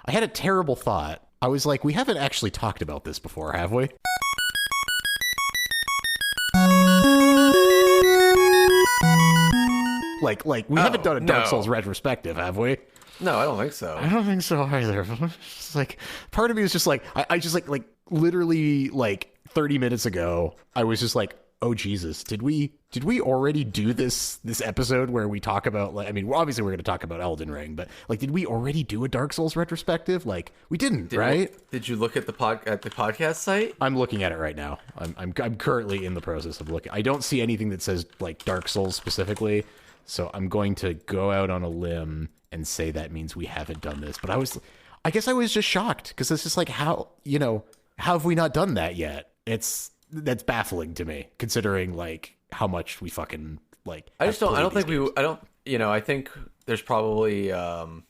I had a terrible thought. I was like, we haven't actually talked about this before, have we? Like we haven't done a Dark Souls retrospective, have we? No, I don't think so. I don't think so either. It's like, part of me was just like, I just like literally like 30 minutes ago, I was just like, oh Jesus, did we already do this episode where we talk about, like, I mean, obviously we're going to talk about Elden Ring, but like, did we already do a Dark Souls retrospective? Like, we didn't, right? Did you look at the podcast site? I'm looking at it right now. I'm currently in the process of looking. I don't see anything that says like Dark Souls specifically, so I'm going to go out on a limb and say that means we haven't done this. But I guess I was just shocked because it's just like, how have we not done that yet? That's baffling to me, considering like how much we fucking like. I think there's probably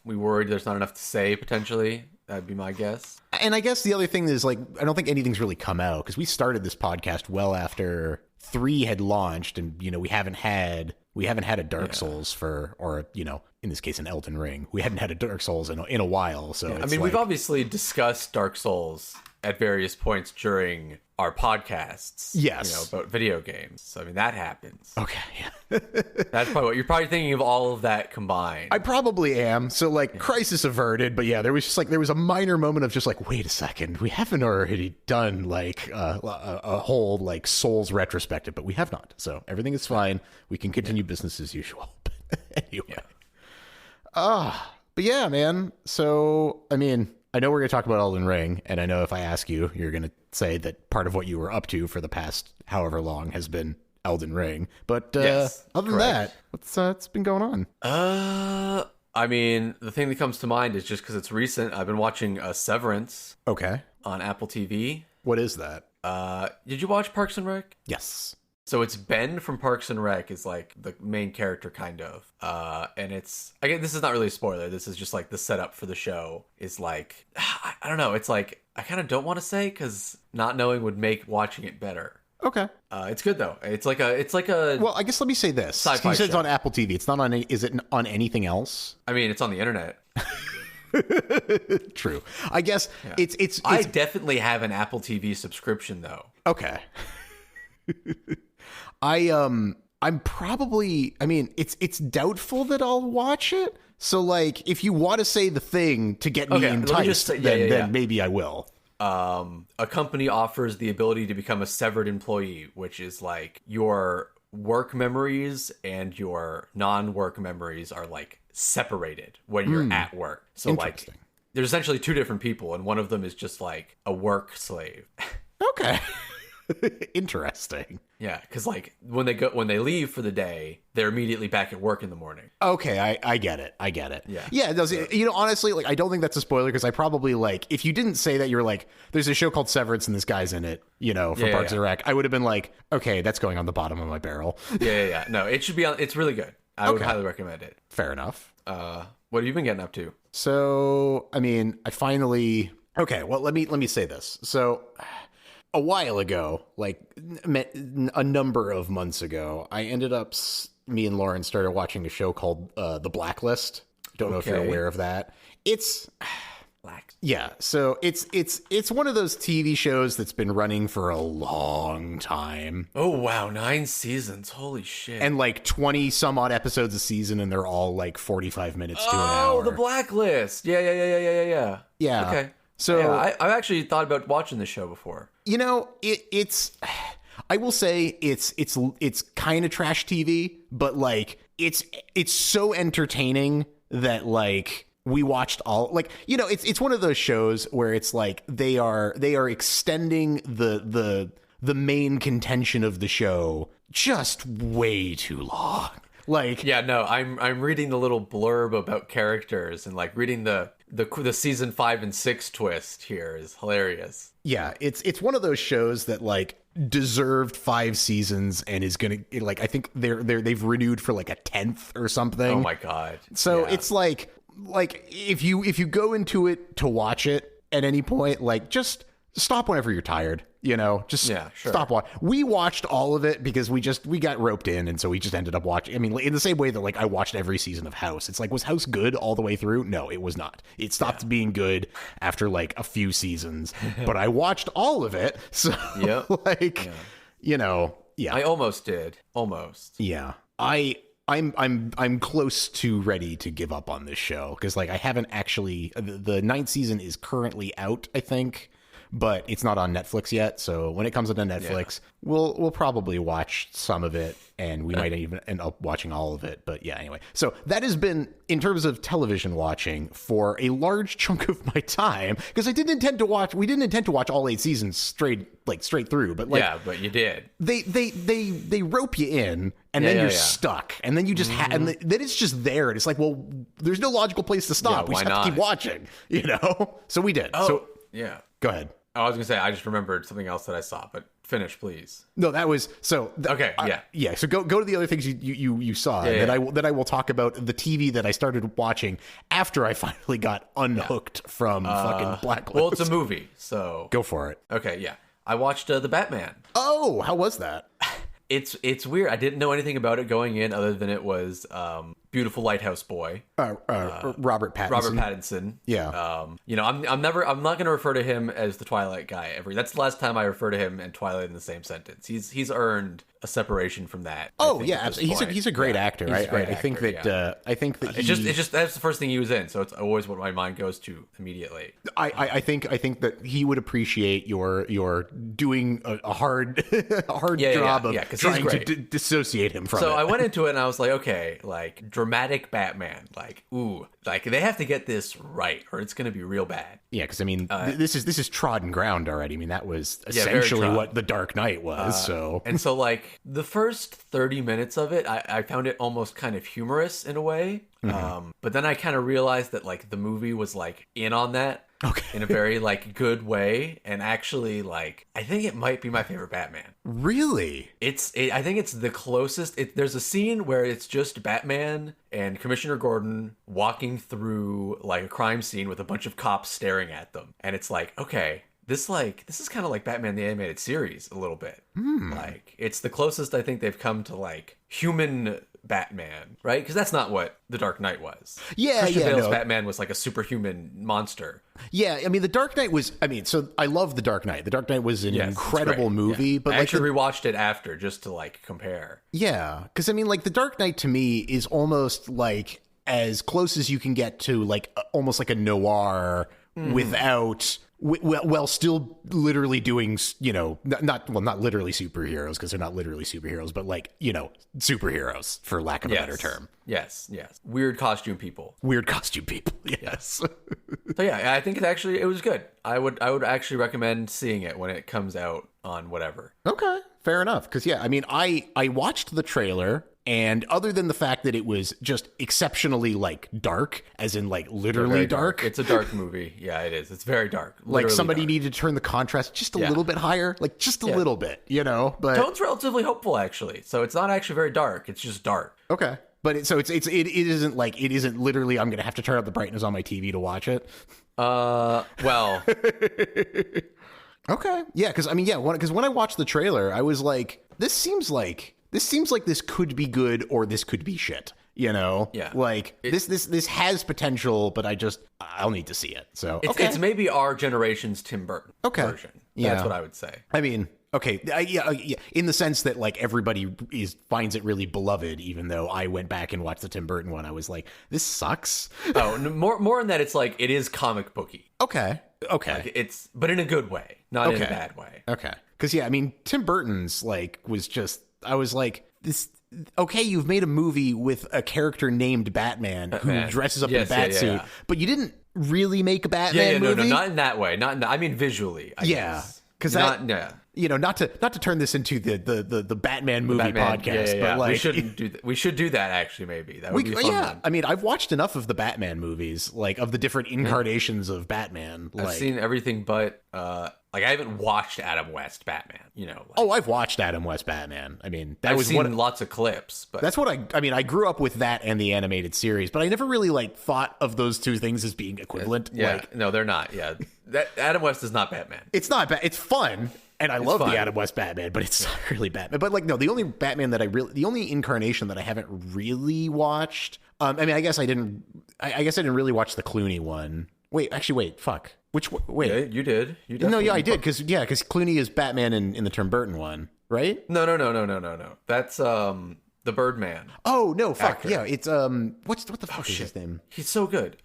we worried there's not enough to say potentially. That'd be my guess. And I guess the other thing is, like, I don't think anything's really come out because we started this podcast well after 3 had launched, and we haven't had a Dark Souls or in this case an Elden Ring. We hadn't had a Dark Souls in a while. So I mean, we've obviously discussed Dark Souls at various points during our podcasts. Yes, about video games. So I mean, that happens. Okay, yeah. That's probably what you're probably thinking of, all of that combined. I probably am. So like, crisis averted. But yeah, there was a minor moment of just like, wait a second, we haven't already done like a whole like Souls retrospective, but we have not. So everything is fine. We can continue business as usual. Anyway. But yeah, man. So I mean, I know we're going to talk about Elden Ring, and I know if I ask you, you're going to say that part of what you were up to for the past however long has been Elden Ring. But yes, other than that, what's been going on? I mean, the thing that comes to mind is just because it's recent, I've been watching Severance. Okay. On Apple TV. What is that? Did you watch Parks and Rec? Yes. So it's Ben from Parks and Rec is like the main character, kind of. And it's, again, this is not really a spoiler. This is just like the setup for the show is like, I don't know. It's like, I kind of don't want to say because not knowing would make watching it better. Okay. It's good though. It's like a. Well, I guess let me say this. Sci-fi you said it's show. on Apple TV. It's not on. Is it on anything else? I mean, it's on the internet. True. I guess it's. I definitely have an Apple TV subscription though. Okay. I'm probably, I mean, it's doubtful that I'll watch it. So like, if you want to say the thing to get me enticed, then maybe I will. A company offers the ability to become a severed employee, which is like your work memories and your non-work memories are like separated when you're at work. So like, there's essentially 2 different people, and one of them is just like a work slave. Okay. Interesting. Yeah, because like when they leave for the day, they're immediately back at work in the morning. Okay, I get it. Yeah. It does. Honestly, like, I don't think that's a spoiler because I probably, like, if you didn't say that, you're like, there's a show called Severance and this guy's in it, for Parks and Rec, I would have been like, okay, that's going on the bottom of my barrel. Yeah. No, it should be on. It's really good. I would highly recommend it. Fair enough. What have you been getting up to? So, I mean, I finally. Okay, well, let me say this. So, a while ago, like a number of months ago, I ended up, me and Lauren started watching a show called The Blacklist. Don't know if you're aware of that. It's yeah. So it's one of those TV shows that's been running for a long time. Oh wow, 9 seasons! Holy shit! And like 20 some odd episodes a season, and they're all like 45 minutes to an hour. Oh, The Blacklist. Yeah. Yeah. Okay. So yeah, I've actually thought about watching the show before. It's I will say it's kind of trash TV, but like it's so entertaining that like we watched all, like, it's one of those shows where it's like they are extending the main contention of the show just way too long. Like, yeah, no, I'm reading the little blurb about characters, and like reading the season 5 and 6 twist here is hilarious. Yeah, it's one of those shows that like deserved 5 seasons and is gonna, like, I think they've renewed for like a 10th or something. Oh my god! So it's like if you go into it to watch it at any point, like just stop whenever you're tired. Just Yeah, sure. stop watching. We watched all of it because we got roped in, and so we just ended up watching. I mean, in the same way that like I watched every season of House. It's like, was House good all the way through? No, it was not. It stopped being good after like a few seasons, but I watched all of it. So like, yeah. I almost did. Almost. Yeah. I'm close to ready to give up on this show because like I haven't actually. The ninth season is currently out, I think, but it's not on Netflix yet. So when it comes onto Netflix, we'll probably watch some of it, and we might even end up watching all of it. But yeah, anyway. So that has been, in terms of television watching, for a large chunk of my time, because we didn't intend to watch all 8 seasons straight through. But like, yeah, but you did. They rope you in, and then you're stuck, and then you just and then it's just there, and it's like, well, there's no logical place to stop. We just have to keep watching, So we did. Oh, so yeah. Go ahead. I was gonna say I just remembered something else that I saw, but finish, please. No, that was so. Okay, yeah. So go to the other things you saw. That I will talk about the TV that I started watching after I finally got unhooked from fucking Blacklist. Well, it's a movie, so go for it. Okay, yeah. I watched The Batman. Oh, how was that? It's weird. I didn't know anything about it going in, other than it was beautiful lighthouse boy, Robert Pattinson. Robert Pattinson. Yeah. I'm not going to refer to him as the Twilight guy ever. That's the last time I refer to him and Twilight in the same sentence. He's earned a separation from that. Oh yeah, absolutely. He's a great actor. I think that it's just that's the first thing he was in, so it's always what my mind goes to immediately. I think that he would appreciate your doing a hard job of trying to dissociate him from it. So I went into it and I was like, okay, like dramatic Batman, like ooh, like they have to get this right or it's going to be real bad. Yeah, because I mean, this is trodden ground already. I mean, that was essentially what The Dark Knight was. So like the first 30 minutes of it, I found it almost kind of humorous in a way. But then I kind of realized that like the movie was like in on that. Okay. In a very like good way, and actually like I think it might be my favorite Batman. Really? I think it's the closest. There's a scene where it's just Batman and Commissioner Gordon walking through like a crime scene with a bunch of cops staring at them, and it's like, okay, this is kind of like Batman the Animated Series a little bit. Like it's the closest I think they've come to like human Batman, right? Because that's not what The Dark Knight was. Christian Bale's Batman was like a superhuman monster. Yeah, I mean, The Dark Knight was. I mean, so I love The Dark Knight. The Dark Knight was an incredible movie. Yeah. But I actually rewatched it after just to like compare. Yeah, because I mean, like The Dark Knight to me is almost like as close as you can get to like almost like a noir without. Well, still literally doing, not literally superheroes because they're not literally superheroes, but like, superheroes for lack of a better term. Yes. Weird costume people. Yes. So yeah, I think it was good. I would actually recommend seeing it when it comes out on whatever. Okay, fair enough. Because yeah, I mean, I watched the trailer. And other than the fact that it was just exceptionally like dark, as in like literally dark. It's a dark movie. Yeah, it is. It's very dark. Like somebody needed to turn the contrast just a little bit higher, like just a little bit, but tone's relatively hopeful actually. So it's not actually very dark. It's just dark. Okay. But it isn't literally I'm going to have to turn up the brightness on my TV to watch it. Well. Okay. Yeah, cuz I mean, because when I watched the trailer, I was like this seems like this could be good or this could be shit, Yeah. Like this has potential, but I'll need to see it. So it's maybe our generation's Tim Burton version. That's what I would say. I mean, okay, yeah, in the sense that like everybody finds it really beloved, even though I went back and watched the Tim Burton one, I was like, this sucks. Oh, more in that it's like it is comic booky. Okay. Like but in a good way, not in a bad way. Okay, because yeah, I mean, Tim Burton's like was just. I was like, this. Okay, you've made a movie with a character named Batman who dresses up in a bat suit, but you didn't really make a Batman movie. No, not in that way. I mean, visually. I guess. Because not to turn this into the Batman movie podcast, but like we shouldn't do that. We should do that actually. Maybe that would be fun. Yeah, I mean, I've watched enough of the Batman movies, like of the different incarnations of Batman. I've seen everything, but like I haven't watched Adam West Batman. I've watched Adam West Batman. I mean, I've seen lots of clips, but that's what I grew up with that and the animated series, but I never really like thought of those two things as being equivalent. Yeah, no, they're not. Yeah. that Adam West is not Batman. It's not bad. It's fun. And I love the Adam West Batman, but it's not really Batman. But like, no, the only Batman that the only incarnation that I haven't really watched. I mean, I guess I didn't really watch the Clooney one. Wait, fuck. Which wait? Yeah, you did. No, yeah, I did because Clooney is Batman in the Tim Burton one, right? No. That's the Birdman. Oh no, fuck actor. yeah, it's what the fuck is his name? He's so good.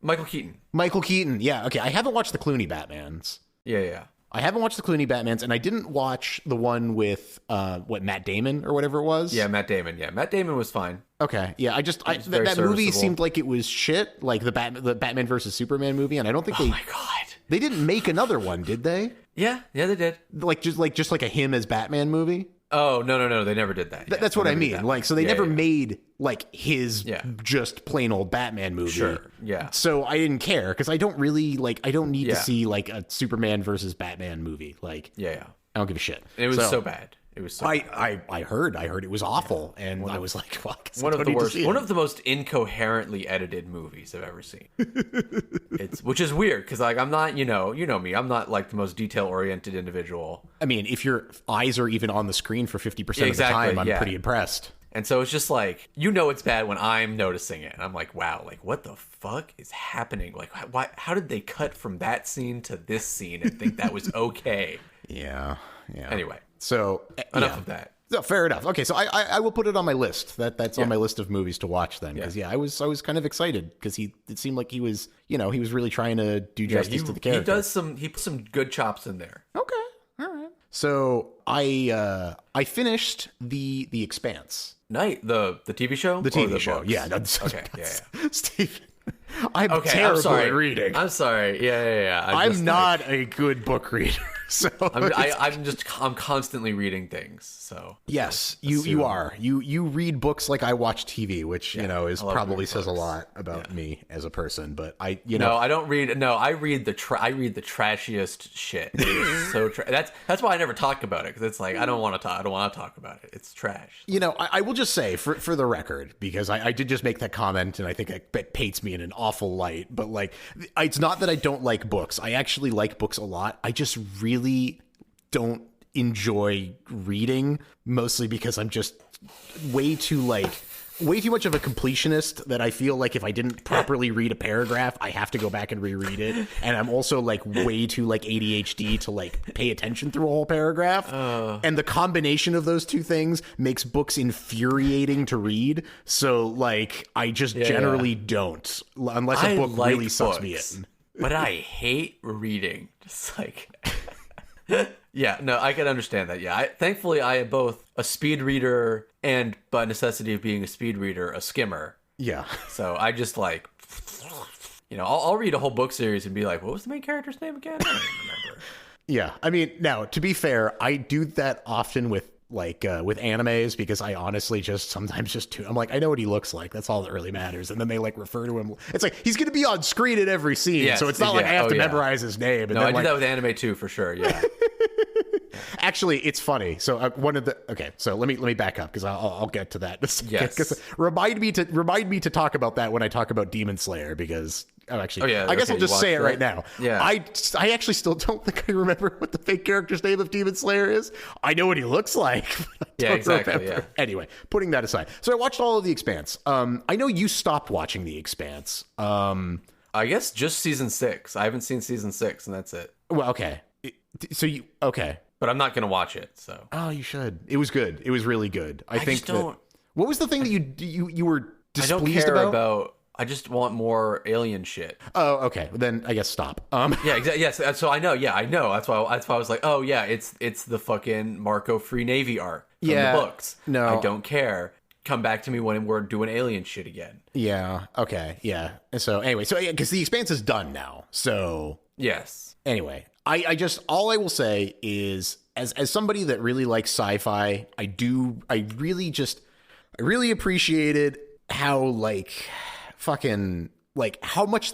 Michael Keaton. Michael Keaton. Yeah, okay. I haven't watched the Clooney Batmans. Yeah. I haven't watched the Clooney Batmans, and I didn't watch the one with Matt Damon or whatever it was. Yeah, Matt Damon. Yeah, Matt Damon was fine. Okay, yeah, that movie seemed like it was shit, like the Batman versus Superman movie, and I don't think Oh my god. They didn't make another one, did they? Yeah, they did. Just like a him as Batman movie. Oh no, they never did that. That's what I mean. Like, so they never made like his just plain old Batman movie. Sure. Yeah. So I didn't care because I don't really I don't need to see like a Superman versus Batman movie. Like, I don't give a shit. It was so bad. It was so bad. I heard it was awful, and I was like, fuck. One of the worst, one of the most incoherently edited movies I've ever seen. Which is weird because like I'm not, you know me, I'm not like the most detail oriented individual. I mean, if your eyes are even on the screen for 50% of the time, I'm pretty impressed. And so it's just like, it's bad when I'm noticing it. And I'm like, wow, like what the fuck is happening? Like, how did they cut from that scene to this scene and think that was okay? Yeah. Anyway. So enough of that. No, fair enough. Okay, so I will put it on my list. That's on my list of movies to watch then. Because I was kind of excited because it seemed like he was really trying to do justice to the character. He put some good chops in there. Okay, all right. So I finished the Expanse. The TV show. The TV show. Books? Yeah. No, okay. Yeah. Steve. I'm terrible at reading. I'm sorry. Yeah. I'm not a good book reader. So I'm constantly reading things. So yes, you are. You read books like I watch TV, which is probably says a lot about me as a person. But I don't read. No, I read the trashiest shit. It is so that's why I never talk about it because it's like I don't want to talk about it. It's trash. I will just say for the record because I did just make that comment and I think it paints me in an awful light. But like, it's not that I don't like books. I actually like books a lot. I just really don't enjoy reading, mostly because I'm just way too much of a completionist that I feel like if I didn't properly read a paragraph, I have to go back and reread it. And I'm also like way too like ADHD to like pay attention through a whole paragraph. And the combination of those two things makes books infuriating to read. So like I just generally don't, unless a book really sucks me in. But I hate reading. Just like yeah, no, I can understand that. Yeah, thankfully I am both a speed reader and, by necessity of being a speed reader, a skimmer. Yeah. So I just like, I'll read a whole book series and be like, what was the main character's name again? I don't even remember. Yeah, I mean, now to be fair, I do that often with animes because I honestly I'm like, I know what he looks like. That's all that really matters. And then they like refer to him. It's like he's going to be on screen in every scene. Yes, so it's not like I have to memorize his name. And no, then, I do that with anime too, for sure. Yeah. Actually, it's funny. So so let me back up because I'll get to that. Yes. Remind me to talk about that when I talk about Demon Slayer because I guess I'll just say it right now. Yeah. I actually still don't think I remember what the fake character's name of Demon Slayer is. I know what he looks like. Yeah, exactly. Yeah. Anyway, putting that aside. So I watched all of The Expanse. I know you stopped watching The Expanse. I guess just season 6. I haven't seen season 6 and that's it. Well, okay. Okay. But I'm not going to watch it, so. Oh, you should. It was good. It was really good. What was the thing that you were displeased about? I don't care about. I just want more alien shit. Oh, okay. Then I guess stop. Yeah, exactly. Yes. So I know. Yeah, I know. That's why I was like, oh yeah, it's the fucking Marco Free Navy arc from the books. No, I don't care. Come back to me when we're doing alien shit again. Yeah. Okay. Yeah. And so anyway, because The Expanse is done now. So yes. Anyway, all I will say is as somebody that really likes sci-fi, I really appreciated how how much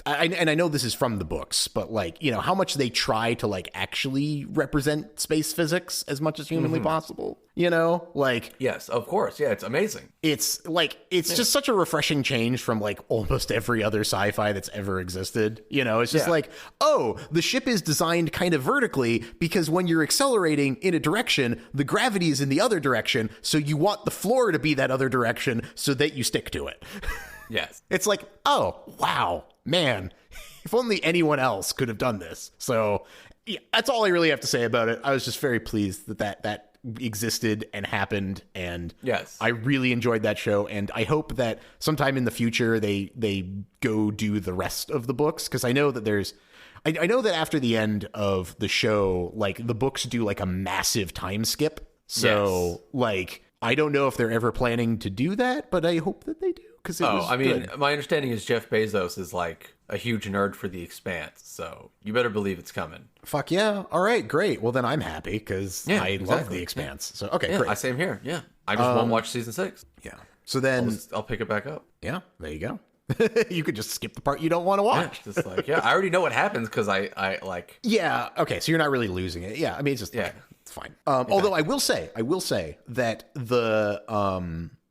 and I know this is from the books, but like, you know, how much they try to like actually represent space physics as much as humanly possible, you know, like, yes, of course. Yeah. It's amazing. it's like, it's just such a refreshing change from like almost every other sci-fi that's ever existed. You know, it's just like, oh, the ship is designed kind of vertically because when you're accelerating in a direction, the gravity is in the other direction. So you want the floor to be that other direction so that you stick to it. Yes. It's like, oh, wow, man, if only anyone else could have done this. So yeah, that's all I really have to say about it. I was just very pleased that existed and happened. And yes, I really enjoyed that show. And I hope that sometime in the future, they go do the rest of the books. Cause I know that I know that after the end of the show, like the books do like a massive time skip. So like, I don't know if they're ever planning to do that, but I hope that they do. I mean, my understanding is Jeff Bezos is like a huge nerd for the Expanse, so you better believe it's coming. Fuck yeah. All right, great. Well, then I'm happy because I love the Expanse. So, okay, great. Same here. Yeah. I just won't watch season 6. Yeah. So then I'll pick it back up. Yeah, there you go. You could just skip the part you don't want to watch. Yeah, just like, I already know what happens because I like. Yeah. Okay. So you're not really losing it. Yeah. I mean, it's just, okay, it's fine. Although I will say that the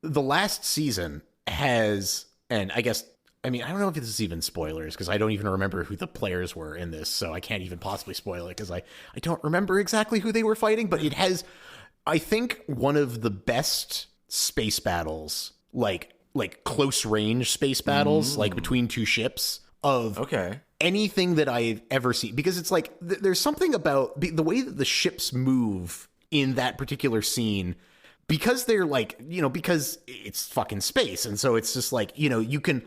last season has, and I guess, I mean, I don't know if this is even spoilers because I don't even remember who the players were in this, so I can't even possibly spoil it because I don't remember exactly who they were fighting, but it has, I think, one of the best space battles, like close range space battles, like between two ships of anything that I've ever seen, because it's like, there's something about the way that the ships move in that particular scene, because they're like, you know, because it's fucking space. And so it's just like, you know, you can,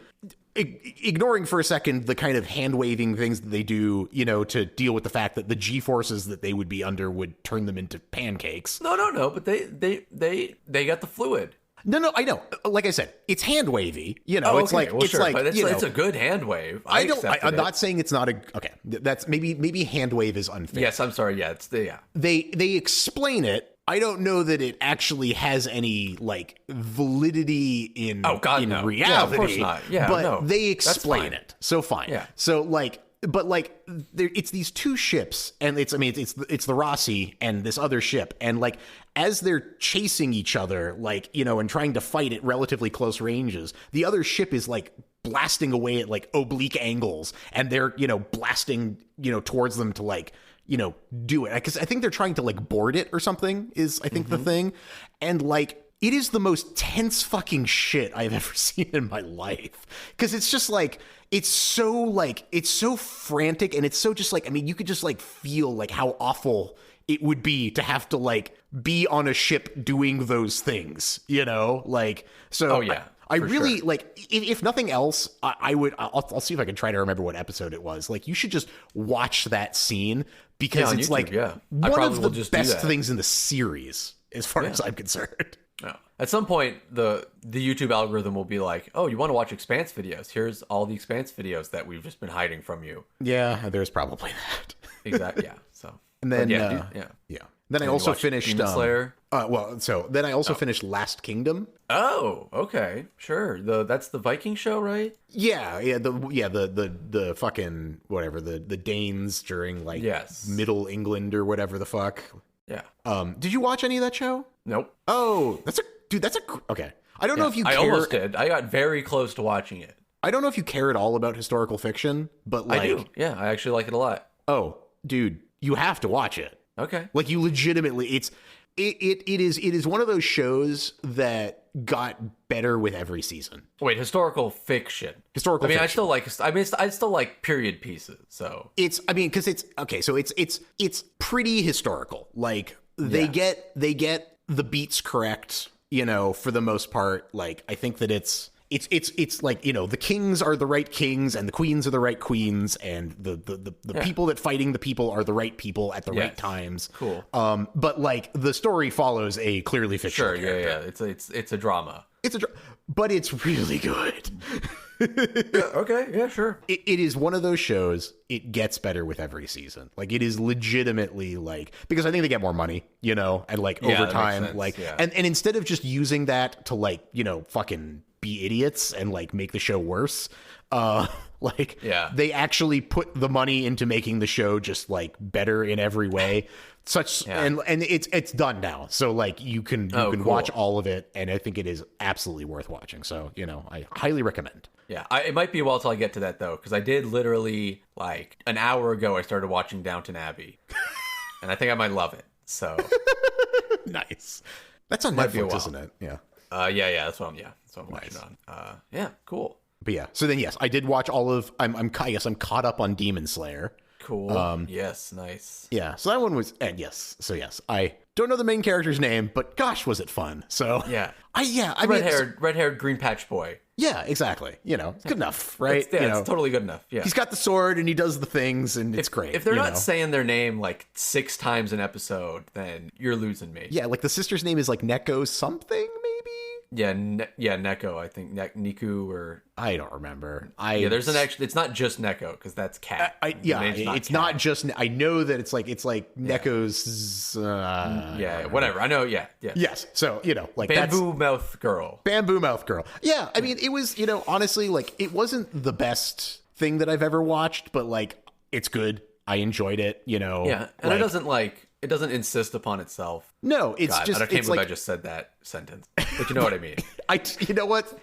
ignoring for a second the kind of hand waving things that they do, you know, to deal with the fact that the G forces that they would be under would turn them into pancakes. No, but they got the fluid. No, I know. Like I said, it's hand wavy. You know, it's like, it's like, but it's a good hand wave. I'm not saying it's not okay. That's maybe hand wave is unfair. Yes, I'm sorry. Yeah, They explain it. I don't know that it actually has any like validity in reality. Yeah, of course not. Yeah, but they explain it. So fine. Yeah. So like, but like, it's these two ships, and it's the Rossi and this other ship, and like as they're chasing each other, like, you know, and trying to fight at relatively close ranges, the other ship is like blasting away at like oblique angles, and they're, you know, blasting, you know, towards them to like, you know, do it. Because I think they're trying to like board it or something is, I think, the thing. And like, it is the most tense fucking shit I've ever seen in my life. Because it's just like, it's so frantic, and it's so just like, I mean, you could just like feel like how awful it would be to have to like be on a ship doing those things, you know? Like, so I really like, if nothing else, I'll see if I can try to remember what episode it was. Like, you should just watch that scene because it's YouTube, like one of the best things in the series as far as I'm concerned. Yeah. At some point, the YouTube algorithm will be like, oh, you want to watch Expanse videos? Here's all the Expanse videos that we've just been hiding from you. Yeah, there's probably that. Exactly. Yeah. So, and then Then I also finished Demon Slayer. Then I also finished Last Kingdom. Oh, okay, sure. That's the Viking show, right? The fucking whatever, the Danes during like Middle England or whatever the fuck. Yeah. Did you watch any of that show? Nope. Oh, okay. I don't know if you care. I almost did. I got very close to watching it. I don't know if you care at all about historical fiction, but like, I do. Yeah, I actually like it a lot. Oh, dude, you have to watch it. Okay. Like, you legitimately, it is one of those shows that got better with every season. Wait, historical fiction. Historical fiction. I still like period pieces. So because it's pretty historical. Like, they get the beats correct, you know, for the most part. Like, I think that it's like, you know, the kings are the right kings and the queens are the right queens, and the people that fighting the people are the right people at the right times. Cool. But like, the story follows a clearly fictional character. Yeah. It's a drama. But it's really good. Okay. Yeah, sure. It is one of those shows. It gets better with every season. Like, it is legitimately like, because I think they get more money, you know, and like over time, like, and instead of just using that to like, you know, fucking be idiots and like make the show worse, Like, Yeah. they actually put the money into making the show just like better in every way. And it's done now, so like you can cool. watch all of it, and I think it is absolutely worth watching. So I highly recommend. Yeah, it might be a while till I get to that though, because I did literally like an hour ago I started watching Downton Abbey, and I think I might love it. So Nice. That's on Might be a Netflix, while. isn't it? Yeah. That's what I'm watching on. Yeah, cool. But yeah, so then yes, I did watch all of. I guess I'm caught up on Demon Slayer. Cool. Yes, nice. Yeah, so that one was, and yes, I don't know the main character's name, but gosh, was it fun? So Yeah. I mean, red-haired green patch boy. yeah, exactly. It's good enough, right? It's totally good enough. Yeah. He's got the sword and he does the things, and it's great. If they're not saying their name like 6 times an episode, then you're losing me. yeah, like the sister's name is like Neko something, maybe. Yeah, Neko. I think Niku or I don't remember. there's an actual. It's not just Neko because that's cat. It's not just. I know that it's like Neko's. Whatever. I know. Yeah. Yes. So like Bamboo Mouth Girl. Bamboo Mouth Girl. Yeah. I mean, it was honestly like it wasn't the best thing that I've ever watched, but like it's good. I enjoyed it. Yeah, and it doesn't insist upon itself. No, it's God, just. I can't believe I just said that sentence, but you know what I mean. You know what?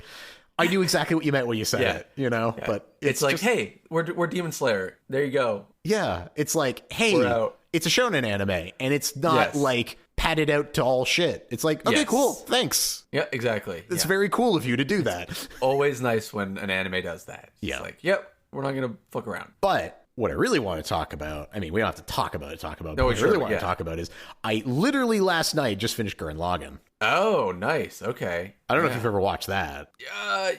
I knew exactly what you meant when you said it. Yeah. But it's like, hey, we're Demon Slayer. There you go. Yeah, it's like, hey, We're out. it's a shonen anime, and it's not like padded out to all shit. It's like, okay, cool, thanks. Yeah, exactly. It's very cool of you to do that. Always nice when an anime does that. Yeah. It's like, yep, we're not gonna fuck around. But what I really want to talk about, I mean, we don't have to talk about it. But No, what I sure, really want yeah. to talk about is I literally last night just finished Gurren Lagann. Oh, nice. Okay. I don't know if you've ever watched that.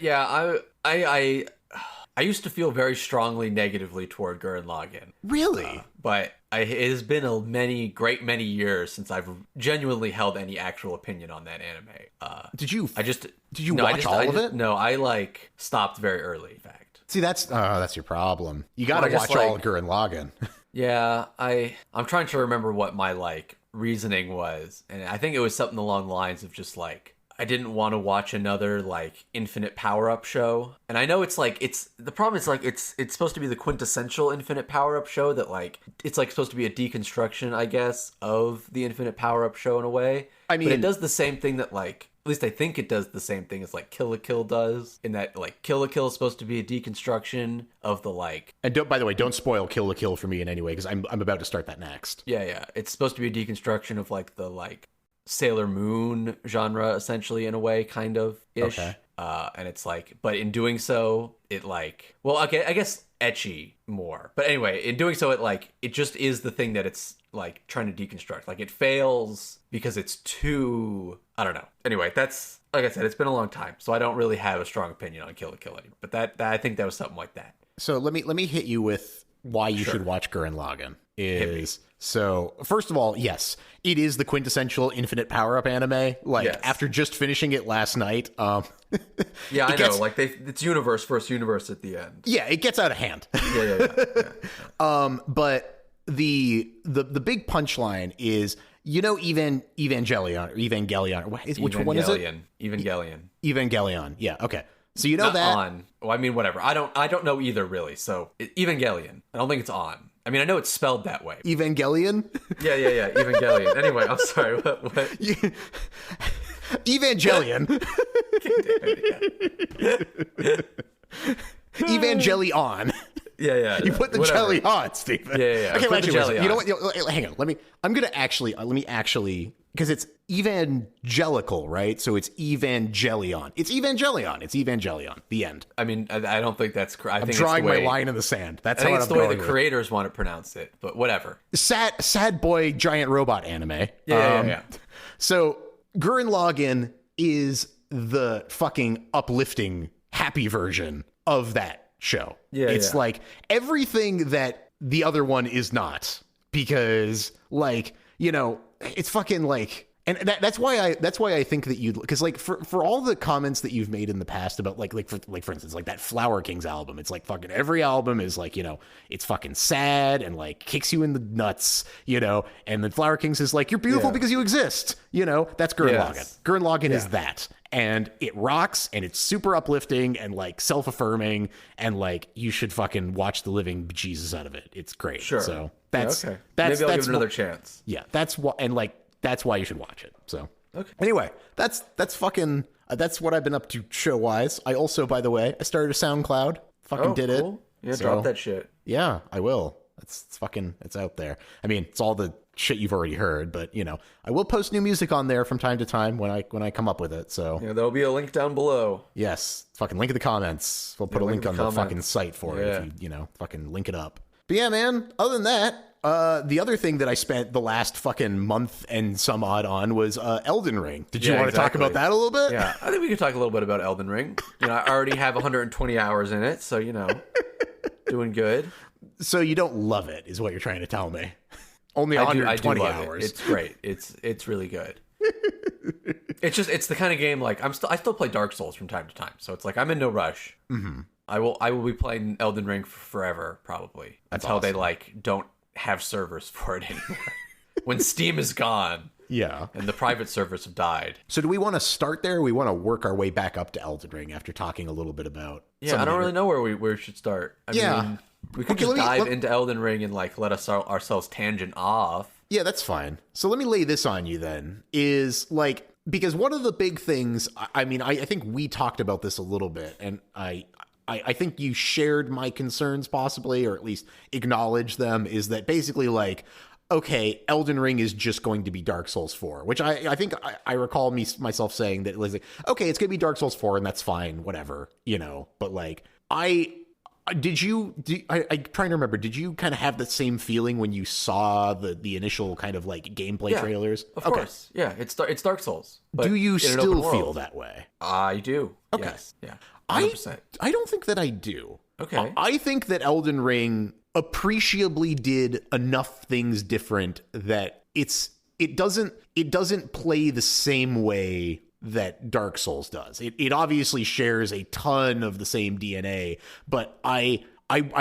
Yeah. I used to feel very strongly negatively toward Gurren Lagann. Really? But it has been many years since I've genuinely held any actual opinion on that anime. Did you No, watch all of it? No, I stopped very early, in fact. See, that's your problem. You got to Well, I just, watch all of Gurren Lagann. Yeah, I'm trying to remember what my reasoning was, and I think it was something along the lines of just I didn't want to watch another infinite power-up show. And I know it's the problem is it's supposed to be the quintessential infinite power-up show that it's supposed to be a deconstruction, I guess, of the infinite power-up show in a way. I mean, but it does the same thing that at least I think it does the same thing as Kill la Kill does, in that Kill la Kill is supposed to be a deconstruction of the And by the way, don't spoil Kill la Kill for me in any way, because I'm about to start that next. Yeah. It's supposed to be a deconstruction of the Sailor Moon genre, essentially, in a way, kind of ish. Okay. And it's but in doing so, it well, okay, I guess ecchi more. But anyway, in doing so, it just is the thing that it's trying to deconstruct. It fails because it's too, I don't know. Anyway, that's, like I said, it's been a long time, so I don't really have a strong opinion on Kill la Kill anymore. But that I think that was something like that. So let me hit you with why you should watch Gurren Lagann. So first of all, yes, it is the quintessential infinite power-up anime. After just finishing it last night, yeah, I know. It's universe versus universe at the end. Yeah, it gets out of hand. Yeah. But the big punchline is, Evangelion or Evangelion. Which one is it? Evangelion. Yeah. Okay. So Not that on. Well, I mean, whatever. I don't know either, really. So Evangelion. I don't think it's on. I mean, I know it's spelled that way. Evangelion. Yeah. Evangelion. Anyway, I'm sorry. What? Evangelion. Evangelion. Yeah. You put the jelly on, Stephen. Yeah. Okay, put the jelly on. You know what? Hang on. Let me actually, because it's evangelical, right? So it's Evangelion. It's Evangelion. The end. I mean, I don't think that's correct. I'm drawing my line in the sand. That's I think how it's I'm the way going the with. creators want to pronounce it, but whatever. Sad boy giant robot anime. Yeah. So Gurren Lagann is the fucking uplifting, happy version of that show. Yeah, it's everything that the other one is not, because it's fucking And that's why I think that you'd, because like for all the comments that you've made in the past about for instance like that Flower Kings album, it's like fucking every album is like, you know, it's fucking sad and like kicks you in the nuts, you know, and then Flower Kings is like, you're beautiful because you exist, you know. That's Gurren Lagann. Gurren Lagann is that, and it rocks, and it's super uplifting and like self-affirming, and like you should fucking watch the living bejesus out of it. It's great. Sure. So that's okay. that's Maybe I'll that's give it another chance. Yeah, that's what, and like that's why you should watch it. So okay. Anyway, that's fucking that's what I've been up to show wise. I also, by the way, I started a SoundCloud. Fucking did cool. it. Yeah, drop that shit. Yeah, I will. It's out there. I mean, it's all the shit you've already heard, but you know, I will post new music on there from time to time when I come up with it. So yeah, there'll be a link down below. Yes, fucking link in the comments. We'll put a link on the fucking site for it if you know, fucking link it up. But yeah, man, other than that, the other thing that I spent the last fucking month and some odd on was Elden Ring. Did you want to talk about that a little bit? Yeah, I think we could talk a little bit about Elden Ring. You know, I already have 120 hours in it, so, you know, doing good. So you don't love it, is what you're trying to tell me. Only 120 hours. It's great. It's really good. It's the kind of game, like, I still play Dark Souls from time to time, so it's like I'm in no rush. Mm-hmm. I will be playing Elden Ring forever, probably. Until they like don't have servers for it anymore. When Steam is gone. Yeah. And the private servers have died. So do we want to start there, or we want to work our way back up to Elden Ring after talking a little bit about I don't really know where we should start. I mean, we could just dive into Elden Ring and like let ourselves tangent off. Yeah, that's fine. So let me lay this on you then, is like, because one of the big things, I mean, I think we talked about this a little bit, and I think you shared my concerns possibly, or at least acknowledged them, is that basically like, okay, Elden Ring is just going to be Dark Souls 4, which I think I recall myself saying that it was like, okay, it's going to be Dark Souls 4 and that's fine, whatever, you know, but like, I'm trying to remember, did you kind of have the same feeling when you saw the initial kind of like gameplay trailers? Of course. Yeah, it's Dark Souls. Do you still feel that way? I do. Okay. Yes. Yeah. 100%. I don't think that I do. Okay. I think that Elden Ring appreciably did enough things different that it doesn't play the same way that Dark Souls does. It obviously shares a ton of the same DNA, but I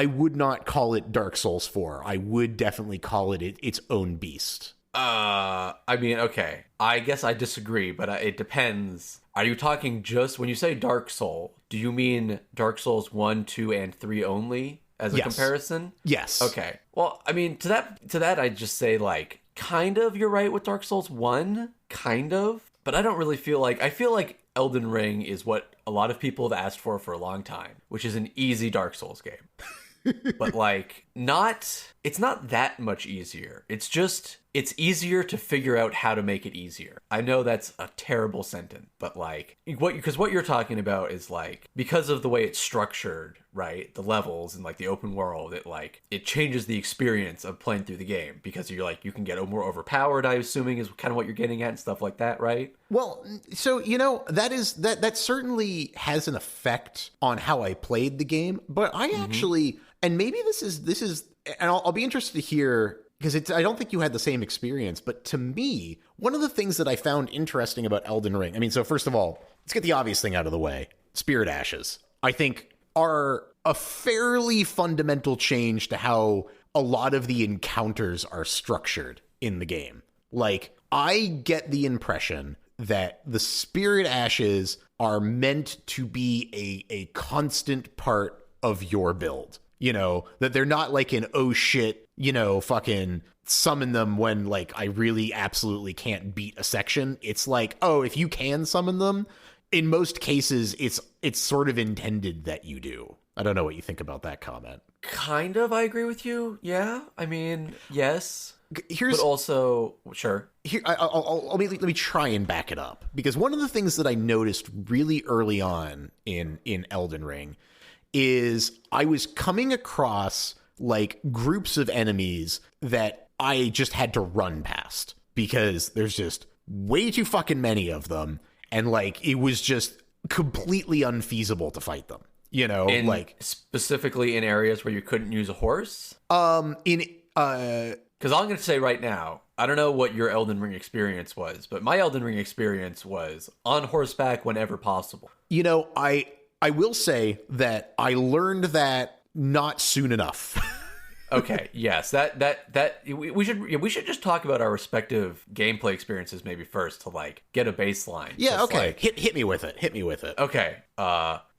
would not call it Dark Souls 4. I would definitely call it its own beast. I mean, okay. I guess I disagree, but it depends. Are you talking just, when you say Dark Soul, do you mean Dark Souls 1, 2, and 3 only as a comparison? Yes. Okay. Well, I mean, to that I just say, like, kind of you're right with Dark Souls 1, kind of, but I don't really feel like, I feel like Elden Ring is what a lot of people have asked for a long time, which is an easy Dark Souls game. But like, it's not that much easier. It's easier to figure out how to make it easier. I know that's a terrible sentence, but like, because what you're talking about is like, because of the way it's structured, right? The levels and like the open world, it changes the experience of playing through the game, because you're like, you can get more overpowered, I assuming is kind of what you're getting at and stuff like that, right? Well, so, you know, that certainly has an effect on how I played the game, but I actually, and maybe this is, and I'll be interested to hear, because I don't think you had the same experience, but to me, one of the things that I found interesting about Elden Ring, I mean, so first of all, let's get the obvious thing out of the way. Spirit Ashes, I think, are a fairly fundamental change to how a lot of the encounters are structured in the game. Like, I get the impression that the Spirit Ashes are meant to be a constant part of your build. You know, that they're not like an, oh shit, you know, fucking summon them when like I really absolutely can't beat a section. It's like, oh, if you can summon them, in most cases, it's sort of intended that you do. I don't know what you think about that comment. Kind of, I agree with you. Yeah, I mean, yes. But also, sure. Here, let me try and back it up, because one of the things that I noticed really early on in Elden Ring is I was coming across like groups of enemies that I just had to run past, because there's just way too fucking many of them, and like it was just completely unfeasible to fight them. You know, like specifically in areas where you couldn't use a horse. Because I'm going to say right now, I don't know what your Elden Ring experience was, but my Elden Ring experience was on horseback whenever possible. You know, I will say that I learned that not soon enough. Okay, yes, that we should just talk about our respective gameplay experiences maybe first to like get a baseline. Yeah, Just, okay. like, Hit me with it. Hit me with it. okay.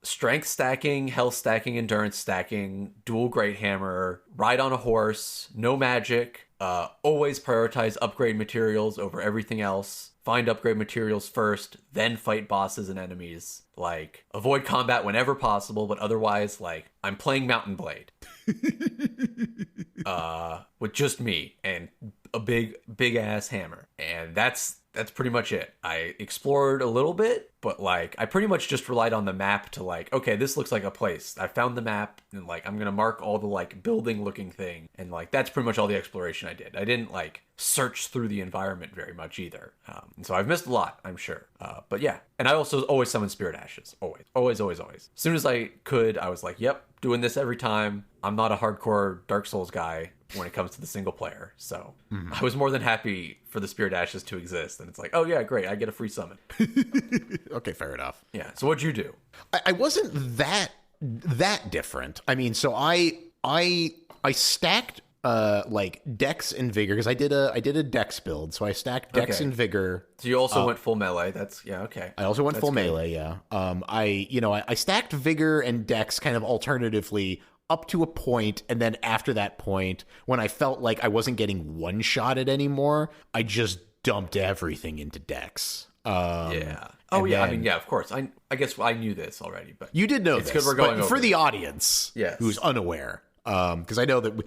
Strength stacking, health stacking, endurance stacking, dual great hammer, ride on a horse, no magic, always prioritize upgrade materials over everything else. Find upgrade materials first, then fight bosses and enemies. Like, avoid combat whenever possible, but otherwise, like, I'm playing Mountain Blade. With just me and a big ass hammer. And that's pretty much it. I explored a little bit, but like I pretty much just relied on the map to like, okay, this looks like a place. I found the map and like I'm gonna mark all the like building looking thing, and like that's pretty much all the exploration I did. I didn't like search through the environment very much either. And so I've missed a lot, I'm sure. But yeah, and I also always summon Spirit Ashes. Always. As soon as I could, I was like, yep, doing this every time. I'm not a hardcore Dark Souls guy when it comes to the single player, so I was more than happy for the Spirit Ashes to exist. And it's like, oh yeah, great, I get a free summon. Okay, fair enough. Yeah. So what'd you do? I wasn't that different. I mean, so I stacked like Dex and Vigor because I did a Dex build. So I stacked Dex and Vigor. So you also went full melee. That's okay. I also went full melee. Yeah. I stacked Vigor and Dex kind of alternatively up to a point, and then after that point, when I felt like I wasn't getting one-shotted anymore, I just dumped everything into Dex. Yeah. Oh yeah. I mean, yeah. Of course. I guess I knew this already, but you did know it's this. Good we're going but for over the audience, yes, who's unaware. Because I know that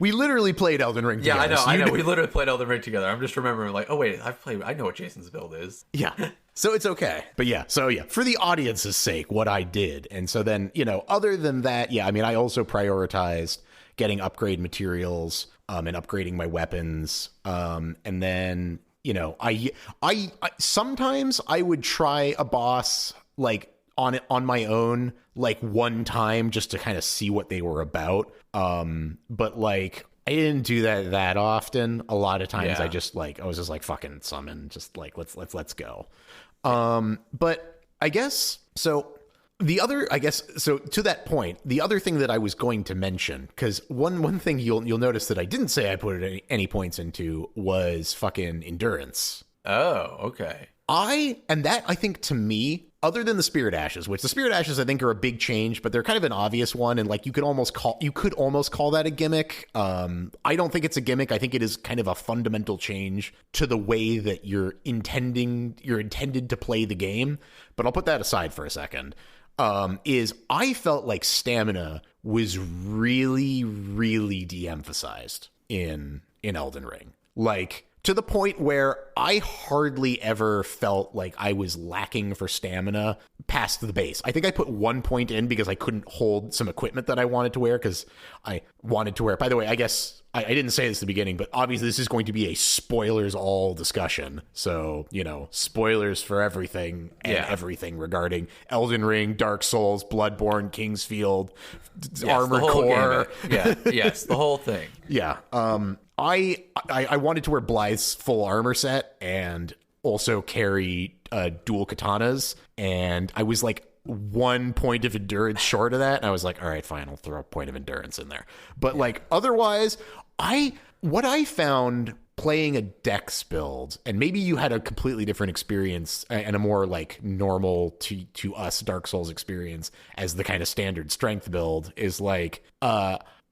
we literally played Elden Ring together. Yeah, I know. We literally played Elden Ring together. I'm just remembering, like, oh wait, I know what Jason's build is. Yeah. So it's okay. But yeah, for the audience's sake, what I did. And so then, other than that, yeah, I mean, I also prioritized getting upgrade materials and upgrading my weapons. And then, I sometimes I would try a boss like on my own, like one time just to kind of see what they were about. But like I didn't do that often. A lot of times I was just like fucking summon, just like let's go. But I guess so. To that point, the other thing that I was going to mention, because one thing you'll notice that I didn't say I put any points into was fucking endurance. Oh, okay. I think to me, other than the Spirit Ashes, which the Spirit Ashes I think are a big change, but they're kind of an obvious one, and like you could almost call that a gimmick. I don't think it's a gimmick. I think it is kind of a fundamental change to the way that you're intended to play the game. But I'll put that aside for a second. Is I felt like stamina was really, really de-emphasized in Elden Ring. Like, to the point where I hardly ever felt like I was lacking for stamina past the base. I think I put 1 point in because I couldn't hold some equipment that I wanted to wear because I wanted to wear. By the way, I guess I didn't say this at the beginning, but obviously this is going to be a spoilers all discussion. So, spoilers for everything and everything regarding Elden Ring, Dark Souls, Bloodborne, Kingsfield, Armored Core. Yeah, yes, the whole thing. Yeah. I wanted to wear Blythe's full armor set and also carry dual katanas, and I was like 1 point of endurance short of that, and I was like, all right, fine, I'll throw a point of endurance in there. But like otherwise, what I found playing a Dex build, and maybe you had a completely different experience and a more like normal to us Dark Souls experience as the kind of standard strength build, is like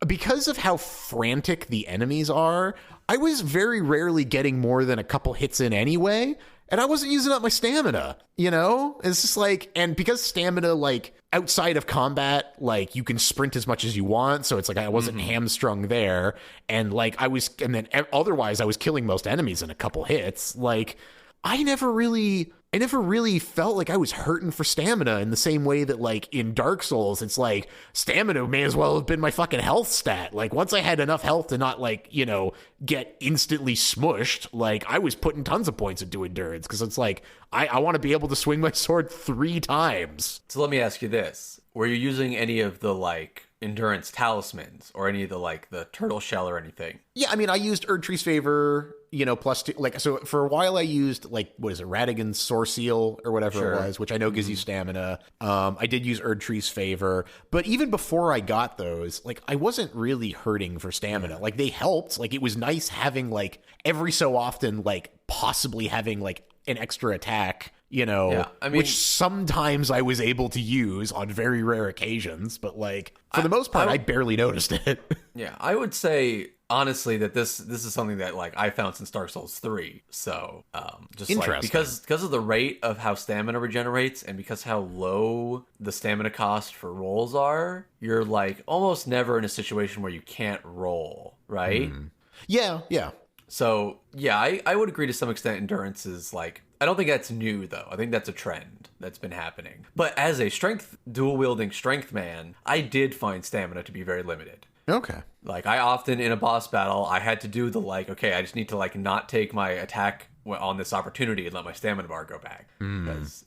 because of how frantic the enemies are, I was very rarely getting more than a couple hits in anyway, and I wasn't using up my stamina, It's just like, and because stamina, like, outside of combat, like, you can sprint as much as you want, so it's like I wasn't hamstrung there, and like otherwise I was killing most enemies in a couple hits. Like, I never really felt like I was hurting for stamina in the same way that, like, in Dark Souls, it's like stamina may as well have been my fucking health stat. Like, once I had enough health to not, like, get instantly smushed, like, I was putting tons of points into endurance because it's like, I want to be able to swing my sword 3 times. So let me ask you this. Were you using any of the, like, endurance talismans or any of the turtle shell or anything. Yeah, I mean, I used Erdtree's Favor, +2. Like, so for a while I used, what is it, Radigan's Sore Seal or whatever it was, which I know gives you stamina. I did use Erdtree's Favor. But even before I got those, I wasn't really hurting for stamina. Like, they helped. Like, it was nice having, every so often, possibly having, an extra attack, which sometimes I was able to use on very rare occasions, but for the most part, I barely noticed it. Yeah, I would say honestly that this is something that I found since Dark Souls 3. So just because of the rate of how stamina regenerates and because how low the stamina cost for rolls are, you're almost never in a situation where you can't roll, right? Yeah. So, yeah, I would agree to some extent endurance is I don't think that's new, though. I think that's a trend that's been happening. But as a dual-wielding strength man, I did find stamina to be very limited. Okay. I often, in a boss battle, I had to do the, okay, I just need to, not take my attack on this opportunity and let my stamina bar go back. Because,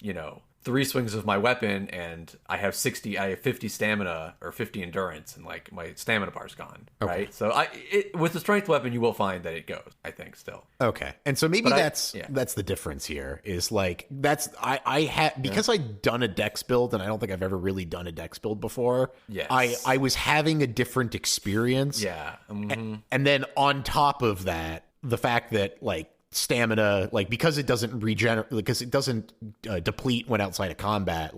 3 swings of my weapon and I have 50 stamina or 50 endurance and my stamina bar's gone, right? So with the strength weapon, you will find that it goes, I think, still. Okay. And so maybe that's the difference here is because I'd done a dex build and I don't think I've ever really done a dex build before. Yes. I was having a different experience. Yeah. Mm-hmm. And then on top of that, the fact that stamina, because it doesn't regenerate, because it doesn't deplete when outside of combat,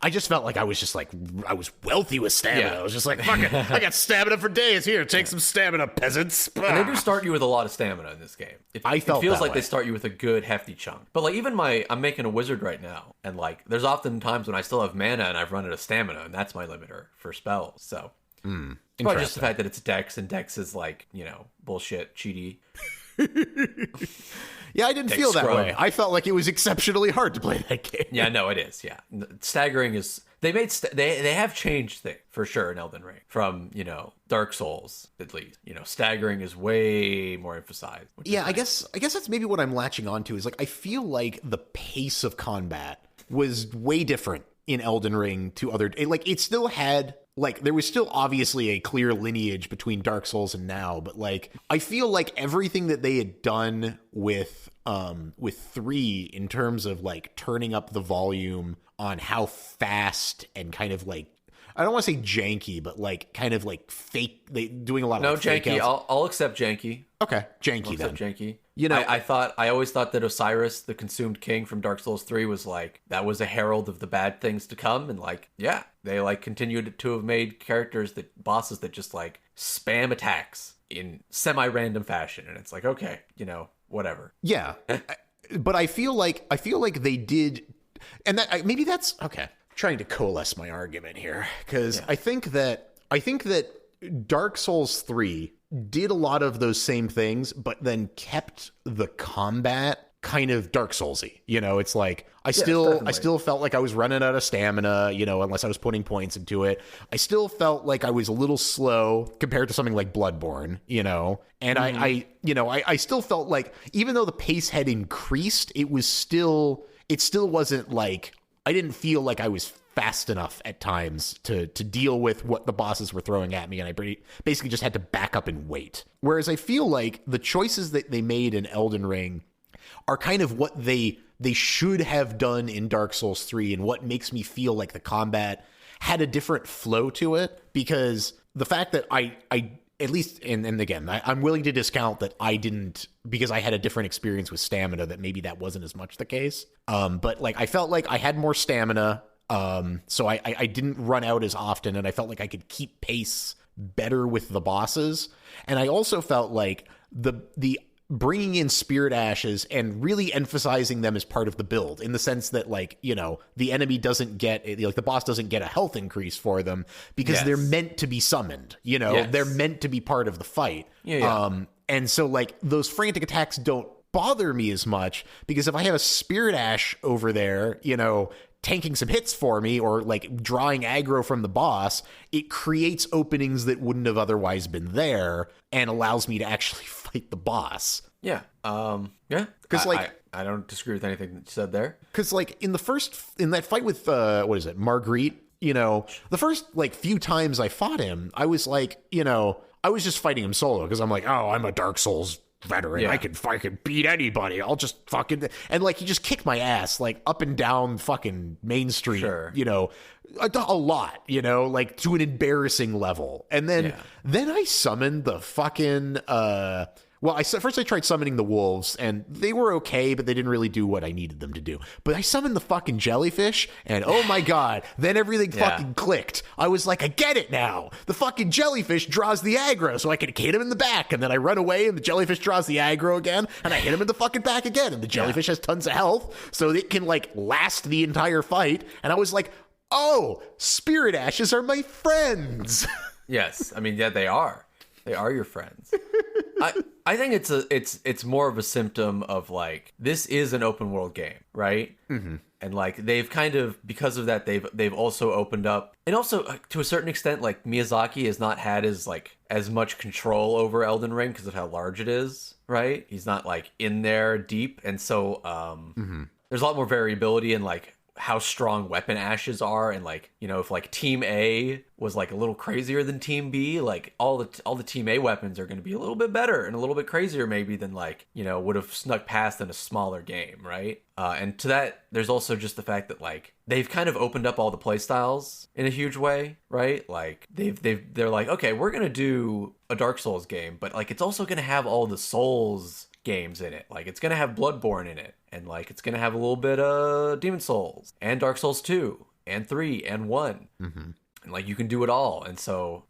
I just felt like I was just I was wealthy with stamina. I was just fuck it, I got stamina for days. Here, take some stamina, peasants. And they do start you with a lot of stamina in this game. It feels like they start you with a good hefty chunk. But even I'm making a wizard right now, and there's often times when I still have mana and I've run out of stamina, and that's my limiter for spells. So probably just the fact that it's dex, and dex is bullshit, cheaty. Yeah, I didn't feel that way. I felt like it was exceptionally hard to play that game. Yeah, no, it is. Yeah, staggering is. They have changed things for sure in Elden Ring from Dark Souls at least. Staggering is way more emphasized. Yeah, I guess that's maybe what I'm latching onto is I feel like the pace of combat was way different in Elden Ring to other. It still had. There was still obviously a clear lineage between Dark Souls and now, but I feel like everything that they had done with 3 in terms of turning up the volume on how fast and kind of I don't want to say janky, but kind of fake. They doing a lot of janky. fake outs. I'll accept janky. Okay, janky then. Janky. I always thought that Osiris, the Consumed King from Dark Souls 3, was that was a herald of the bad things to come, and they continued to have made bosses that just spam attacks in semi-random fashion, and it's okay, whatever. Yeah, but I feel like they did, and that maybe that's okay. I'm trying to coalesce my argument here because I think that Dark Souls 3 did a lot of those same things, but then kept the combat kind of Dark Soulsy. It's I still felt like I was running out of stamina, unless I was putting points into it. I still felt like I was a little slow compared to something like Bloodborne, and I still felt like even though the pace had increased, it still wasn't I didn't feel like I was fast enough at times to deal with what the bosses were throwing at me, and I basically just had to back up and wait. Whereas I feel like the choices that they made in Elden Ring are kind of what they should have done in Dark Souls 3, and what makes me feel like the combat had a different flow to it, because the fact that I at least, and again, I'm willing to discount that I didn't, because I had a different experience with stamina, that maybe that wasn't as much the case. But I felt like I had more stamina, so I didn't run out as often, and I felt like I could keep pace better with the bosses. And I also felt like the bringing in Spirit Ashes and really emphasizing them as part of the build, in the sense that the enemy doesn't get the boss doesn't get a health increase for them because they're meant to be summoned. They're meant to be part of the fight. And so those frantic attacks don't bother me as much, because if I have a Spirit Ash over there, tanking some hits for me, or drawing aggro from the boss, it creates openings that wouldn't have otherwise been there and allows me to actually fight the boss. Yeah. Because I don't disagree with anything that you said there. Because in that fight with Marguerite, you know, the first like few times I fought him, I was like, you know, I was just fighting him solo because I'm like, oh, I'm a Dark Souls veteran. I can beat anybody. I'll just fucking, and like he just kicked my ass like up and down fucking Main Street, you know, a lot, you know, like to an embarrassing level. And then I summoned the fucking first I tried summoning the wolves, and they were okay, but they didn't really do what I needed them to do. But I summoned the fucking jellyfish, and oh my god, then everything fucking clicked. I was like, I get it now. The fucking jellyfish draws the aggro, so I can hit him in the back, and then I run away, and the jellyfish draws the aggro again, and I hit him in the fucking back again, and the jellyfish has tons of health, so it can like last the entire fight. And I was like, oh, spirit ashes are my friends. Yes, I mean, yeah, they are. They are your friends. I think it's more of a symptom of like, this is an open world game, right? Mm-hmm. And like they've kind of, because of that, they've also opened up, and also to a certain extent, like Miyazaki has not had as much control over Elden Ring because of how large it is, right? He's not like in there deep, and so there's a lot more variability in like how strong weapon ashes are, and like, you know, if like Team A was like a little crazier than Team B, like all the Team A weapons are going to be a little bit better and a little bit crazier maybe than like, you know, would have snuck past in a smaller game, right? And to that, there's also just the fact that like they've kind of opened up all the playstyles in a huge way, right? Like they're like, okay, we're gonna do a Dark Souls game, but like it's also gonna have all the Souls games in it. Like it's gonna have Bloodborne in it, and like it's gonna have a little bit of Demon Souls and Dark Souls 2 and 3 and 1, and like you can do it all. And so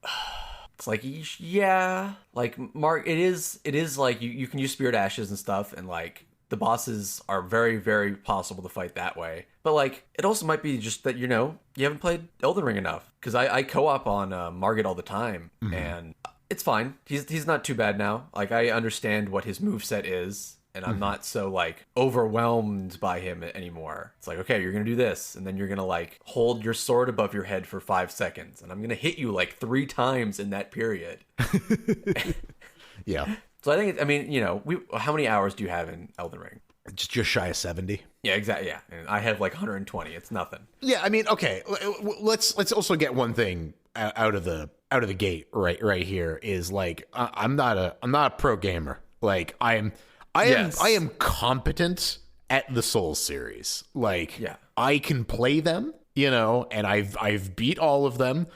it's like, yeah, like Mark, it is like you can use spirit ashes and stuff, and like the bosses are very, very possible to fight that way. But like it also might be just that, you know, you haven't played Elden Ring enough, because I co-op on Margit all the time, and it's fine. He's not too bad now. Like I understand what his moveset is, and I'm not so like overwhelmed by him anymore. It's like, okay, you're gonna do this, and then you're gonna like hold your sword above your head for 5 seconds, and I'm gonna hit you like 3 times in that period. Yeah. So I think, I mean, you know, how many hours do you have in Elden Ring? Just shy of 70. Yeah, exactly. Yeah, and I have like 120. It's nothing. Yeah, I mean, okay. Let's also get one thing out of the gate right here is like, I'm not a pro gamer. Like I am competent at the Souls series. Like I can play them, you know, and I've beat all of them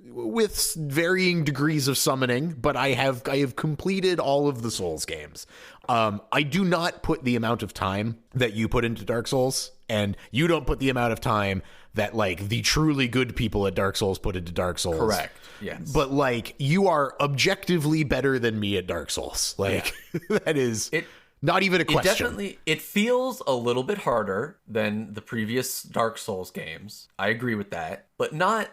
with varying degrees of summoning, but I have completed all of the Souls games. I do not put the amount of time that you put into Dark Souls, and you don't put the amount of time that like the truly good people at Dark Souls put into Dark Souls. Correct. Yes. But like you are objectively better than me at Dark Souls. Like that is not even a question. It feels a little bit harder than the previous Dark Souls games. I agree with that, but not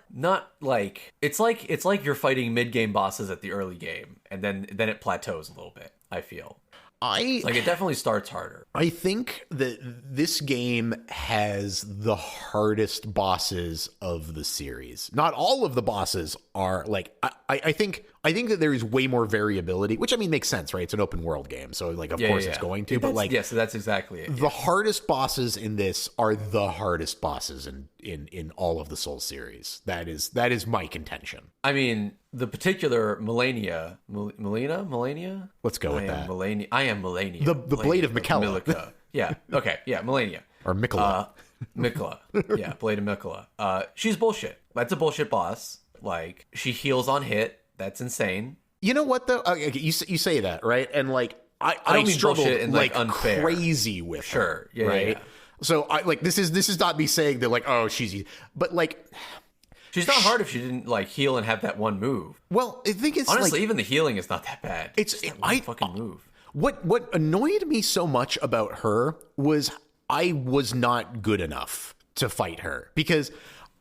like it's like you're fighting mid-game bosses at the early game, and then it plateaus a little bit, I feel. Like it definitely starts harder. I think that this game has the hardest bosses of the series. Not all of the bosses are like, I think that there is way more variability, which I mean makes sense, right? It's an open world game, so like of course it's going to. But like, so that's exactly it. The hardest bosses in this are the hardest bosses in all of the Souls series. That is my contention. I mean, the particular Melania. Let's go with that. I am Melania. The Blade of Mikella. Yeah. Okay. Yeah. Melania. Or Mikola. Mikola. Yeah. Blade of Mikola. She's bullshit. That's a bullshit boss. Like, she heals on hit. That's insane. You know what though? You say that, right? And like I don't mean struggled bullshit and like unfair. Crazy with her. Yeah. Right. Yeah. So I like this is not me saying that like, oh, she's, but like, she's not hard if she didn't like heal and have that one move. Well, I think it's honestly like, even the healing is not that bad. It's fucking move. What annoyed me so much about her was I was not good enough to fight her, because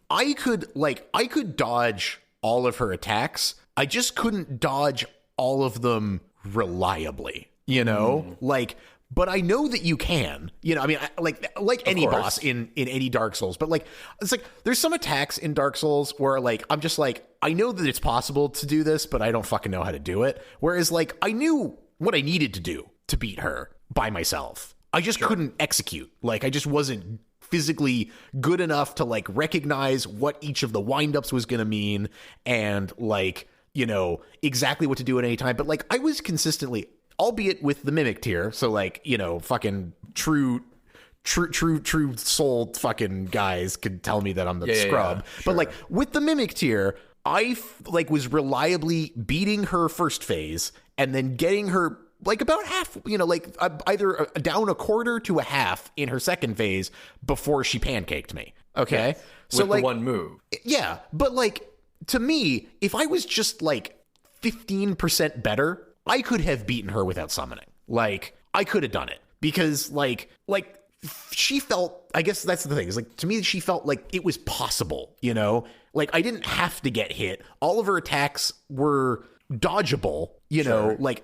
I could dodge all of her attacks. I just couldn't dodge all of them reliably, you know? Like, but I know that you can, you know, I mean, like any boss in any Dark Souls, but like, it's like, there's some attacks in Dark Souls where like, I'm just like, I know that it's possible to do this, but I don't fucking know how to do it. Whereas like, I knew what I needed to do to beat her by myself. I just couldn't execute. Like, I just wasn't physically good enough to like recognize what each of the windups was going to mean and like, you know, exactly what to do at any time. But like I was consistently, albeit with the mimic tier, so like, you know, fucking true soul fucking guys could tell me that I'm the scrub. Yeah, sure. But like with the mimic tier, I like was reliably beating her first phase and then getting her like about half, you know, like either down a quarter to a half in her second phase before she pancaked me. Okay. Yes, so with like the one move. Yeah. But like to me, if I was just like 15% better, I could have beaten her without summoning. Like I could have done it because like she felt, I guess that's the thing, is like to me she felt like it was possible, you know, like I didn't have to get hit. All of her attacks were dodgeable, you know, like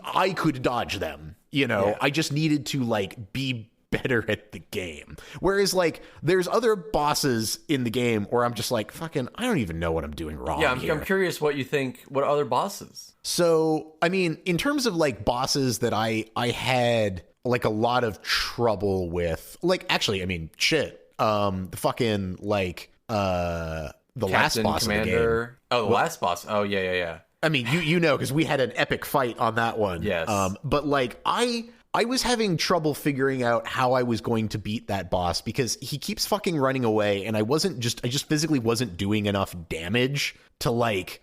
I could dodge them, you know. I just needed to like be better at the game. Whereas like there's other bosses in the game where I'm just like, fucking, I don't even know what I'm doing wrong. Yeah, here. I'm curious what you think, what other bosses? So, I mean, in terms of like bosses that I had like a lot of trouble with, like actually, I mean, shit, the fucking like the Captain, last boss Commander. of the game. Oh, the last boss. Oh, yeah. I mean, you know, because we had an epic fight on that one. Yes. But like I was having trouble figuring out how I was going to beat that boss because he keeps fucking running away, and I just physically wasn't doing enough damage to like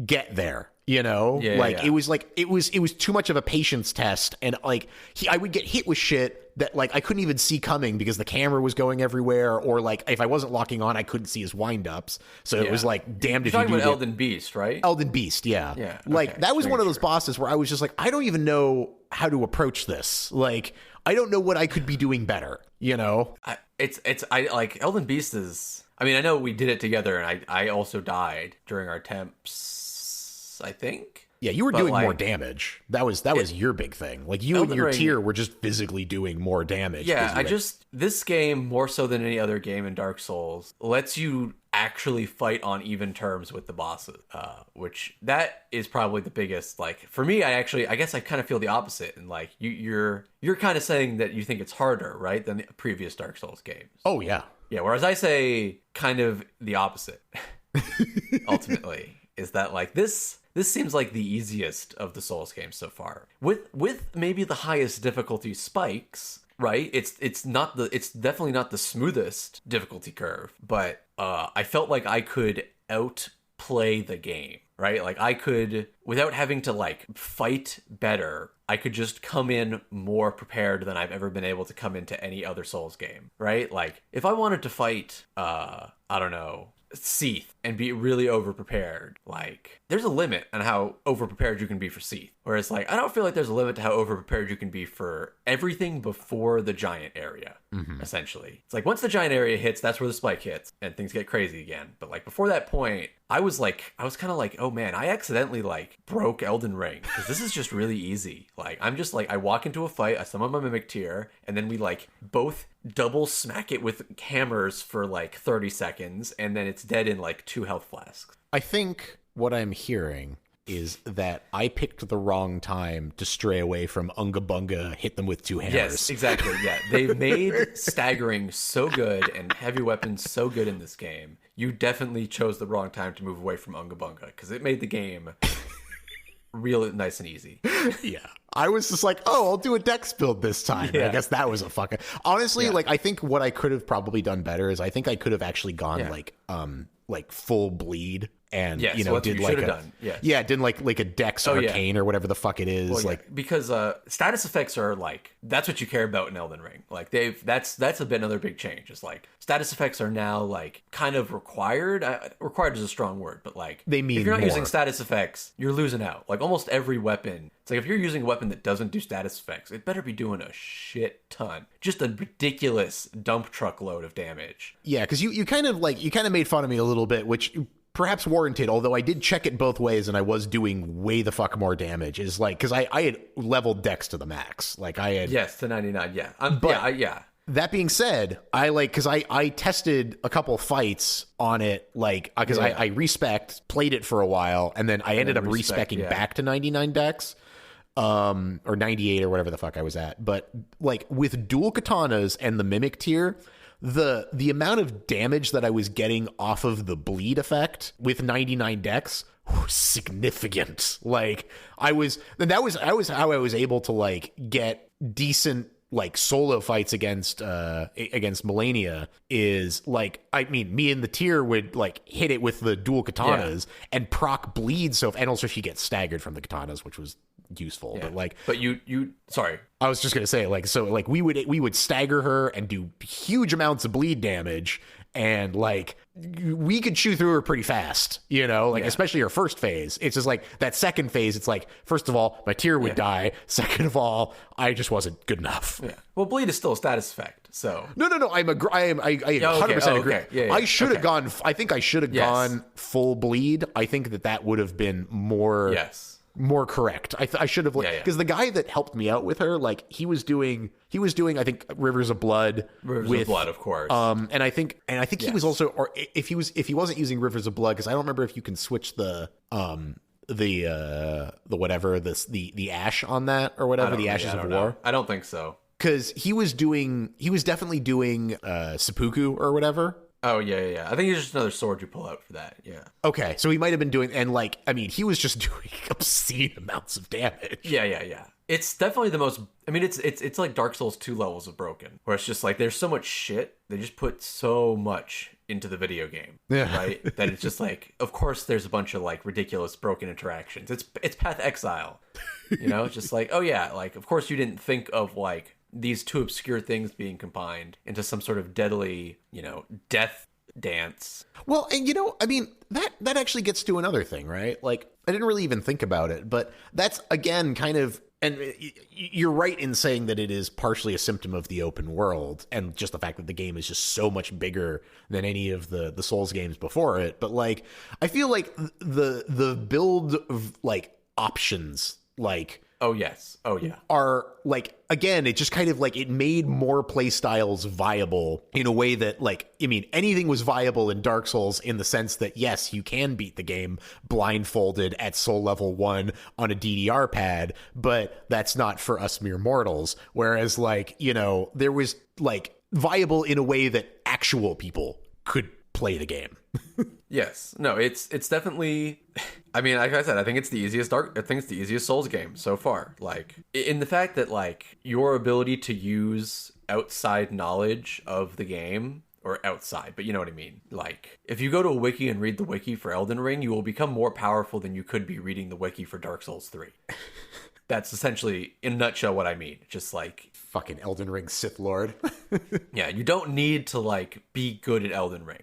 get there. You know, it was like it was too much of a patience test, and like I would get hit with shit that like I couldn't even see coming because the camera was going everywhere, or like if I wasn't locking on, I couldn't see his windups. So it was like damned if you do. You're talking about Elden Beast, right? Elden Beast, yeah. Yeah. Like okay, that was one of those bosses where I was just like, I don't even know how to approach this. Like I don't know what I could be doing better. You know, I like Elden Beast is. I mean, I know we did it together, and I also died during our attempts. I think. Yeah, you were doing more damage. That was your big thing. Like you and your tier were just physically doing more damage. Yeah, this game more so than any other game in Dark Souls lets you actually fight on even terms with the bosses, which that is probably the biggest. Like for me, I guess I kind of feel the opposite, and like you're kind of saying that you think it's harder, right, than the previous Dark Souls games. Oh yeah, yeah. Whereas I say kind of the opposite. Ultimately, is that like this seems like the easiest of the Souls games so far, with maybe the highest difficulty spikes. Right, it's definitely not the smoothest difficulty curve, but I felt like I could outplay the game. Right, like I could, without having to like fight better, I could just come in more prepared than I've ever been able to come into any other Souls game. Right, like if I wanted to fight, I don't know, Seath and be really over-prepared, like there's a limit on how over-prepared you can be for Seath, whereas like I don't feel like there's a limit to how over-prepared you can be for everything before the giant area. Essentially, it's like once the giant area hits, that's where the spike hits and things get crazy again. But like before that point, I was kind of like, oh man, I accidentally like broke Elden Ring because this is just really easy. Like I'm just like, I walk into a fight, I summon my mimic tier, and then we like both double smack it with hammers for like 30 seconds, and then it's dead in like 2 health flasks. I think what I'm hearing is that I picked the wrong time to stray away from Unga Bunga, hit them with 2 hammers. Yes, exactly. Yeah, they made staggering so good and heavy weapons so good in this game. You definitely chose the wrong time to move away from Unga Bunga because it made the game real nice and easy. Yeah. I was just like, oh, I'll do a dex build this time. Yeah. I guess that was a fucking... Honestly, like, I think what I could have probably done better is I think I could have actually gone, like full bleed and, you know, did like did like a dex arcane or whatever the fuck it is. Well, like because status effects are like, that's what you care about in Elden Ring. Like that's another big change. It's like status effects are now like kind of required. Required is a strong word, but like they mean if you're not more. using status effects, you're losing out. Like almost every weapon. It's like if you're using a weapon that doesn't do status effects, it better be doing a shit ton. Just a ridiculous dump truck load of damage. Yeah, because you kind of made fun of me a little bit, which perhaps warranted, although I did check it both ways and I was doing way the fuck more damage. Is like, because I had leveled dex to the max. Like I had... Yes, to 99, yeah. That being said, because I tested a couple fights on it, like, because I respect, played it for a while, and then I ended up respecking back to 99 dex. or 98 or whatever the fuck I was at. But like with dual katanas and the mimic tier, the amount of damage that I was getting off of the bleed effect with 99 dex was significant. Like that was how I was able to like get decent like solo fights against Melania. Is like, I mean, me and the tier would like hit it with the dual katanas and proc bleed, and also she gets staggered from the katanas, which was useful. But you sorry, I was just gonna say, like, so like we would stagger her and do huge amounts of bleed damage, and like we could chew through her pretty fast, you know, like especially her first phase. It's just like that second phase, it's like, first of all, my tier would die, second of all, I just wasn't good enough. Well, bleed is still a status effect, so no, I 100% agree. I should have gone, I think I should have gone full bleed. I think that would have been more correct. I should have, because the guy that helped me out with her, like he was doing I think Rivers of Blood, of course. And I think he was also, or if he wasn't using Rivers of Blood, because I don't remember if you can switch the whatever, the ash on that or whatever, the Ashes of War. I don't think so, because he was definitely doing seppuku or whatever. Oh, yeah. I think it's just another sword you pull out for that, yeah. Okay, so he might have been doing, and like, I mean, he was just doing obscene amounts of damage. Yeah. It's definitely the most, I mean, it's like Dark Souls 2 levels of broken, where it's just like, there's so much shit, they just put so much into the video game, right? That it's just like, of course there's a bunch of like ridiculous broken interactions. It's Path Exile, you know? It's just like, oh yeah, like, of course you didn't think of like, these two obscure things being combined into some sort of deadly, you know, death dance. Well, and you know, I mean, that actually gets to another thing, right? Like, I didn't really even think about it, but that's, again, kind of, and you're right in saying that it is partially a symptom of the open world and just the fact that the game is just so much bigger than any of the Souls games before it. But like, I feel like the build of like options, like, oh yes, oh yeah, are like, again, it just kind of like, it made more play styles viable in a way that, like, I mean, anything was viable in Dark Souls in the sense that, yes, you can beat the game blindfolded at soul level 1 on a DDR pad, but that's not for us mere mortals. Whereas, like, you know, there was like viable in a way that actual people could play the game. Yes. No, it's definitely, I mean, like I said, I think it's the easiest Souls game so far. Like, in the fact that like your ability to use outside knowledge of the game, or outside, but you know what I mean? Like, if you go to a wiki and read the wiki for Elden Ring, you will become more powerful than you could be reading the wiki for Dark Souls 3. That's essentially, in a nutshell, what I mean. Just like, fucking Elden Ring Sith Lord. Yeah, you don't need to like be good at Elden Ring.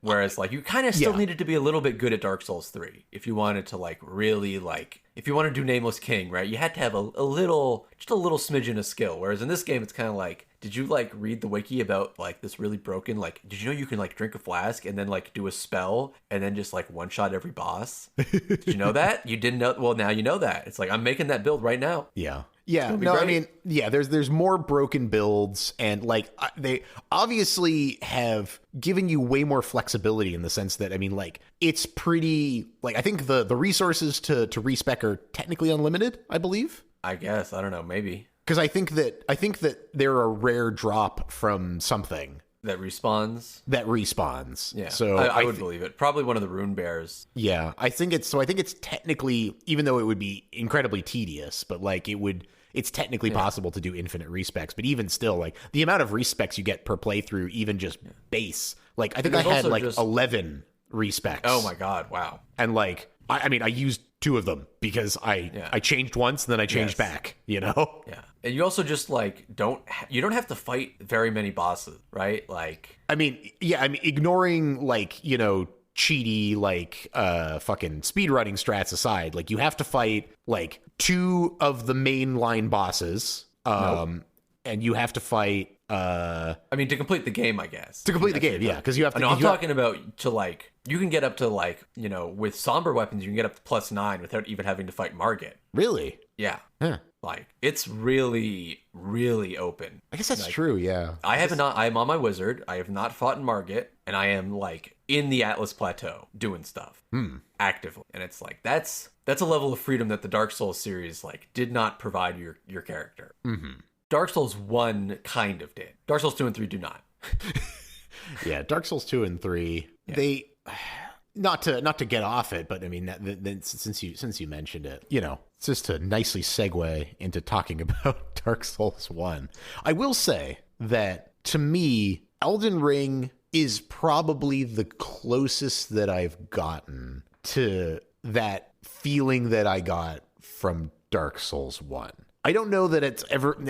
Whereas, like, you kind of still needed to be a little bit good at Dark Souls 3 if you wanted to, like, really, like, if you want to do Nameless King, right? You had to have just a little smidgen of skill. Whereas in this game, it's kind of like, did you, like, read the wiki about, like, this really broken, like, did you know you can, like, drink a flask and then, like, do a spell and then just, like, one-shot every boss? Did you know that? You didn't know? Well, now you know that. It's like, I'm making that build right now. Yeah. Yeah, no, great. I mean, yeah, there's more broken builds, and like they obviously have given you way more flexibility in the sense that, I mean, like, it's pretty, like, I think the resources to respec are technically unlimited, I believe. I guess, I don't know, maybe. Because I think that they're a rare drop from something. That respawns? That respawns. Yeah, so I would believe it. Probably one of the rune bears. Yeah, I think it's technically, even though it would be incredibly tedious, but like it's technically possible to do infinite respecs. But even still, like, the amount of respecs you get per playthrough, even just base, like, I think I had like 11 respecs. Oh my god, wow. And like, I mean, I used 2 of them because I changed once and then I changed back, you know? Yeah. And you also just like you don't have to fight very many bosses, right? Like, I mean, yeah, I mean, ignoring like, you know, cheaty like fucking speedrunning strats aside, like, you have to fight like 2 of the main line bosses, and you have to fight I mean, to complete the game, I guess. To complete the game, yeah, because you have to. No, I'm talking about to like, you can get up to like, you know, with somber weapons, you can get up to +9 without even having to fight Margit. Really? Yeah. Huh. Like, it's really, really open. I guess that's true, yeah. I am on my wizard. I have not fought in Margit, and I am like in the Atlas Plateau doing stuff actively. And it's like that's a level of freedom that the Dark Souls series like did not provide your character. Mm-hmm. Dark Souls 1 kind of did. Dark Souls 2 and 3 do not. Yeah, Dark Souls 2 and 3, they not to get off it, but I mean, since you mentioned it, you know, it's just to nicely segue into talking about Dark Souls 1. I will say that to me, Elden Ring is probably the closest that I've gotten to that feeling that I got from Dark Souls 1. I don't know that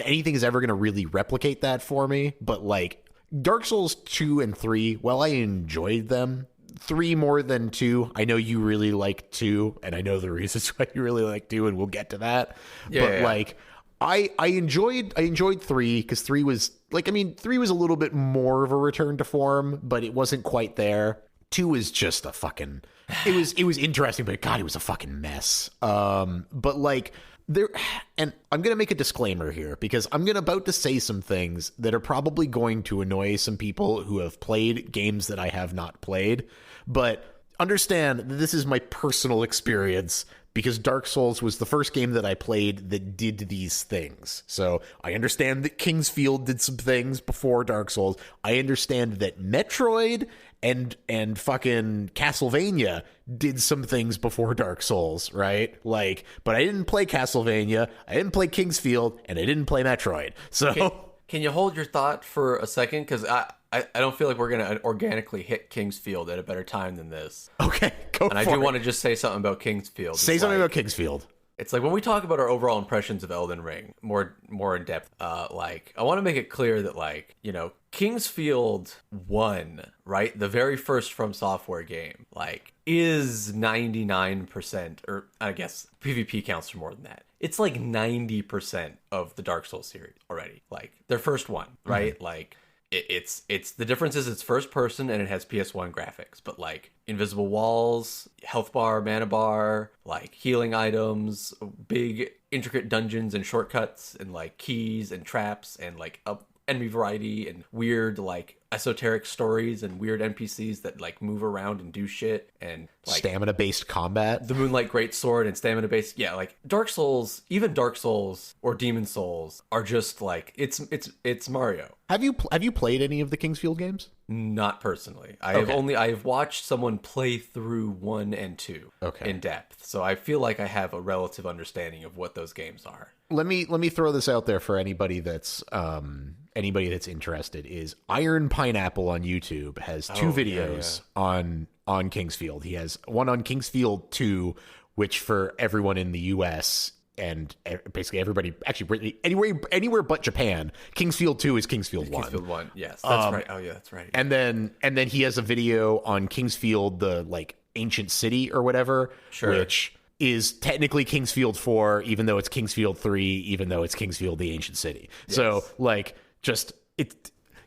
anything is ever going to really replicate that for me, but like Dark Souls 2 and 3, while I enjoyed them, 3 more than 2. I know you really like 2, and I know the reasons why you really like 2, and we'll get to that. Like I enjoyed 3 because 3 was like, I mean, 3 was a little bit more of a return to form, but it wasn't quite there. 2 is just a fucking it was interesting, but God, it was a fucking mess. But like there, and I'm going to make a disclaimer here because I'm about to say some things that are probably going to annoy some people who have played games that I have not played, but understand that this is my personal experience because Dark Souls was the first game that I played that did these things. So I understand that Kingsfield did some things before Dark Souls. I understand that Metroid and fucking Castlevania did some things before Dark Souls, right? Like, but I didn't play Castlevania, I didn't play Kingsfield, and I didn't play Metroid. So can you hold your thought for a second? Because I don't feel like we're going to organically hit Kingsfield at a better time than this. Okay, go for it. And I do want to just say something about Kingsfield. Say something about Kingsfield. It's like when we talk about our overall impressions of Elden Ring more in depth, like I want to make it clear that like, you know, Kingsfield 1, right? The very first From Software game, like is 99%, or I guess PvP counts for more than that. It's like 90% of the Dark Souls series already. Like their first one, right? Mm-hmm. Like it's the difference is it's first person and it has PS1 graphics, but like invisible walls, health bar, mana bar, like healing items, big intricate dungeons and shortcuts and like keys and traps and like enemy variety and weird like esoteric stories and weird NPCs that like move around and do shit and like stamina based combat, the Moonlight Greatsword and stamina based, yeah, like Dark Souls, even Dark Souls or Demon Souls are just like it's Mario. Have you played any of the Kingsfield games? Not personally. I have watched someone play through 1 and 2 in depth, so I feel like I have a relative understanding of what those games are. Let me throw this out there for anybody that's interested. Is Iron Pineapple on YouTube has 2 videos on Kingsfield. He has one on Kingsfield 2, which for everyone in the US and basically everybody, actually anywhere but Japan, Kingsfield 2 is Kingsfield 1. Kingsfield 1, yes, that's right. Oh yeah, that's right. And then he has a video on Kingsfield, the like ancient city or whatever, which is technically Kingsfield 4, even though it's Kingsfield 3, even though it's Kingsfield the ancient city. Yes. So like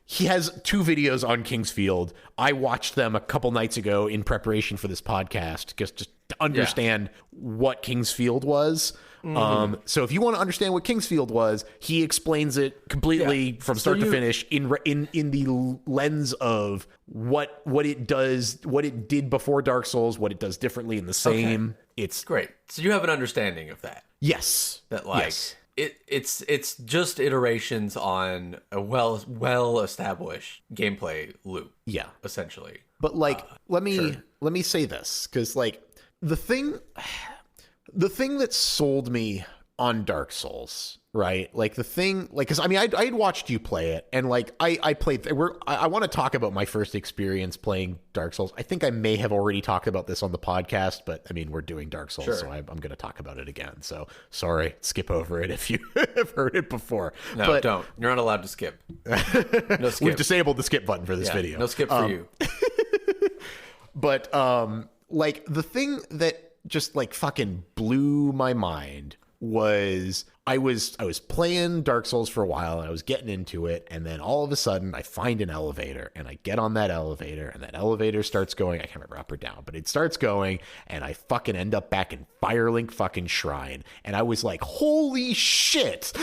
he has 2 videos on Kingsfield. I watched them a couple nights ago in preparation for this podcast, just to understand what Kingsfield was. Mm-hmm. So if you want to understand what Kingsfield was, he explains it completely from start to finish in the lens of what it does, what it did before Dark Souls, what it does differently in the same. Okay. It's great. So you have an understanding of that. Yes. That like it's just iterations on a well established gameplay loop. Yeah, essentially. But like, let me say this, because like the thing that sold me on Dark Souls, right? Like the thing, like, because I mean, I had watched you play it, and like I played. I want to talk about my first experience playing Dark Souls. I think I may have already talked about this on the podcast, but I mean, we're doing Dark Souls, so I'm going to talk about it again. So sorry, skip over it if you have heard it before. No, but don't. You're not allowed to skip. No skip. We've disabled the skip button for this video. No skip for you. But like the thing that just like fucking blew my mind was I was playing Dark Souls for a while and I was getting into it, and then all of a sudden I find an elevator and I get on that elevator and that elevator starts going. I can't remember up or down, but it starts going and I fucking end up back in Firelink fucking Shrine, and I was like, holy shit.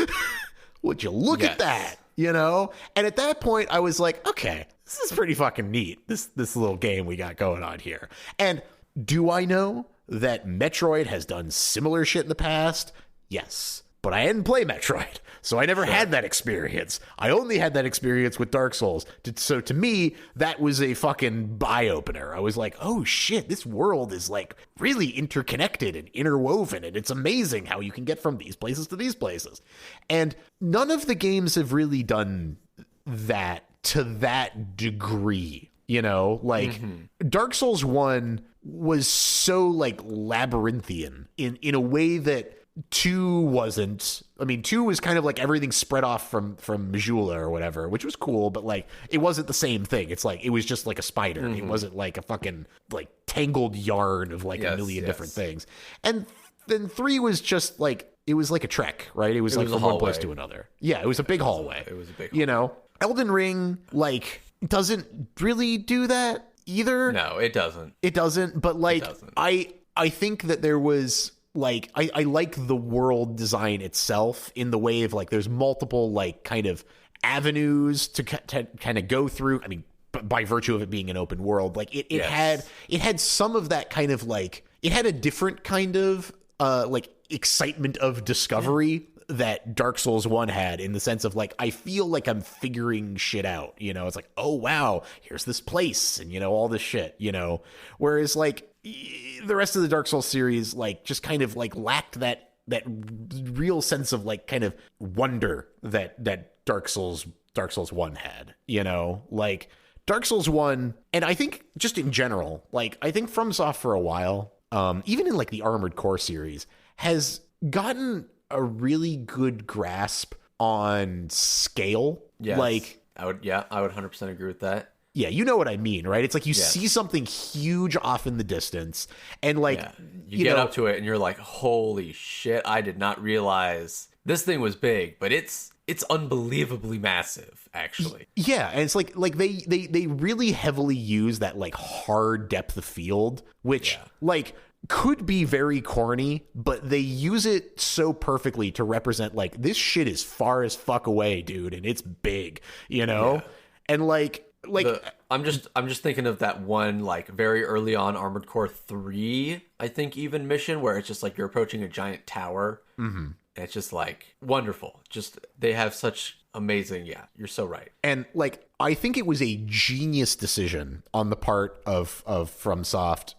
Would you look at that? You know? And at that point I was like, okay, this is pretty fucking neat. This little game we got going on here. And do I know that Metroid has done similar shit in the past? Yes. But I hadn't played Metroid, so I never had that experience. I only had that experience with Dark Souls. So to me, that was a fucking eye-opener. I was like, oh shit, this world is like really interconnected and interwoven, and it's amazing how you can get from these places to these places. And none of the games have really done that to that degree. You know, like Dark Souls 1 was so like labyrinthian in a way that 2 wasn't. I mean, 2 was kind of like everything spread off from Majula or whatever, which was cool, but like it wasn't the same thing. It's like it was just like a spider. It wasn't like a fucking like tangled yarn of like a million different things. And then 3 was just like, it was like a trek, right? It was like from one place to another. Yeah, it was a big hallway. It was a big hallway. You know, Elden Ring like doesn't really do that either. No, it doesn't. It doesn't, but like I think that there was like I like the world design itself in the way of like there's multiple like kind of avenues to kind of go through. I mean, by virtue of it being an open world, like it had some of that kind of like, it had a different kind of like excitement of discovery that Dark Souls 1 had, in the sense of like, I feel like I'm figuring shit out, you know? It's like, oh wow, here's this place and, you know, all this shit, you know? Whereas like the rest of the Dark Souls series like just kind of like lacked that real sense of like kind of wonder that Dark Souls 1 had, you know? Like Dark Souls 1, and I think just in general, like I think FromSoft for a while, even in like the Armored Core series, has gotten a really good grasp on scale. Yes. Like I would 100% agree with that. Yeah, you know what I mean, right? It's like you see something huge off in the distance, and like you get up to it and you're like, holy shit, I did not realize this thing was big, but it's unbelievably massive, actually. Yeah, and it's like they really heavily use that like hard depth of field, which like could be very corny, but they use it so perfectly to represent like, this shit is far as fuck away, dude, and it's big, you know? And like I'm just thinking of that one like very early on Armored Core 3, I think, even mission where it's just like you're approaching a giant tower. And it's just like wonderful. Just they have such amazing. Yeah, you're so right. And like I think it was a genius decision on the part of FromSoft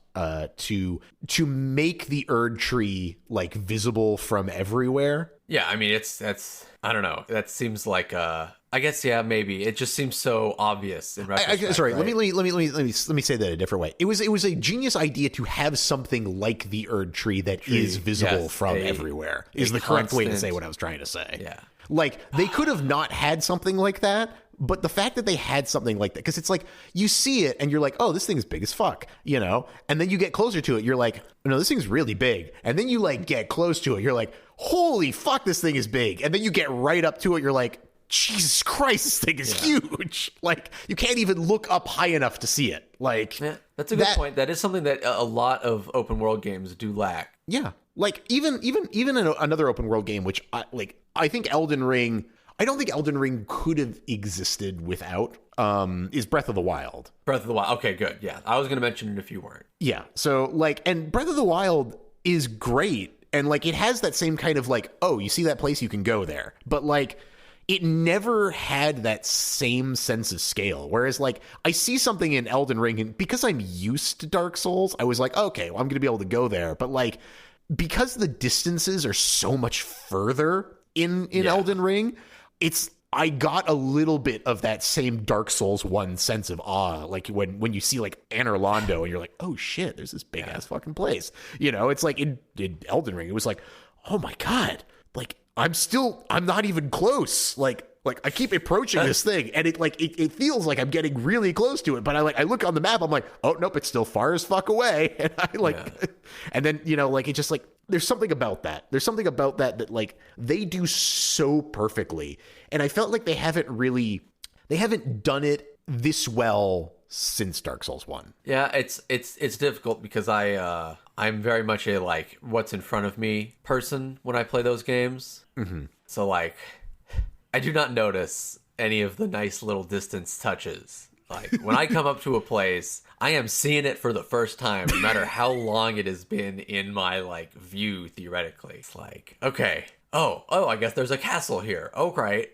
to make the Erd tree like visible from everywhere. Yeah, I mean that's I don't know. That seems like I guess maybe it just seems so obvious in retrospect. Sorry, right? let me say that a different way. It was a genius idea to have something like the Erd tree that is visible from everywhere. Is the correct way to say what I was trying to say. Yeah. Like they could have not had something like that, but the fact that they had something like that, because it's like you see it and you're like, oh, this thing's big as fuck, you know? And then you get closer to it, you're like, no, this thing's really big. And then you like get close to it, you're like, holy fuck, this thing is big. And then you get right up to it, you're like, Jesus Christ, this thing is huge. Like you can't even look up high enough to see it. Like that's a good point. That is something that a lot of open world games do lack. Yeah. Like even another open world game, which I think Elden Ring, I don't think Elden Ring could have existed without, is Breath of the Wild. Breath of the Wild. Okay, good. Yeah. I was going to mention it if you weren't. Yeah. So like, and Breath of the Wild is great. And like, it has that same kind of like, oh, you see that place, you can go there. But like, it never had that same sense of scale. Whereas like, I see something in Elden Ring, and because I'm used to Dark Souls, I was like, okay, well, I'm going to be able to go there. But like, because the distances are so much further in Elden Ring, I got a little bit of that same Dark Souls 1 sense of awe, like when you see like Anor Londo and you're like, oh shit, there's this big ass fucking place. You know, it's like in Elden Ring, it was like, oh my God, like I'm not even close. Like I keep approaching this thing and it feels like I'm getting really close to it, but I look on the map, I'm like, oh nope, it's still far as fuck away. And and then, you know, like it just like there's something about that. There's something about that like they do so perfectly. And I felt like they haven't done it this well since Dark Souls 1. Yeah, it's difficult because I'm very much a like what's in front of me person when I play those games. Mm-hmm. So like I do not notice any of the nice little distance touches. Like when I come up to a place, I am seeing it for the first time, no matter how long it has been in my like view theoretically. It's like, okay, oh, I guess there's a castle here. Oh, right,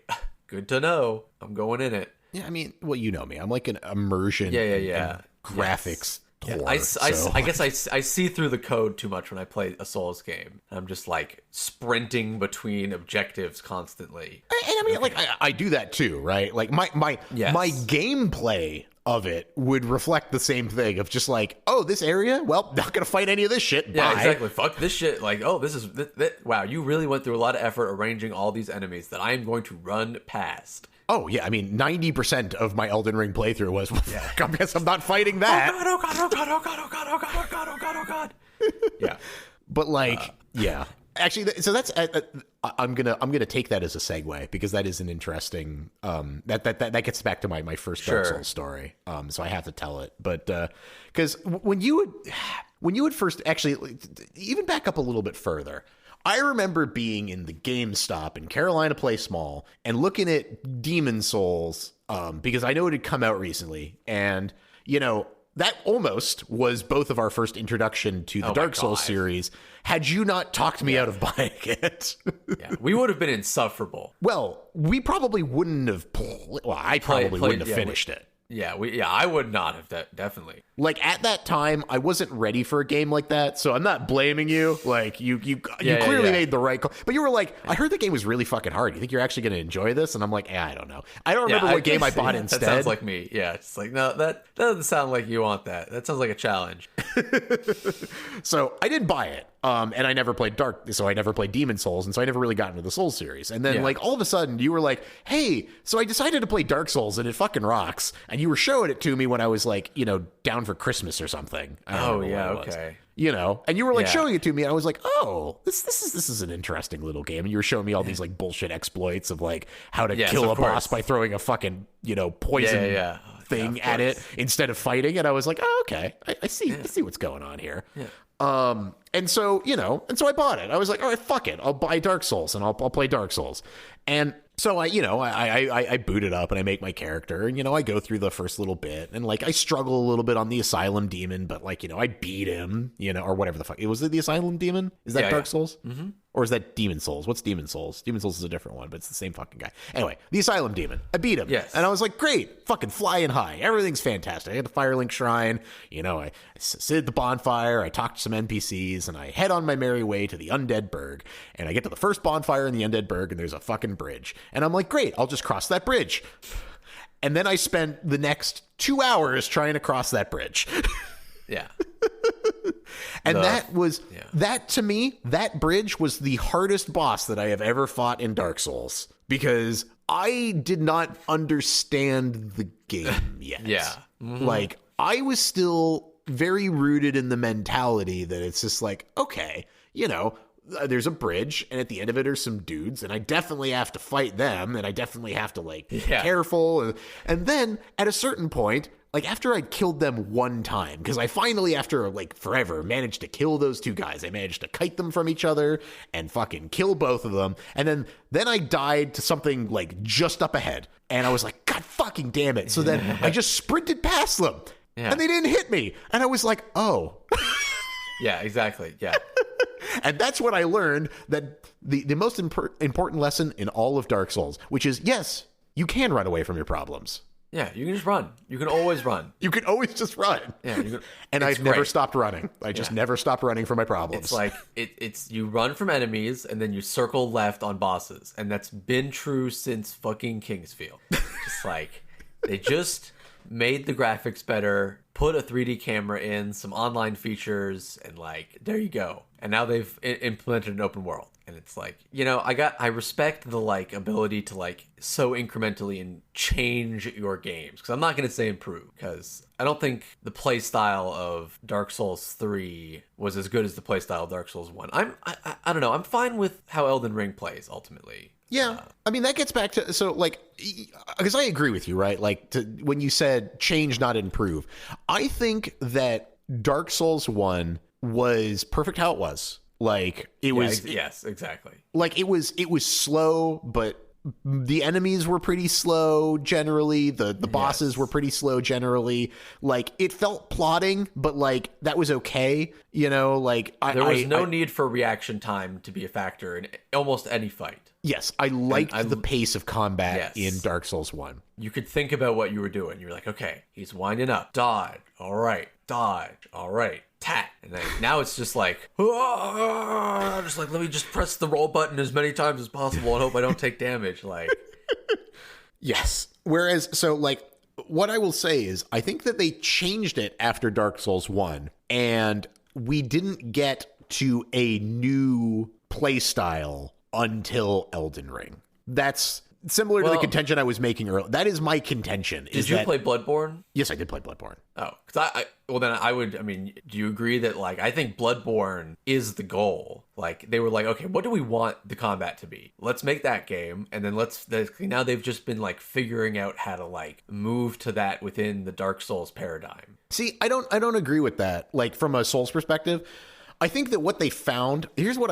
good to know. I'm going in it. Yeah, I mean, well, you know me. I'm like an immersion. Yeah. Graphics. Yeah, Whore, I guess I see through the code too much when I play a Souls game. I'm just like sprinting between objectives constantly. And I mean, like I do that too, right? Like my gameplay of it would reflect the same thing of just like, oh, this area, well, not gonna fight any of this shit. Yeah, bye. exactly. Fuck this shit. Like, oh, this is wow. You really went through a lot of effort arranging all these enemies that I am going to run past. Oh, yeah, I mean, 90% of my Elden Ring playthrough was, I guess I'm not fighting that. Oh God. Yeah. But, like, yeah. Actually, so that's, I'm gonna take that as a segue, because that is an interesting, that gets back to my first Dark Souls story. So I have to tell it. But, because when you would first, actually, even back up a little bit further, I remember being in the GameStop in Carolina Place Mall and looking at Demon Souls, because I know it had come out recently. And, you know, that almost was both of our first introduction to the Dark Souls series, had you not talked me out of buying it. Yeah, we would have been insufferable. Well, we probably wouldn't have I probably wouldn't have finished it. Yeah, I would not have definitely. Like at that time, I wasn't ready for a game like that, so I'm not blaming you. Like you clearly made the right call, but you were like, I heard the game was really fucking hard. You think you're actually going to enjoy this? And I'm like, I don't know. I don't remember what game I bought instead. That sounds like me. Yeah, it's like no, that doesn't sound like you want that. That sounds like a challenge. So I did buy it. And I never played Demon Souls, and so I never really got into the Souls series. And then, like, all of a sudden, you were like, hey, so I decided to play Dark Souls, and it fucking rocks. And you were showing it to me when I was, like, you know, down for Christmas or something. Okay. You know, and you were, like, showing it to me, and I was like, oh, this is an interesting little game. And you were showing me all these, like, bullshit exploits of, like, how to kill a boss by throwing a fucking, you know, poison thing at it instead of fighting. And I was like, oh, okay, I see what's going on here. Yeah. And so, you know, I bought it. I was like, all right, fuck it. I'll buy Dark Souls and I'll play Dark Souls. And so I boot it up and I make my character, and, you know, I go through the first little bit, and, like, I struggle a little bit on the Asylum Demon, but, like, you know, I beat him, you know, or whatever the fuck. Was it the Asylum Demon? Is that Dark Souls? Mm-hmm. Or is that Demon Souls? What's Demon Souls? Demon Souls is a different one, but it's the same fucking guy. Anyway, the Asylum Demon. I beat him. Yes. And I was like, great, fucking flying high. Everything's fantastic. I had the Firelink Shrine. You know, I sit at the bonfire. I talk to some NPCs, and I head on my merry way to the Undead Burg. And I get to the first bonfire in the Undead Burg, and there's a fucking bridge. And I'm like, great, I'll just cross that bridge. And then I spent the next 2 hours trying to cross that bridge. Yeah. And that to me, that bridge was the hardest boss that I have ever fought in Dark Souls, because I did not understand the game yet. Yeah. Mm-hmm. Like, I was still very rooted in the mentality that it's just like, okay, you know, there's a bridge, and at the end of it are some dudes, and I definitely have to fight them, and I definitely have to, like, be careful. And then at a certain point, like, after I'd killed them one time, because I finally, after, like, forever, managed to kill those two guys. I managed to kite them from each other and fucking kill both of them. And then I died to something, like, just up ahead. And I was like, God fucking damn it. So then I just sprinted past them. Yeah. And they didn't hit me. And I was like, oh. Yeah, exactly. Yeah. And that's when I learned that the most important lesson in all of Dark Souls, which is, yes, you can run away from your problems. Yeah, you can just run. You can always run. You can always just run. Yeah, and I've never stopped running. I just never stopped running from my problems. It's like it's you run from enemies and then you circle left on bosses, and that's been true since fucking Kingsfield. Just like they just made the graphics better, put a 3D camera in, some online features, and like there you go. And now they've implemented an open world. And it's like, I respect the like ability to like so incrementally and change your games, because I'm not going to say improve, because I don't think the playstyle of Dark Souls 3 was as good as the playstyle of Dark Souls 1. I don't know. I'm fine with how Elden Ring plays ultimately. Yeah, I mean, that gets back to, so like, because I agree with you, right? Like, when you said change, not improve, I think that Dark Souls 1 was perfect how it was. Like, it was... Yes, exactly. Like, it was slow, but the enemies were pretty slow generally. The bosses were pretty slow generally. Like, it felt plodding, but like, that was okay. Like... There was no need for reaction time to be a factor in almost any fight. Yes, I liked the pace of combat in Dark Souls 1. You could think about what you were doing. You're like, okay, he's winding up. Dodge. All right. Dodge. All right. Tat. And then now it's just like, let me just press the roll button as many times as possible and hope I don't take damage. Like, yes. Whereas, so like, what I will say is, I think that they changed it after Dark Souls 1, and we didn't get to a new play style until Elden Ring. That's similar to the contention I was making earlier. That is my contention. Did you play Bloodborne? Yes, I did play Bloodborne. Oh, because do you agree that, like, I think Bloodborne is the goal? Like, they were like, okay, what do we want the combat to be? Let's make that game, and then now they've just been, like, figuring out how to, like, move to that within the Dark Souls paradigm. See, I don't agree with that, like, from a Souls perspective. I think that what they found, here's what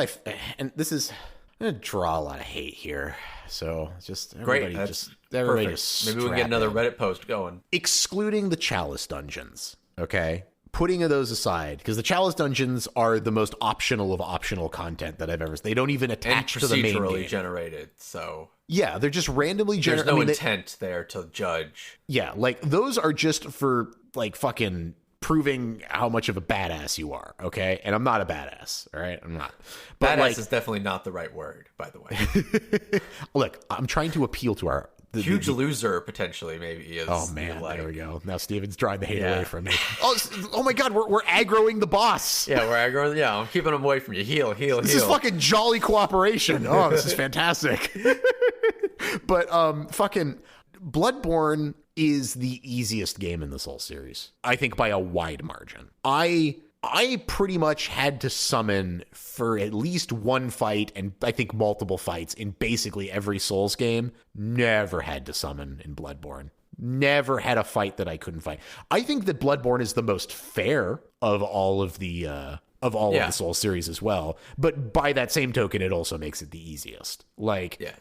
and this is... I'm going to draw a lot of hate here. So just everybody Great. just Maybe we can get another Reddit post going. Excluding the Chalice dungeons, okay? Putting those aside, because the Chalice dungeons are the most optional of optional content that I've ever seen. They don't even attach to the main game. Procedurally generated, so... Yeah, they're just randomly generated. There's no intent there to judge. Yeah, like, those are just for, like, fucking... proving how much of a badass you are, okay? And I'm not a badass, all right? I'm not. But badass is definitely not the right word, by the way. Look, I'm trying to appeal to our... Huge loser, potentially, maybe, is... Oh, man, there we go. Now Steven's drawing the hate away from me. Oh my God, we're aggroing the boss. Yeah, we're aggroing... Yeah, I'm keeping him away from you. Heal. This is fucking jolly cooperation. Oh, this is fantastic. But, fucking... Bloodborne is the easiest game in the Souls series, I think, by a wide margin. I pretty much had to summon for at least one fight, and I think multiple fights in basically every Souls game. Never had to summon in Bloodborne. Never had a fight that I couldn't fight. I think that Bloodborne is the most fair of all of the of the Souls series as well. But by that same token, it also makes it the easiest. Like, yes.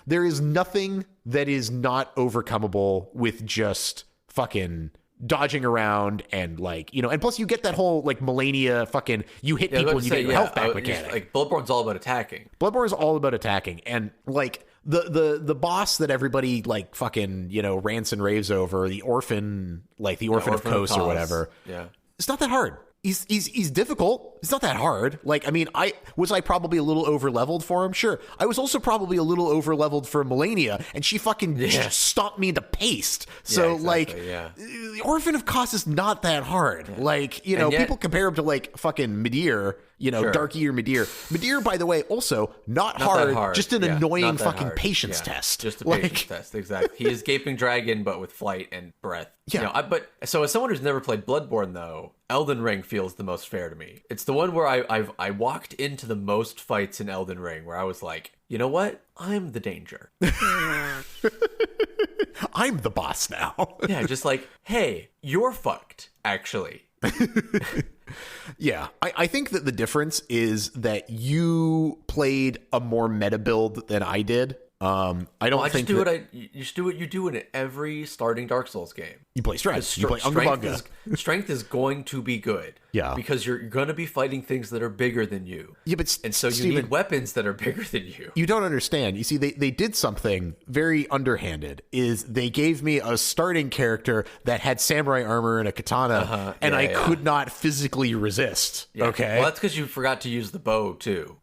There is nothing that is not overcomable with just fucking dodging around and, like, and plus you get that whole, like, Melania fucking, you hit people and you get your health back mechanic. Like, Bloodborne's all about attacking. Bloodborne is all about attacking. And, like, the boss that everybody, like, fucking, rants and raves over, the orphan of Kos or whatever. Yeah. It's not that hard. He's difficult. It's not that hard. Like, I mean, I probably a little over leveled for him. Sure. I was also probably a little over leveled for Melania, and she fucking stomped me into paste. So, the Orphan of Kos is not that hard. Yeah. Like, yet, people compare him to, like, fucking Midir, Dark Ear Midir. Midir, by the way, also not that hard. Just an annoying fucking patience test. Just a patience test, exactly. He is Gaping Dragon, but with flight and breath. Yeah. But so as someone who's never played Bloodborne, though, Elden Ring feels the most fair to me. It's the one where I walked into the most fights in Elden Ring where I was like, you know what? I'm the danger. I'm the boss now. Yeah, just like, hey, you're fucked, actually. Yeah, I think that the difference is that you played a more meta build than I did. I just do what you do in every starting Dark Souls game. You play strength. You play Unga. Strength is going to be good. Yeah. Because you're going to be fighting things that are bigger than you. Yeah, but you need weapons that are bigger than you. You don't understand. You see, they did something very underhanded. Is they gave me a starting character that had samurai armor and a katana, and I could not physically resist. Yeah. Okay. Well, that's because you forgot to use the bow too.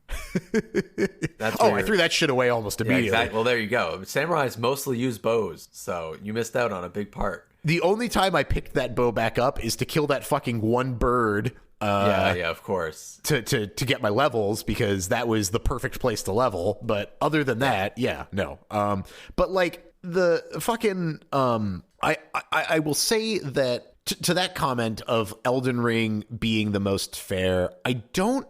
I threw that shit away almost immediately. Yeah, exactly. Well, there you go. Samurais mostly use bows, so you missed out on a big part. The only time I picked that bow back up is to kill that fucking one bird Yeah, of course. To get my levels, because that was the perfect place to level. But other than that, yeah, no. But like the fucking I will say that to that comment of Elden Ring being the most fair, I don't.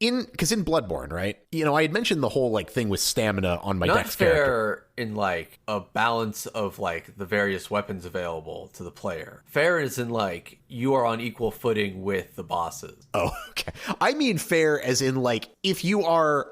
Because in Bloodborne, right? You know, I had mentioned the whole like thing with stamina on my dex character. Not fair in like a balance of like the various weapons available to the player. Fair is in like you are on equal footing with the bosses. Oh, okay. I mean fair as in like if you are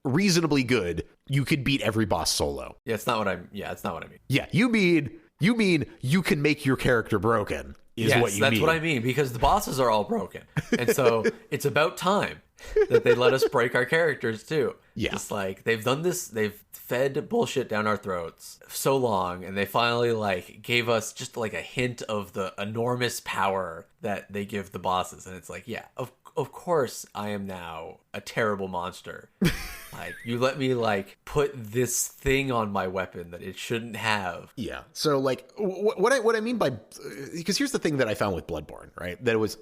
reasonably good, you could beat every boss solo. Yeah, it's not what I mean. Yeah, you mean you can make your character broken. That's what I mean, because the bosses are all broken. And so it's about time that they let us break our characters too. Yeah. It's like they've done this, they've fed bullshit down our throats so long, and they finally like gave us just like a hint of the enormous power that they give the bosses. And it's like, yeah, of course I am now a terrible monster. Like, you let me like put this thing on my weapon that it shouldn't have. Yeah. So like what I mean by, because here's the thing that I found with Bloodborne, right? That it was,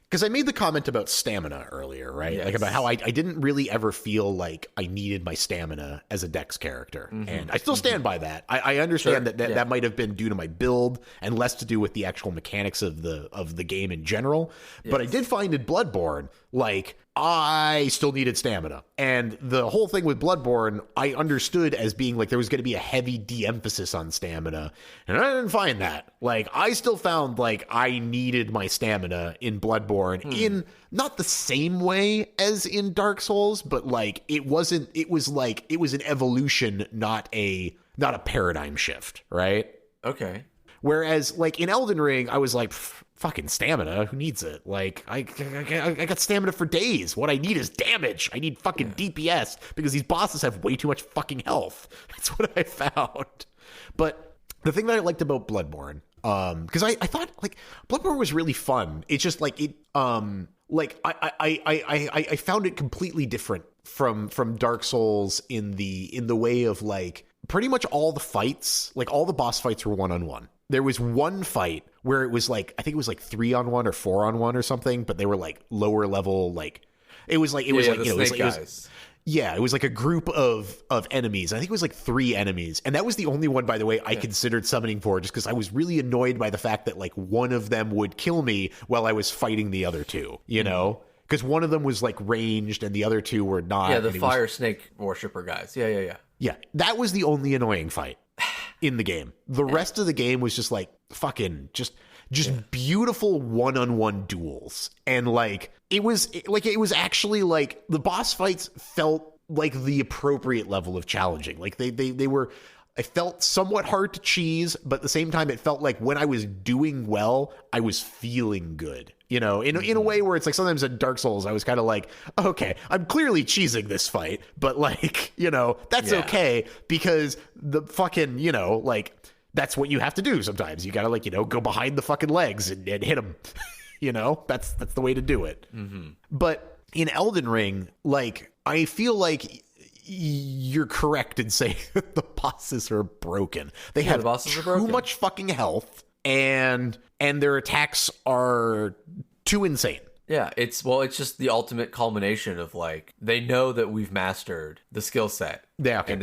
because I made the comment about stamina earlier, right? Yes. Like about how I didn't really ever feel like I needed my stamina as a dex character. Mm-hmm. And I still stand by that. I understand that might have been due to my build and less to do with the actual mechanics of the game in general. Yes. But I did find in Bloodborne, like, I still needed stamina. And the whole thing with Bloodborne, I understood as being like there was going to be a heavy de-emphasis on stamina. And I didn't find that. Like, I still found like I needed my stamina in Bloodborne in not the same way as in Dark Souls, but like it was an evolution, not a paradigm shift, right? Okay. Whereas like in Elden Ring, I was like, fucking stamina, who needs it? Like, I got stamina for days. What I need is damage. I need fucking DPS because these bosses have way too much fucking health. That's what I found. But the thing that I liked about Bloodborne, because I thought like Bloodborne was really fun. It's just like it, like I found it completely different from Dark Souls in the way of like pretty much all the fights, like all the boss fights were 1-on-1. There was one fight where it was like, I think it was like 3-on-1 or 4-on-1 or something, but they were like lower level, like it was like, you know, it was like a group of enemies. I think it was like 3 enemies. And that was the only one, by the way, I considered summoning for, just because I was really annoyed by the fact that like one of them would kill me while I was fighting the other two, you know? Because one of them was like ranged and the other two were not. Yeah, the fire snake worshiper guys. Yeah. Yeah, that was the only annoying fight in the game. The rest of the game was just like fucking just beautiful 1-on-1 duels. And like it was actually like the boss fights felt like the appropriate level of challenging. Like they were, I felt somewhat hard to cheese, but at the same time it felt like when I was doing well, I was feeling good. You know, in a way where it's like sometimes in Dark Souls, I was kind of like, okay, I'm clearly cheesing this fight, but like, you know, that's okay because the fucking, you know, like that's what you have to do sometimes. You got to like, you know, go behind the fucking legs and hit them. You know, that's the way to do it. Mm-hmm. But in Elden Ring, like, I feel like you're correct in saying that the bosses are broken. They have too much fucking health. And their attacks are too insane. Yeah, it's just the ultimate culmination of like they know that we've mastered the skill set. Yeah, okay. And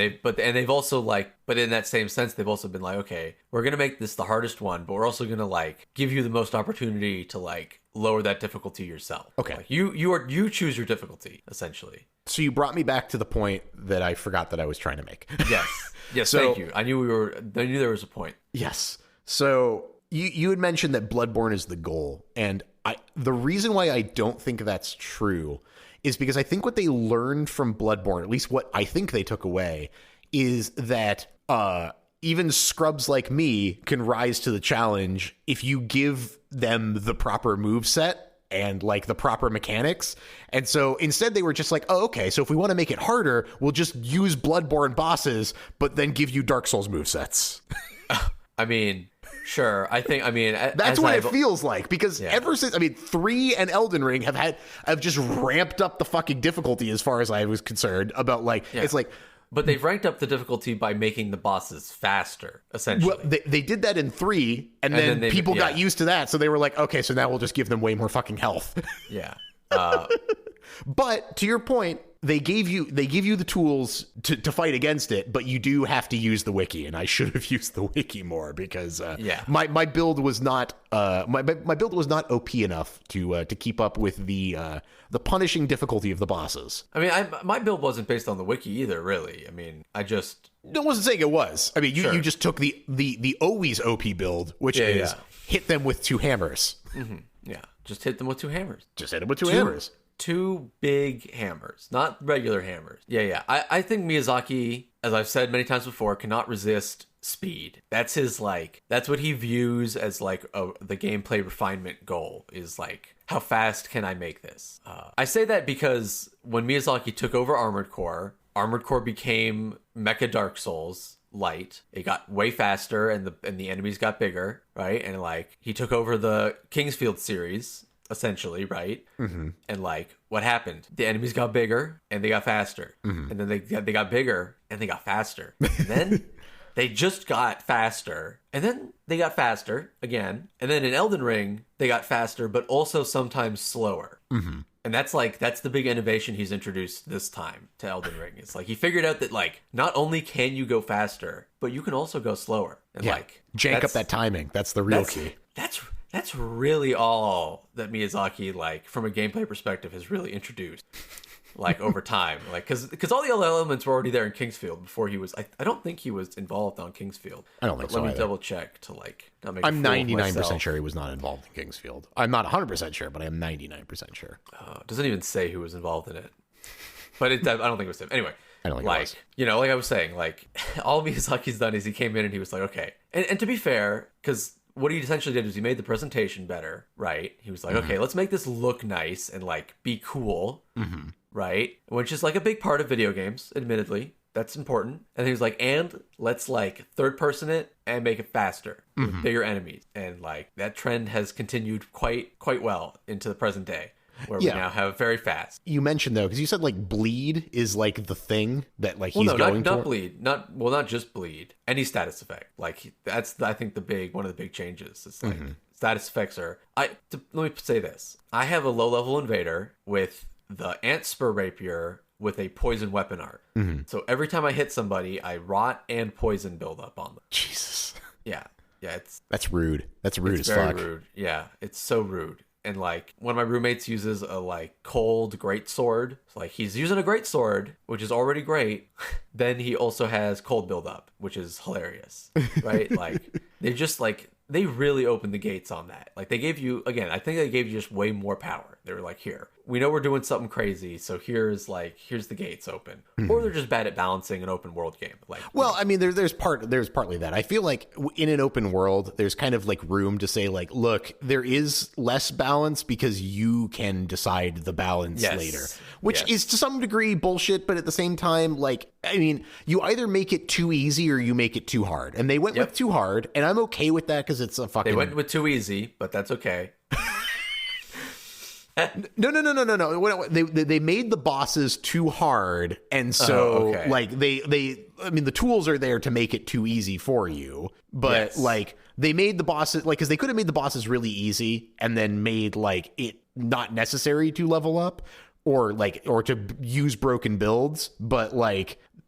they've also like, but in that same sense, they've also been like, okay, we're gonna make this the hardest one, but we're also gonna like give you the most opportunity to like lower that difficulty yourself. Okay, like, you choose your difficulty essentially. So you brought me back to the point that I forgot that I was trying to make. Yes, so, thank you. I knew there was a point. Yes. So you had mentioned that Bloodborne is the goal, and the reason why I don't think that's true is because I think what they learned from Bloodborne, at least what I think they took away, is that even scrubs like me can rise to the challenge if you give them the proper moveset and like the proper mechanics. And so instead they were just like, oh, okay, so if we want to make it harder, we'll just use Bloodborne bosses, but then give you Dark Souls movesets. I mean, sure. That's what it feels like, because ever since, 3 and Elden Ring have just ramped up the fucking difficulty as far as I was concerned about like, it's like, But they've ranked up the difficulty by making the bosses faster, essentially. Well, they did that in 3, and then people got used to that, so they were like, okay, so now we'll just give them way more fucking health. Yeah. But to your point, they gave you the tools to fight against it, but you do have to use the wiki, and I should have used the wiki more because my build was not my build was not OP enough to keep up with the punishing difficulty of the bosses. I mean, my build wasn't based on the wiki either, really. I mean, I wasn't saying it was. I mean, you just took the always OP build, which is hit them with 2 hammers. Mm-hmm. Yeah, just hit them with 2 hammers. Just hit them with 2 hammers. 2 big hammers, not regular hammers. Yeah. I think Miyazaki, as I've said many times before, cannot resist speed. That's his, that's what he views as, the gameplay refinement goal, is, how fast can I make this? I say that because when Miyazaki took over Armored Core became Mecha Dark Souls light. It got way faster, and the enemies got bigger, right? And, he took over the Kingsfield series, essentially, right? Mm-hmm. And what happened? The enemies got bigger and they got faster, and then they got bigger and they got faster, and then they just got faster, and then they got faster again, and then in Elden Ring they got faster, but also sometimes slower. Mm-hmm. And that's the big innovation he's introduced this time to Elden Ring. It's he figured out that not only can you go faster, but you can also go slower. And jank up that timing. That's the real key. That's really all that Miyazaki, from a gameplay perspective, has really introduced, over time. Because all the other elements were already there in Kingsfield before he was... I don't think he was involved on Kingsfield. I don't think so. Let me double check to, not make I'm 99% sure he was not involved in Kingsfield. I'm not 100% sure, but I'm 99% sure. Doesn't even say who was involved in it. But I don't think it was him. Anyway. I don't think it was. Like I was saying, all Miyazaki's done is he came in and he was like, okay. And to be fair, because... what he essentially did was he made the presentation better, right? He was like, okay, let's make this look nice and be cool, right? Which is a big part of video games, admittedly. That's important. And he was like, and let's third person it and make it faster with bigger enemies. And that trend has continued quite well into the present day, where we now have very fast. You mentioned though, because you said bleed is the thing that he's going for. Not bleed, not just bleed. Any status effect, that's I think one of the big changes. It's status effects are. Let me say this: I have a low level invader with the ant spur rapier with a poison weapon art. So every time I hit somebody, I rot and poison build up on them. Jesus. Yeah. That's rude. That's rude as fuck. Very rude. Yeah, it's so rude. And one of my roommates uses a cold greatsword. So he's using a greatsword, which is already great. Then he also has cold buildup, which is hilarious, right? They just they really opened the gates on that. They gave you, again, I think they gave you just way more power. They were here, we know we're doing something crazy, so here's the gates open. Or they're just bad at balancing an open world game. Well, I mean, there's partly that. I feel in an open world, there's kind of room to say look, there is less balance because you can decide the balance later, which is to some degree bullshit, but at the same time, I mean, you either make it too easy or you make it too hard, and they went with too hard, and I'm okay with that because it's a fucking... They went with too easy, but that's okay. No. They made the bosses too hard, and so I mean, the tools are there to make it too easy for you, but they made the bosses because they could have made the bosses really easy and then made it not necessary to level up or to use broken builds, but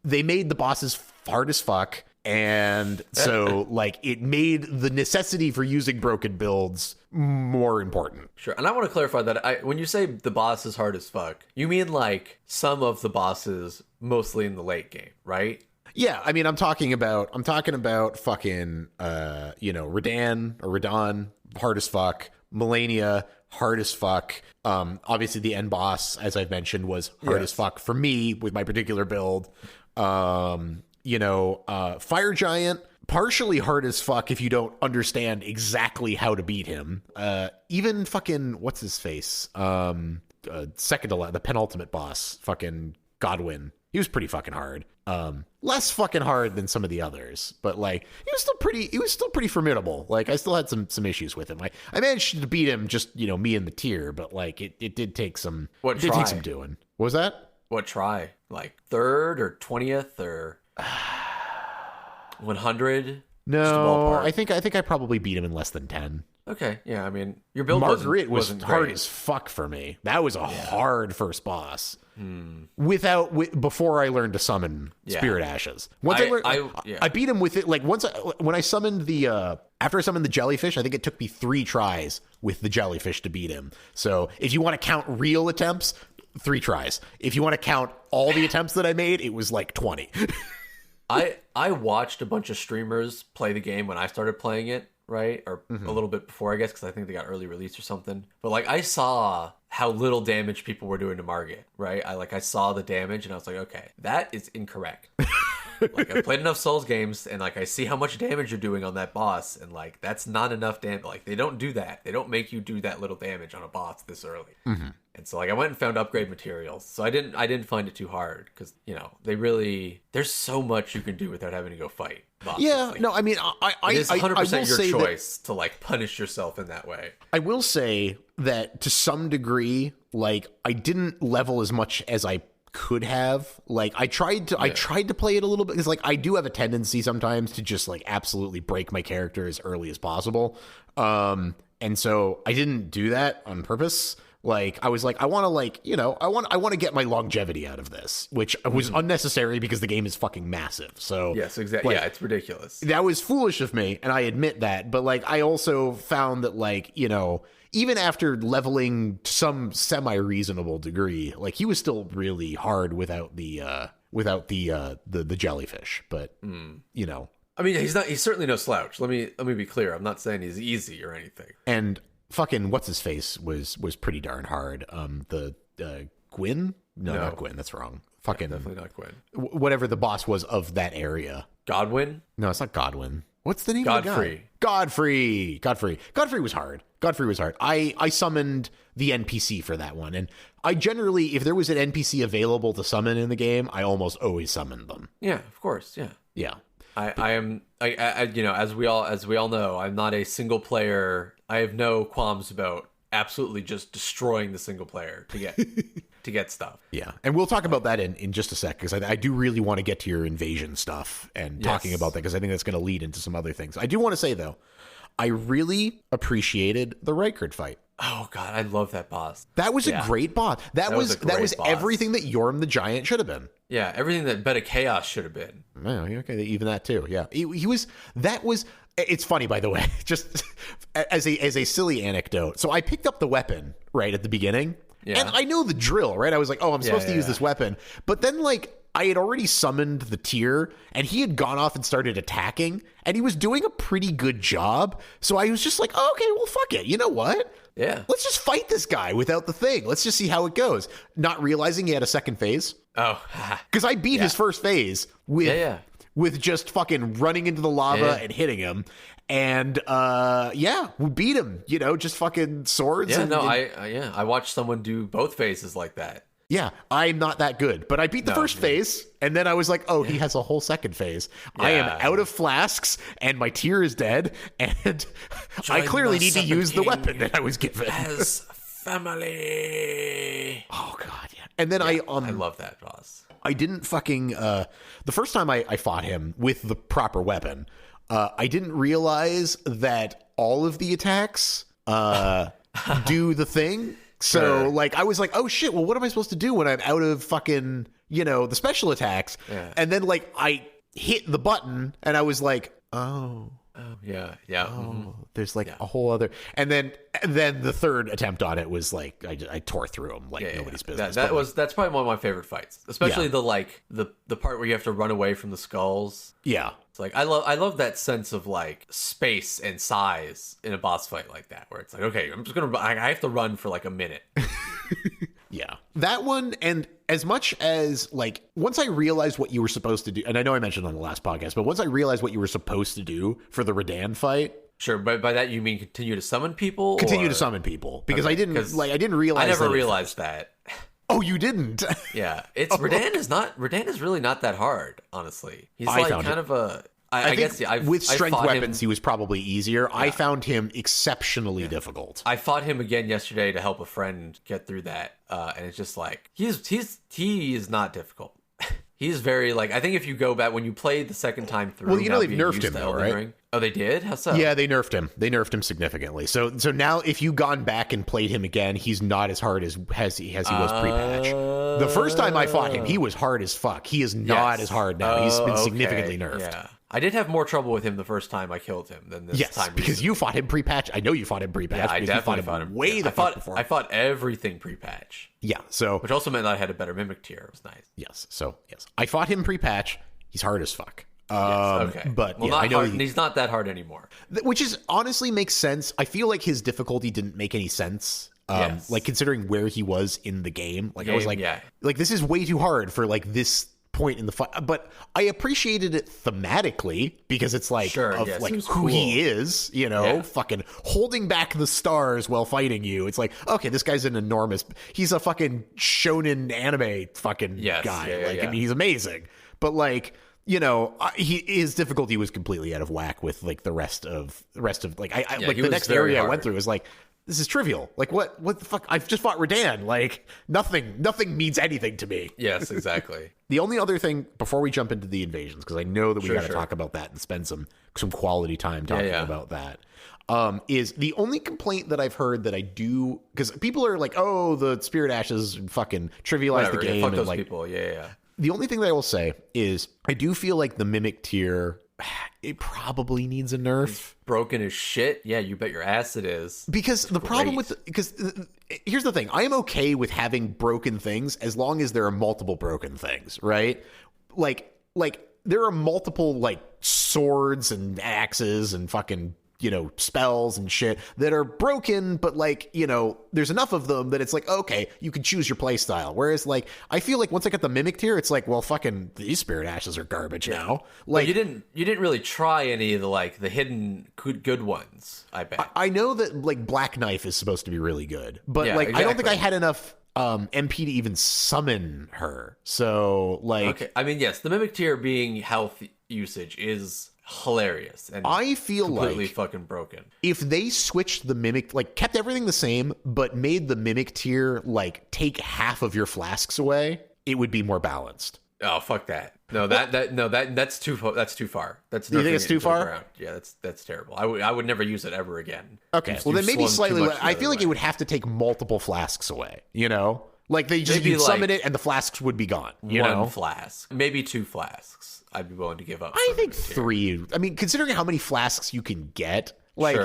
they made the bosses hard as fuck. And so it made the necessity for using broken builds more important. Sure. And I want to clarify that when you say the boss is hard as fuck, you mean some of the bosses mostly in the late game, right? Yeah, I mean, I'm talking about fucking Radon, hard as fuck, Melania, hard as fuck. Obviously the end boss, as I've mentioned, was hard as fuck for me with my particular build. Fire Giant, partially hard as fuck if you don't understand exactly how to beat him. Even fucking, what's his face? Second to last, the penultimate boss, fucking Godwin. He was pretty fucking hard. Less fucking hard than some of the others, but he was still pretty formidable. I still had some issues with him. I managed to beat him just, me and the tier, but it did take some, take some doing. What was that? What try? Like 3rd or 20th or 100? No, I think I probably beat him in less than 10. Okay, yeah, I mean, your build Marguerite wasn't hard great. as fuck for me. That was a hard first boss. Before I learned to summon Spirit Ashes. Once I beat him with it. Like when I summoned after I summoned the jellyfish, I think it took me 3 tries with the jellyfish to beat him. So if you want to count real attempts, 3 tries. If you want to count all the attempts that I made, it was like 20. I watched a bunch of streamers play the game when I started playing it, right? Or a little bit before, I guess, because I think they got early release or something. But like I saw how little damage people were doing to Margit, right? I saw the damage and I was like, okay, that is incorrect. Like I've played enough Souls games and like I see how much damage you're doing on that boss and like that's not enough damage. Like they don't do that. They don't make you do that little damage on a boss this early. And so like I went and found upgrade materials. So I didn't find it too hard because there's so much you can do without having to go fight bosses. Yeah, like, no, I mean it's 100% your say choice to like punish yourself in that way. I will say that to some degree, like I didn't level as much as I could have. Like I tried to play it a little bit because like I do have a tendency sometimes to just like absolutely break my character as early as possible. And so I didn't do that on purpose. Like I was like, I want to get my longevity out of this, which was unnecessary because the game is fucking massive. So yes, exactly. Like, yeah, it's ridiculous. That was foolish of me, and I admit that. But like, I also found that like even after leveling to some semi-reasonable degree, like he was still really hard without the jellyfish. But I mean, he's certainly no slouch. Let me be clear. I'm not saying he's easy or anything. And fucking what's his face was pretty darn hard. The Gwyn? No, not Gwyn. That's wrong. Fucking definitely not Gwyn. Whatever the boss was of that area. Godwin? No, it's not Godwin. What's the name of the guy? Godfrey. Godfrey was hard. I summoned the NPC for that one, and I generally, if there was an NPC available to summon in the game, I almost always summoned them. Yeah, of course. Yeah. Yeah. I am as we all know, I'm not a single player. I have no qualms about absolutely just destroying the single player to get to get stuff. Yeah, and we'll talk about that in just a sec because I do really want to get to your invasion stuff and talking about that because I think that's going to lead into some other things. I do want to say though, I really appreciated the Rykard fight. Oh god, I love that boss. That was a great boss. That was boss. everything that Yorm the Giant should have been. Yeah, everything that Beta Chaos should have been. Oh, okay, even that too. Yeah, he was. That was. It's funny, by the way, just as a silly anecdote. So I picked up the weapon right at the beginning, and I know the drill, right? I was like, oh, I'm supposed to use this weapon, but then like I had already summoned the tier, and he had gone off and started attacking, and he was doing a pretty good job. So I was just like, oh, okay, well, fuck it. You know what? Yeah. Let's just fight this guy without the thing. Let's just see how it goes. Not realizing he had a second phase. Oh. Because I beat his first phase with just fucking running into the lava and hitting him. And, we beat him, just fucking swords. Yeah, I watched someone do both phases like that. Yeah, I'm not that good, but I beat the first phase, and then I was like, oh, he has a whole second phase. Yeah. I am out of flasks, and my tier is dead, and I clearly need to use the weapon that I was given. As family. Oh, God, yeah. And then I love that boss. I didn't fucking... the first time I fought him with the proper weapon, I didn't realize that all of the attacks do the thing. So, like, I was like, oh, shit, well, what am I supposed to do when I'm out of fucking, the special attacks? Yeah. And then, like, I hit the button, and I was like, oh. Oh, yeah. Oh, there's, like, a whole other... And then the third attempt on it was, like, I tore through them like nobody's business. That's probably one of my favorite fights. Especially the part where you have to run away from the skulls. Yeah. It's like, I love that sense of, like, space and size in a boss fight like that, where it's like, okay, I have to run for, like, a minute. Yeah. That one, and as much as, like, once I realized what you were supposed to do, and I know I mentioned on the last podcast, but once I realized what you were supposed to do for the Radahn fight... Sure, but by that you mean continue to summon people? Continue to summon people, because I didn't realize... I never realized that. Oh, you didn't? Yeah. Radahn is really not that hard, honestly. He's like kind of a... I think guess yeah, with strength fought weapons, him, he was probably easier. Yeah. I found him exceptionally difficult. I fought him again yesterday to help a friend get through that, and it's just like he is not difficult. He's very like, I think if you go back when you played the second time through, well, you know they've nerfed him though, right? Ring. Oh, they did? How so? Yeah, they nerfed him. They nerfed him significantly. So now if you gone back and played him again, he's not as hard as he was pre-patch. The first time I fought him, he was hard as fuck. He is not as hard now. He's been significantly nerfed. Yeah. I did have more trouble with him the first time I killed him than this time. Yes, because you fought him pre-patch. I know you fought him pre-patch. Yeah, I definitely fought him way the fuck before. I fought everything pre-patch. Yeah, so which also meant that I had a better mimic tier. It was nice. Yes, so yes, I fought him pre-patch. He's hard as fuck. Okay, but well, I know he's not that hard anymore. Which is honestly makes sense. I feel like his difficulty didn't make any sense. Like considering where he was in the game. Like I was like, like this is way too hard for like this point in the fight. But I appreciated it thematically because it's like like who cool. He is, you know, fucking holding back the stars while fighting you. It's like, okay, this guy's an enormous. He's a fucking shonen anime fucking guy. I mean, he's amazing. But like, you know, his difficulty was completely out of whack with like the rest of like like the next area hard. I went through was like, this is trivial. Like what the fuck? I've just fought Radan. Like nothing means anything to me. Yes, exactly. The only other thing before we jump into the invasions, because I know that we got to talk about that and spend some quality time talking about that. Is the only complaint that I've heard that I do, because people are like, oh, the Spirit Ashes fucking trivialize the game. Fuck those and like people. Yeah. The only thing that I will say is I do feel like the Mimic tier, it probably needs a nerf. It's broken as shit. Yeah, you bet your ass it is. Because the problem with here's the thing. I am okay with having broken things as long as there are multiple broken things, right? Like there are multiple like swords and axes and fucking, you know, spells and shit that are broken, but like, you know, there's enough of them that it's like, okay, you can choose your play style. Whereas like, I feel like once I got the Mimic tier, it's like, well, fucking these Spirit Ashes are garbage now. Like you didn't really try any of the hidden good ones, I bet. I know that like Black Knife is supposed to be really good, but I don't think I had enough MP to even summon her. So like, okay. I mean, yes, the Mimic tier being health usage is hilarious, and I feel completely like fucking broken. If they switched the Mimic, like kept everything the same, but made the Mimic tier like take half of your flasks away, it would be more balanced. Oh fuck that! No, that's too far. That's you think it's too far? Yeah, that's terrible. I would never use it ever again. Okay, well then maybe slightly. I feel like it would have to take multiple flasks away. You know, like they just you'd summon it and the flasks would be gone. You know, flask, maybe 2 flasks. I'd be willing to give up. I think 3. I mean, considering how many flasks you can get, like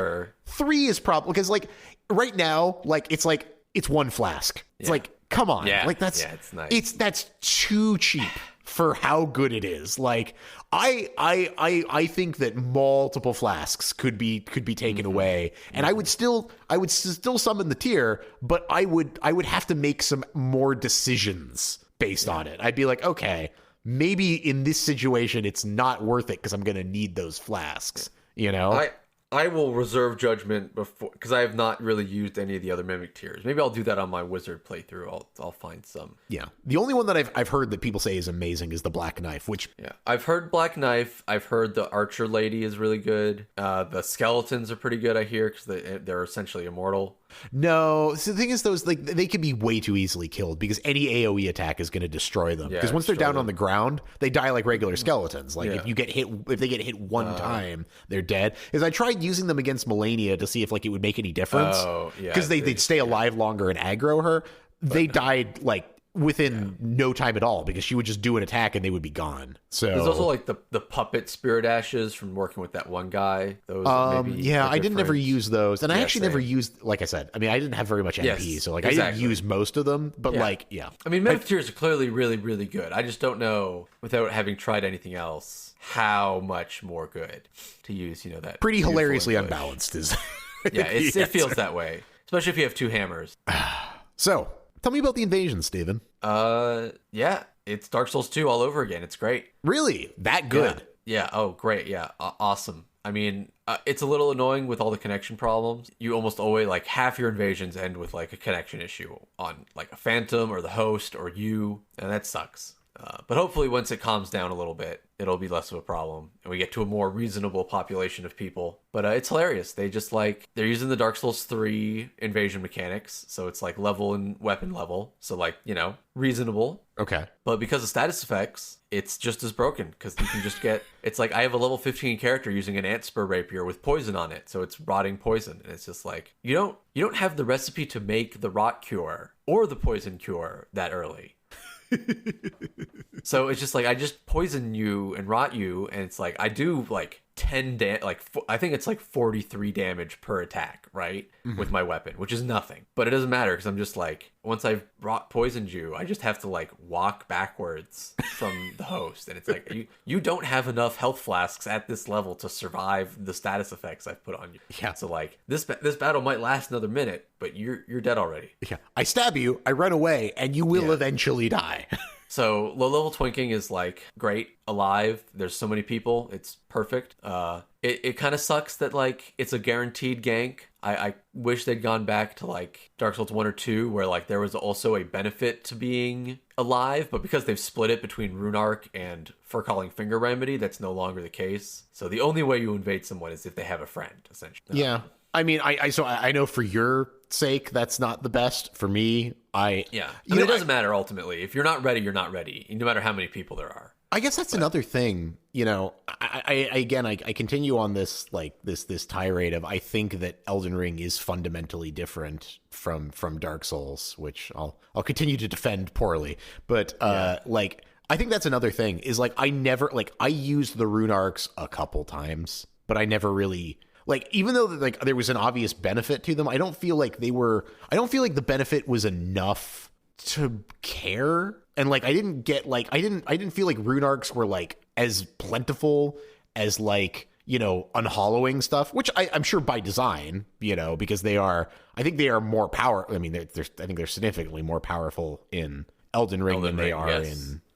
3 is probably because like right now, like it's 1 flask. It's like, come on, like that's it's nice. That's too cheap for how good it is. Like I think that multiple flasks could be taken away, and I would still summon the tier, but I would have to make some more decisions based on it. I'd be like, okay, maybe in this situation, it's not worth it because I'm going to need those flasks, you know? I will reserve judgment before, because I have not really used any of the other Mimic tiers. Maybe I'll do that on my Wizard playthrough. I'll find some. Yeah. The only one that I've heard that people say is amazing is the Black Knife, which... Yeah. I've heard Black Knife. I've heard the Archer Lady is really good. The Skeletons are pretty good, I hear, because they're essentially immortal. No, so the thing is, those like they can be way too easily killed because any AoE attack is going to destroy them. Because once they're down on the ground, they die like regular skeletons. Like if they get hit one time, they're dead. Because I tried using them against Melania to see if like it would make any difference. Because they'd stay alive longer and aggro her. They died like within no time at all because she would just do an attack and they would be gone. So there's also like the puppet Spirit Ashes from working with that one guy. Those I didn't ever use those, and I actually never used. Like I said, I mean, I didn't have very much MP, so like I didn't use most of them. But I mean, Mimic tiers are clearly really really good. I just don't know, without having tried anything else, how much more good to use. You know, that pretty hilariously unbalanced is. It feels that way, especially if you have 2 hammers. So. Tell me about the invasion, Steven. It's Dark Souls 2 all over again. It's great. Really? That good? Yeah. Oh, great. Yeah. Awesome. I mean, it's a little annoying with all the connection problems. You almost always, like, half your invasions end with, like, a connection issue on, like, a phantom or the host or you, and that sucks. But hopefully once it calms down a little bit, it'll be less of a problem, and we get to a more reasonable population of people. But it's hilarious. They just like, they're using the Dark Souls 3 invasion mechanics, so it's like level and weapon level, so like, you know, reasonable. Okay. But because of status effects, it's just as broken, because you can just get, it's like I have a level 15 character using an ant spur rapier with poison on it, so it's rotting poison, and it's just like, you don't have the recipe to make the rot cure or the poison cure that early. So it's just like, I just poison you and rot you, and it's like I do like 10 I think it's like 43 damage per attack, right? With my weapon, which is nothing, but it doesn't matter, because I'm just like, once I've poisoned you, I just have to like walk backwards from the host, and it's like, you don't have enough health flasks at this level to survive the status effects I've put on you. Yeah. So like, this battle might last another minute, but you're dead already. Yeah. I stab you, I run away, and you will eventually die. So low level twinking is like great, alive. There's so many people, it's perfect. It kind of sucks that like it's a guaranteed gank. I wish they'd gone back to like Dark Souls 1 or 2, where like there was also a benefit to being alive, but because they've split it between Rune Arc and Fur Calling Finger Remedy, that's no longer the case. So the only way you invade someone is if they have a friend, essentially. Yeah. I mean, I know for your sake that's not the best. For me, I mean, it doesn't matter ultimately. If you're not ready, you're not ready, no matter how many people there are. I guess that's another thing, you know. I continue on this this tirade of, I think that Elden Ring is fundamentally different from Dark Souls, which I'll continue to defend poorly. But like, I think that's another thing, is like, I used the rune arcs a couple times, but I never really, like, even though like there was an obvious benefit to them, I don't feel like the benefit was enough to care. And like, I didn't feel like rune arcs were like as plentiful as like, you know, unhollowing stuff, which I'm sure by design, you know, because I think they are more I mean, I think they're significantly more powerful in Elden Ring than they are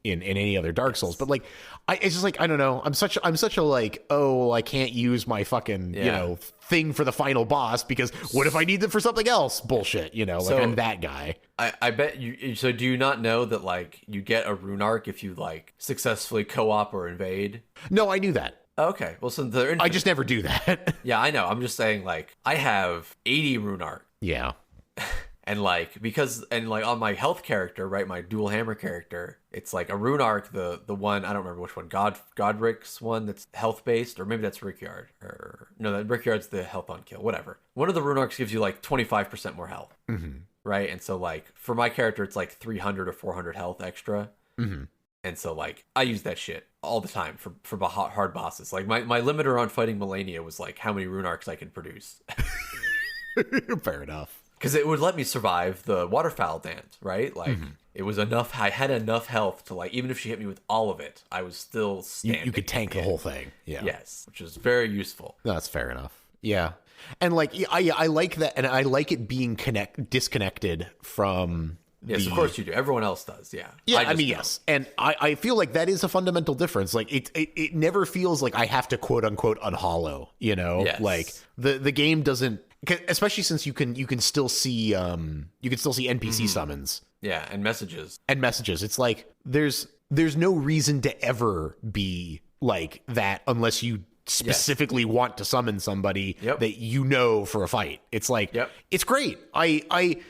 in any other Dark Souls. But like, it's just like, I don't know, I'm such a like, oh, I can't use my fucking you know, thing for the final boss, because what if I need them for something else? Bullshit, you know, like, I'm that guy. I bet you. So do you not know that like you get a rune arc if you like successfully co-op or invade? No, I knew that. Okay, well, so they're I just never do that. Yeah, I know. I'm just saying, like, I have 80 rune arc. Yeah. And like, on my health character, right, my dual hammer character, it's like a rune arc, the one, I don't remember which one, Godric's one that's health based, or maybe that's Rickyard, or no, that Rickyard's the health on kill, whatever. One of the rune arcs gives you like 25% more health, right? And so like, for my character, it's like 300 or 400 health extra. And so like, I use that shit all the time for hard bosses. Like my limiter on fighting Melania was like how many rune arcs I could produce. Fair enough. Because it would let me survive the waterfowl dance, right? Like, it was enough, I had enough health to, like, even if she hit me with all of it, I was still standing. You could tank the whole thing. Yeah. Yes, which is very useful. No, that's fair enough. Yeah. And, like, I like that, and I like it being disconnected from... Yes, of course you do. Everyone else does, yeah. Yeah, I mean, yes. And I feel like that is a fundamental difference. Like, it never feels like I have to, quote-unquote, unhollow, you know? Yes. Like, the game doesn't... Especially since you can still see NPC summons. Yeah, and messages. It's like there's no reason to ever be like that unless you specifically want to summon somebody that you know for a fight. It's like it's great. I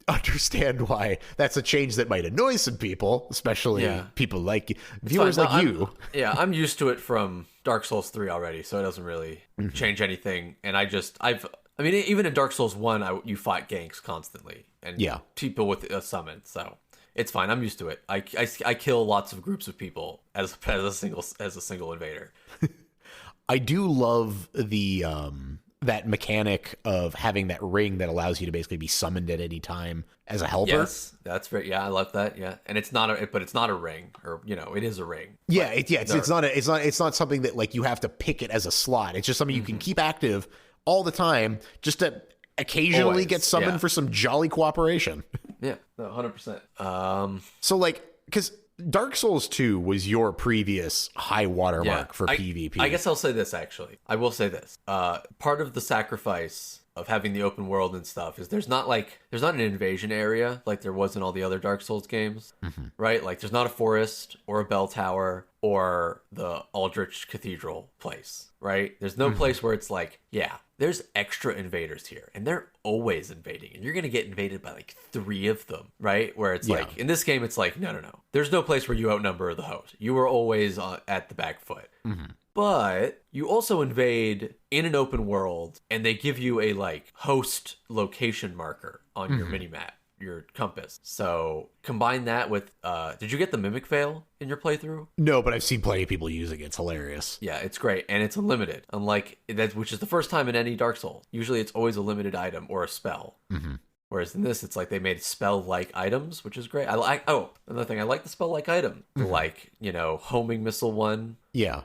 understand why that's a change that might annoy some people, especially people like viewers like you. I'm used to it from Dark Souls 3 already, so it doesn't really change anything. And I mean, even in Dark Souls 1, you fight ganks constantly and people with a summon, so it's fine. I'm used to it. I kill lots of groups of people as a single invader. I do love the that mechanic of having that ring that allows you to basically be summoned at any time as a helper. Yes, that's right. Yeah, I love that. Yeah, and it's not a ring, or you know, it is a ring. Yeah, it's not something that like you have to pick it as a slot. It's just something you can keep active all the time, just to occasionally get summoned for some jolly cooperation. Yeah, no, 100%. So like, because Dark Souls 2 was your previous high watermark for I, PvP. I guess I'll say this, actually. I will say this. Part of the sacrifice of having the open world and stuff is there's not an invasion area like there was in all the other Dark Souls games, right? Like there's not a forest or a bell tower or the Aldrich Cathedral place, right? There's no place where it's like, yeah, there's extra invaders here and they're always invading and you're going to get invaded by like 3 of them, right? Where it's like, in this game, it's like, no. There's no place where you outnumber the host. You are always at the back foot. But you also invade in an open world and they give you a like host location marker on your minimap, your compass. So combine that with, did you get the mimic veil in your playthrough? No, but I've seen plenty of people using it. It's hilarious. Yeah, it's great. And it's unlimited, unlike that, which is the first time in any Dark Souls. Usually it's always a limited item or a spell. Whereas in this, it's like they made spell-like items, which is great. Another thing, I like the spell-like item. The like, homing missile one. Yeah.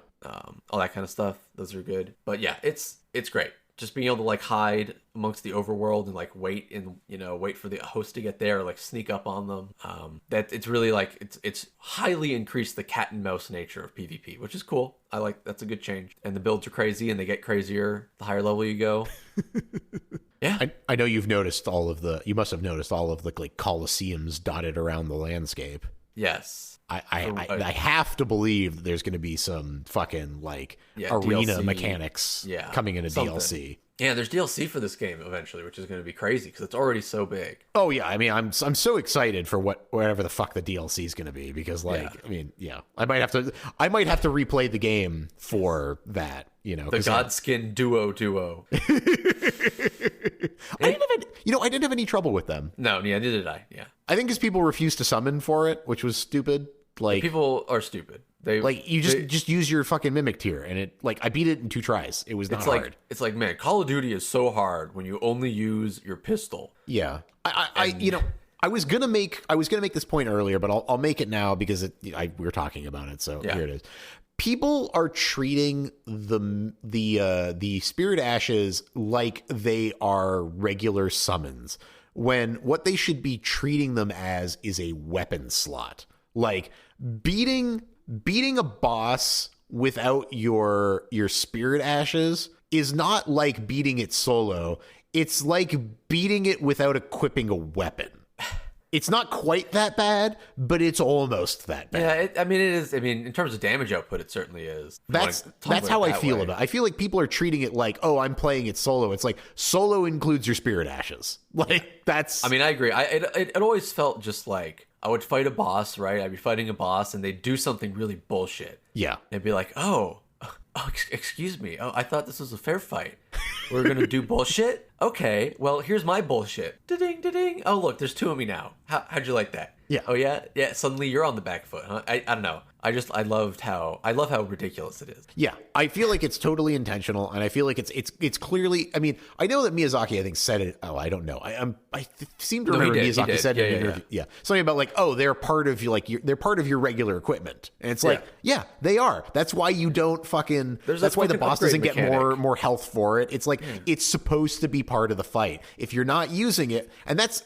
All that kind of stuff. Those are good. But yeah, it's great. Just being able to like hide amongst the overworld and like wait for the host to get there, or like sneak up on them. That it's really like it's highly increased the cat and mouse nature of PvP, which is cool. That's a good change. And the builds are crazy and they get crazier the higher level you go. Yeah. I know you must have noticed all of the like coliseums dotted around the landscape. Yes. I have to believe that there's going to be some fucking like arena DLC mechanics coming into something. DLC. Yeah, there's DLC for this game eventually, which is going to be crazy because it's already so big. Oh yeah, I mean, I'm so excited for whatever the fuck the DLC is going to be because I might have to replay the game for that. The Godskin duo. I didn't have any trouble with them. No, yeah, neither did I. Yeah, I think because people refused to summon for it, which was stupid. Like people are stupid. They just use your fucking mimic tier, and it like I beat it in 2 tries. It was not hard. It's like, man, Call of Duty is so hard when you only use your pistol. Yeah, I was gonna make this point earlier, but I'll make it now because we were talking about it. So here it is. People are treating the Spirit Ashes like they are regular summons, when what they should be treating them as is a weapon slot. Like beating a boss without your Spirit Ashes is not like beating it solo. It's like beating it without equipping a weapon. It's not quite that bad, but it's almost that bad. Yeah, it is. I mean, in terms of damage output, it certainly is. That's how I feel about it. I feel like people are treating it like, oh, I'm playing it solo. It's like solo includes your Spirit Ashes. Like that's. I mean, I agree. It always felt just like I would fight a boss, right? I'd be fighting a boss, and they'd do something really bullshit. Yeah, they'd be like, oh, excuse me. Oh, I thought this was a fair fight. We're gonna do bullshit? Okay, well, here's my bullshit. Da-ding, da-ding. Oh, look, there's 2 of me now. How'd you like that? Yeah. Oh, yeah? Yeah, suddenly you're on the back foot, huh? I don't know. I love how ridiculous it is. Yeah, I feel like it's totally intentional, and I feel like it's clearly. I mean, I know that Miyazaki, I think, said it. Oh, I don't know. I seem to remember Miyazaki said in an interview. Yeah, something about like, oh, they're part of they're part of your regular equipment, and it's like, yeah, they are. That's why you don't fucking. That's why the boss doesn't get more health for it. It's like it's supposed to be part of the fight. If you're not using it, and that's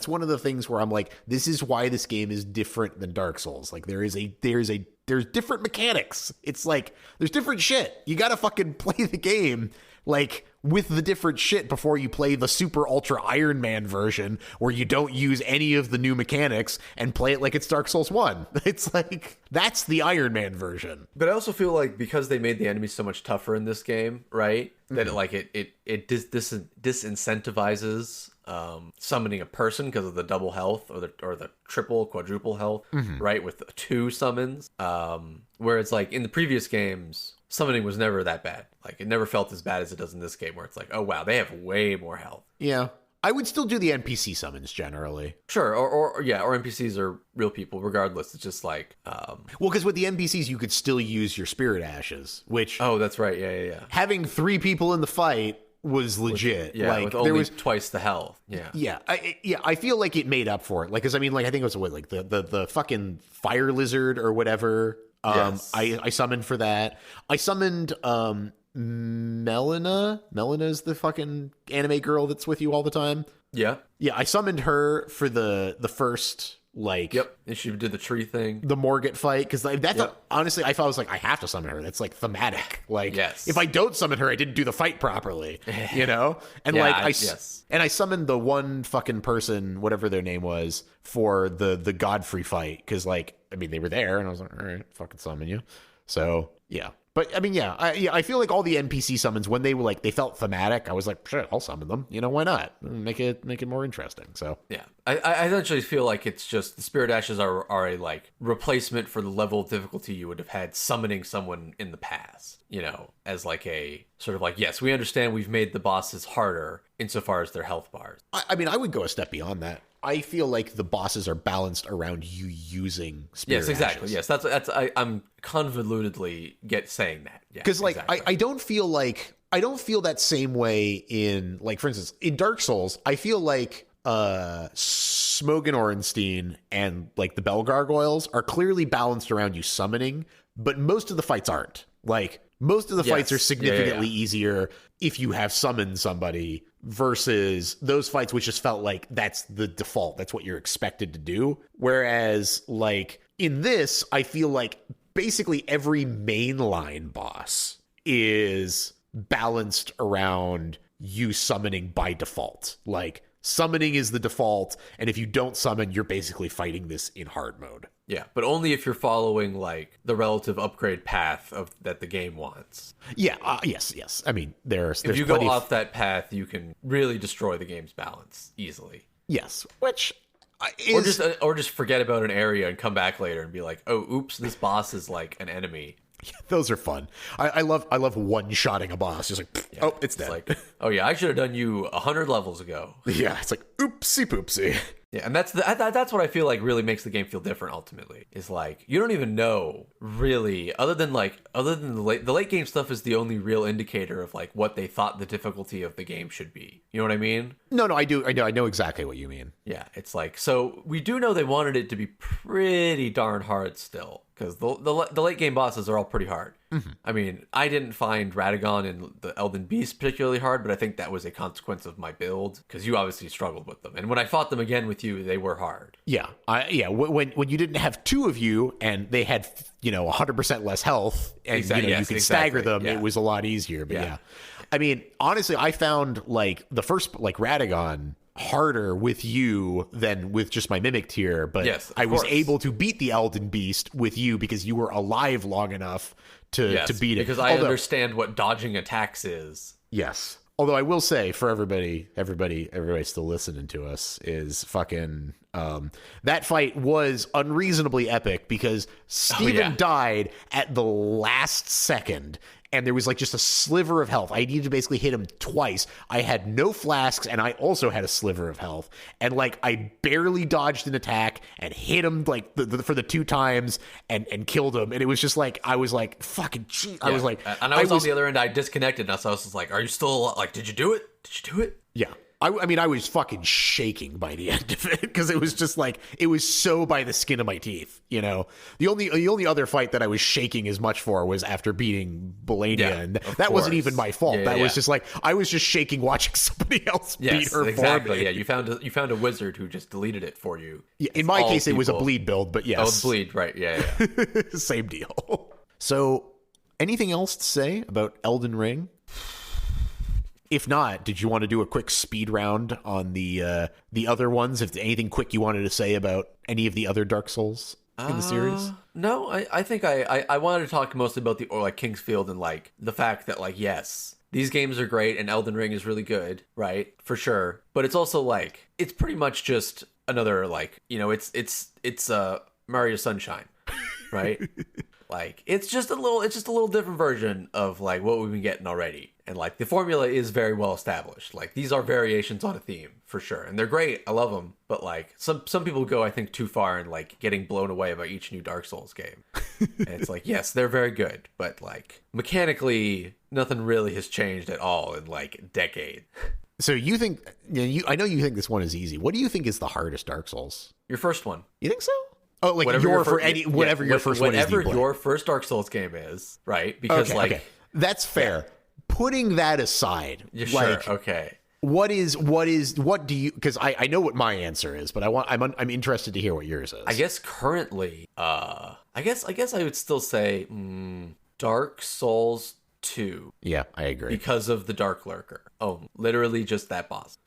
one of the things where I'm like, this is why this game is different than Dark Souls. Like there's different mechanics. It's like there's different shit. You gotta fucking play the game like with the different shit before you play the super ultra Iron Man version where you don't use any of the new mechanics and play it like it's Dark Souls 1. It's like that's the Iron Man version. But I also feel like because they made the enemies so much tougher in this game, right? That it disincentivizes summoning a person because of the double health or the triple quadruple health, right, with 2 summons, whereas like in the previous games summoning was never that bad. Like it never felt as bad as it does in this game where it's like, oh wow, they have way more health. Yeah, I would still do the NPC summons generally. Sure, or NPCs are real people regardless. It's just like well, because with the NPCs you could still use your Spirit Ashes, which that's right, yeah. Having 3 people in the fight was legit. With only there was twice the health. I feel like it made up for it. Like, because I mean, like I think it was like the fucking fire lizard or whatever. I summoned for that. I summoned Melina. Melina's the fucking anime girl that's with you all the time. Yeah. I summoned her for the first Like, Yep. And she did the tree thing. the Morgott fight, because that's honestly, I felt, I was like, I have to summon her. That's like thematic. Like, Yes. if I don't summon her, I didn't do the fight properly, you know? And Yeah, like, yes. and I summoned the one fucking person, whatever their name was, for the Godfrey fight, because like, I mean, they were there, and I was like, all right, fucking summon you. So yeah. But I mean, I feel like all the NPC summons, when they were like, they felt thematic, I was like, shit, I'll summon them. You know, why not? Make it more interesting. So Yeah. I essentially feel like it's just the Spirit Ashes are a like replacement for the level of difficulty you would have had summoning someone in the past, you know, as like a sort of like, yes, we understand we've made the bosses harder insofar as their health bars. I mean, I would go a step beyond that. I feel like the bosses are balanced around you using Spirit Yes, exactly. Ashes. Yes, I'm convolutedly saying that. Yeah, Because like exactly. I don't feel that same way in, like, for instance, in Dark Souls. I feel like Smogan Orenstein and like the Bell Gargoyles are clearly balanced around you summoning, but most of the fights aren't. Like, most of the fights are significantly easier if you have summoned somebody versus those fights which just felt like that's the default. That's what you're expected to do. Whereas like in this, I feel like basically every mainline boss is balanced around you summoning by default. Like, summoning is the default, and if you don't summon, you're basically fighting this in hard mode. Yeah, but only if you're following like the relative upgrade path of that the game wants. Yeah, yes. I mean, there's If you go plenty off that path, you can really destroy the game's balance easily. yes, which is... Or just forget about an area and come back later and be like, oh, oops, this boss is like an enemy. Those are fun. I love one-shotting a boss. Just like, oh, it's dead. Like, oh yeah, I should have done you 100 levels ago. Yeah, it's like, oopsie poopsie. Yeah, and that's what I feel like really makes the game feel different. Ultimately, is like you don't even know really, other than the late game stuff is the only real indicator of like what they thought the difficulty of the game should be. You know what I mean? No, I know exactly what you mean. Yeah, it's like, so we do know they wanted it to be pretty darn hard still, because the late game bosses are all pretty hard. Mm-hmm. I mean, I didn't find Radagon and the Elden Beast particularly hard, but I think that was a consequence of my build, because you obviously struggled with them. And when I fought them again with you, they were hard. Yeah, when you didn't have two of you and they had 100% less health, and you could stagger them, it was a lot easier. But yeah, I mean, honestly, I found like the first like Radagon harder with you than with just my mimic tier, but yes, I was able to beat the Elden Beast with you because you were alive long enough to beat it. Because I understand what dodging attacks is. Yes. Although I will say, for everybody still listening to us, is fucking that fight was unreasonably epic because Steven died at the last second, and there was like just a sliver of health. I needed to basically hit him twice. I had no flasks, and I also had a sliver of health, and like I barely dodged an attack and hit him like for the two times and killed him. And it was just like I was like fucking cheat. I was like, and I was on the other end. I disconnected, and so I was just like, "Are you still like? Did you do it? Did you do it?" Yeah. I mean, I was fucking shaking by the end of it because it was just like, it was so by the skin of my teeth, you know? The only other fight that I was shaking as much for was after beating Belania, and that wasn't even my fault. That was just like, I was just shaking watching somebody else beat her for me. Yeah, you found a wizard who just deleted it for you. Yeah, in my case, it was a bleed build, but yes. Oh, bleed, right, yeah. Same deal. So, anything else to say about Elden Ring? If not, did you want to do a quick speed round on the other ones? If anything quick you wanted to say about any of the other Dark Souls in the series? No, I think I wanted to talk mostly about Kingsfield and like the fact that like, yes, these games are great and Elden Ring is really good, right? For sure. But it's also like, it's pretty much just another like, it's Mario Sunshine, right? Like it's just a little different version of like what we've been getting already. And like the formula is very well established. Like these are variations on a theme for sure. And they're great. I love them. But like some people go, I think, too far in like getting blown away by each new Dark Souls game. And it's like, yes, they're very good. But like mechanically, nothing really has changed at all in like a decade. So you think, I know you think this one is easy. What do you think is the hardest Dark Souls? Your first one. You think so? Oh, like whatever your first Dark Souls game is, right? Because okay. That's fair. Yeah. Putting that aside, sure, okay. what do you, because I know what my answer is, but I'm interested to hear what yours is. I guess currently, I guess I would still say Dark Souls 2. Yeah, I agree. Because of the Dark Lurker. Oh, literally just that boss.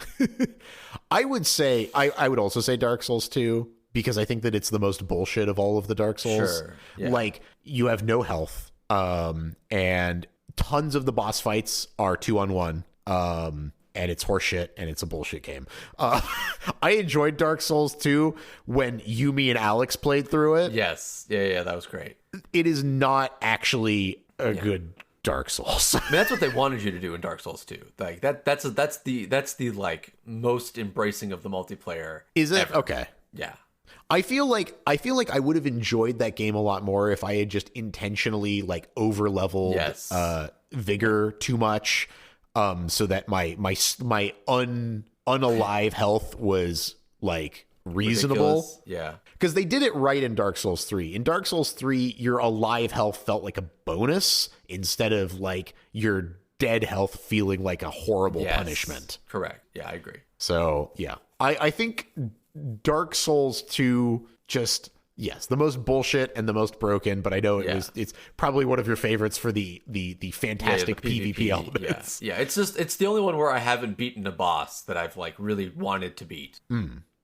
I would say, I would also say Dark Souls 2, because I think that it's the most bullshit of all of the Dark Souls. Sure. Yeah. Like, you have no health, and tons of the boss fights are 2-on-1, and it's horseshit, and it's a bullshit game. I enjoyed Dark Souls 2 when you, me, and Alex played through it. Yes. Yeah, that was great. It is not actually a good Dark Souls. I mean, that's what they wanted you to do in Dark Souls 2. Like that's the like most embracing of the multiplayer. Is it? Ever. Okay. Yeah. I feel like I would have enjoyed that game a lot more if I had just intentionally like over leveled vigor too much, so that my unalive health was like reasonable. Ridiculous. Yeah. Because they did it right in Dark Souls 3. In Dark Souls 3, your alive health felt like a bonus instead of like your dead health feeling like a horrible punishment. Correct. Yeah, I agree. So yeah, I think Dark Souls 2 just, yes, the most bullshit and the most broken, but I know it's probably one of your favorites for the fantastic the PvP elements. Yeah, it's the only one where I haven't beaten a boss that I've like really wanted to beat.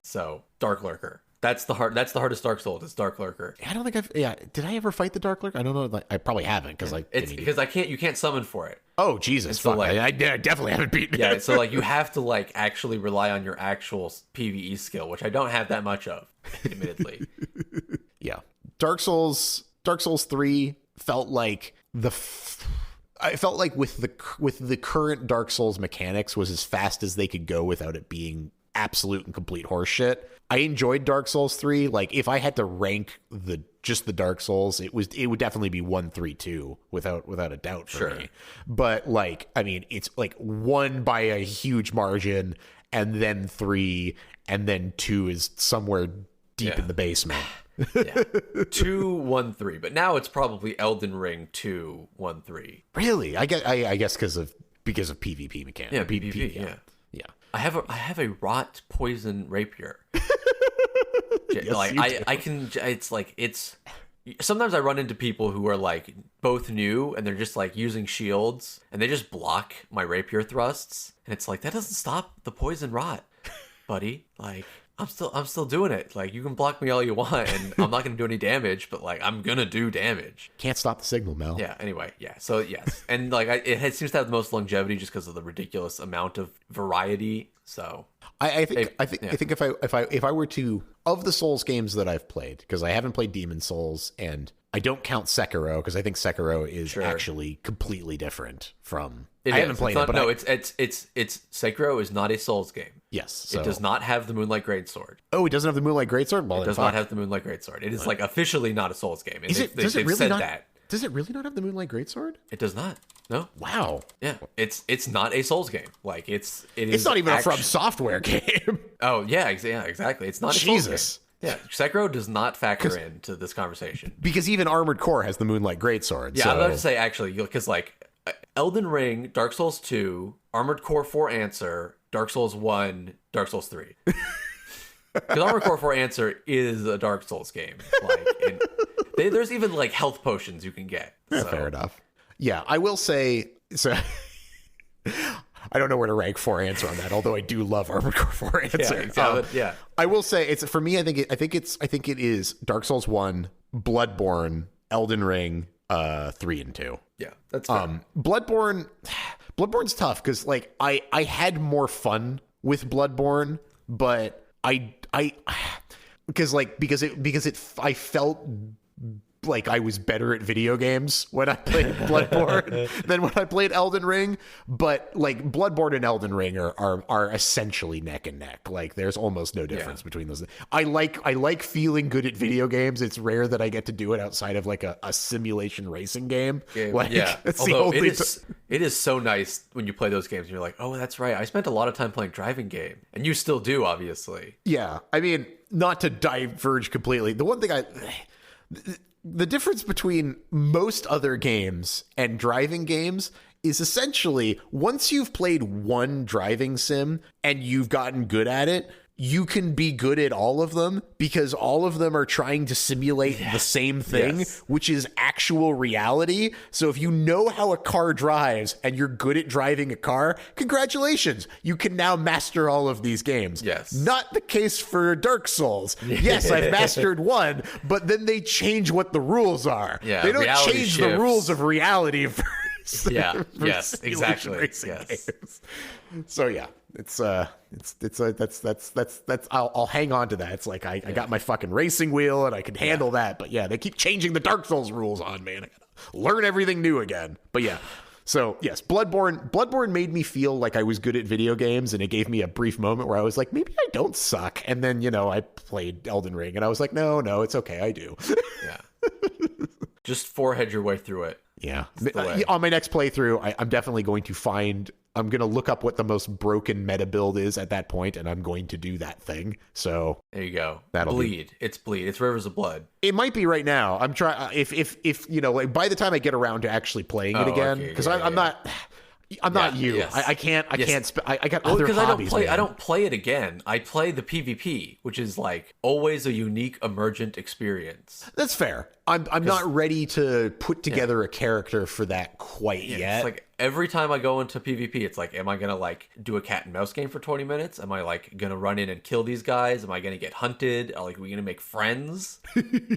So Dark Lurker. That's the hardest Dark Souls. It's Dark Lurker. I don't think did I ever fight the Dark Lurker? I don't know. Like, I probably haven't because you can't summon for it. Oh Jesus! So, like, I definitely haven't beaten it. Yeah, so like you have to like actually rely on your actual PvE skill, which I don't have that much of, admittedly. Yeah, Dark Souls 3 felt like I felt like with the current Dark Souls mechanics was as fast as they could go without it being absolute and complete horseshit. I enjoyed Dark Souls 3. Like, if I had to rank the Dark Souls, it would definitely be 1, 3, 2 without a doubt for me. But like, I mean, it's like 1 by a huge margin, and then 3, and then 2 is somewhere deep in the basement. 2, 1, 3, but now it's probably Elden Ring 2, 1, 3. Really? I guess because of PvP mechanics. Yeah, PvP. Yeah. I have a rot poison rapier. Yes, I can. It's like it's. Sometimes I run into people who are like both new and they're just like using shields and they just block my rapier thrusts, and it's like that doesn't stop the poison rot, buddy. Like I'm still doing it. Like, you can block me all you want and I'm not gonna do any damage, but like I'm gonna do damage. Can't stop the signal, Mel. Yeah. Anyway. Yeah. So yes, and like it seems to have the most longevity just because of the ridiculous amount of variety. So I think if I were to, of the Souls games that I've played, because I haven't played Demon Souls and I don't count Sekiro because I think Sekiro is actually completely different from. I haven't played it, but it's Sekiro is not a Souls game. Yes, so. It does not have the Moonlight Greatsword. Oh, it doesn't have the Moonlight Greatsword. Well, it does not have the Moonlight Greatsword. It is like officially not a Souls game. And they've said that. Does it really not have the Moonlight Greatsword? It does not. No. Wow. Yeah. It's not a Souls game. Like it's not even a From Software game. Oh yeah, exactly. It's not a Souls game. Yeah, Sekiro does not factor into this conversation. Because even Armored Core has the Moonlight Greatsword. Yeah, I'm about to say, actually, because like Elden Ring, Dark Souls 2, Armored Core 4 Answer, Dark Souls 1, Dark Souls 3. Because Armored Core 4 Answer is a Dark Souls game. Like, and there's even like health potions you can get. So. Fair enough. Yeah, I will say, so I don't know where to rank 4 Answer on that, although I do love Armored Core 4 Answer. Yeah. I will say, it's for me, I think it is Dark Souls 1, Bloodborne, Elden Ring, 3 and 2. Yeah, that's fair. Bloodborne's tough because like I had more fun with Bloodborne, but I felt like I was better at video games when I played Bloodborne than when I played Elden Ring. But like Bloodborne and Elden Ring are essentially neck and neck. Like there's almost no difference between those. I like feeling good at video games. It's rare that I get to do it outside of like a simulation racing game. Like, it's although it is so nice when you play those games and you're like, oh, that's right, I spent a lot of time playing driving game, and you still do, obviously. Yeah, I mean, not to diverge completely. The one thing the difference between most other games and driving games is essentially once you've played one driving sim and you've gotten good at it, you can be good at all of them because all of them are trying to simulate the same thing, which is actual reality. So if you know how a car drives and you're good at driving a car, congratulations. You can now master all of these games. Yes. Not the case for Dark Souls. Yes, I've mastered one, but then they change what the rules are. Yeah, they don't change shifts. the rules of reality for yes, exactly. Yes. Games. So yeah, I'll hang on to that. It's like I got my fucking racing wheel and I can handle that. But yeah, they keep changing the Dark Souls rules on me and I gotta learn everything new again. But yeah. So yes, Bloodborne made me feel like I was good at video games, and it gave me a brief moment where I was like, maybe I don't suck. And then, I played Elden Ring and I was like, no, it's okay, I do. Yeah. Just forehead your way through it. Yeah. On my next playthrough, I'm definitely going to I'm going to look up what the most broken meta build is at that point, and I'm going to do that thing. So there you go. That'll bleed. It's bleed. It's rivers of blood. It might be right now. I'm trying. If like by the time I get around to actually playing it again, because I'm not. I'm not you. Yes. I can't. I got well, other hobbies. I don't play it again. I play the PvP, which is like always a unique, emergent experience. That's fair. I'm not ready to put together a character for that quite yet. It's like every time I go into PvP, it's like, am I gonna like do a cat and mouse game for 20 minutes? Am I like gonna run in and kill these guys? Am I gonna get hunted? Are we gonna make friends?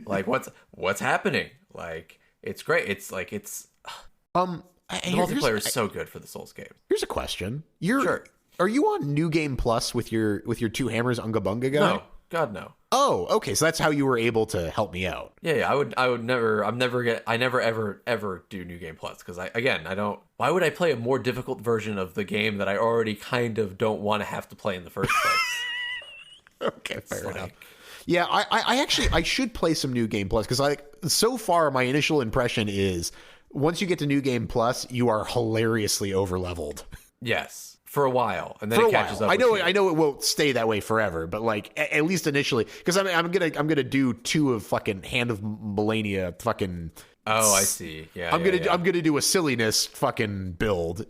Like what's happening? Like it's great. It's like the multiplayer is so good for the Souls game. Here's a question. Sure. Are you on New Game Plus with your two hammers Unga Bunga guy? No. God, no. Oh, okay. So that's how you were able to help me out. Yeah. I never ever do New Game Plus because I don't. Why would I play a more difficult version of the game that I already kind of don't want to have to play in the first place? Okay, fair enough. Yeah, I should play some New Game Plus because so far my initial impression is once you get to New Game Plus, you are hilariously overleveled. Yes, for a while, and then it catches up. I know it won't stay that way forever, but like at least initially, because I'm gonna do 2 of fucking Hand of Melania fucking. Oh, I see. Yeah, I'm gonna do a silliness fucking build,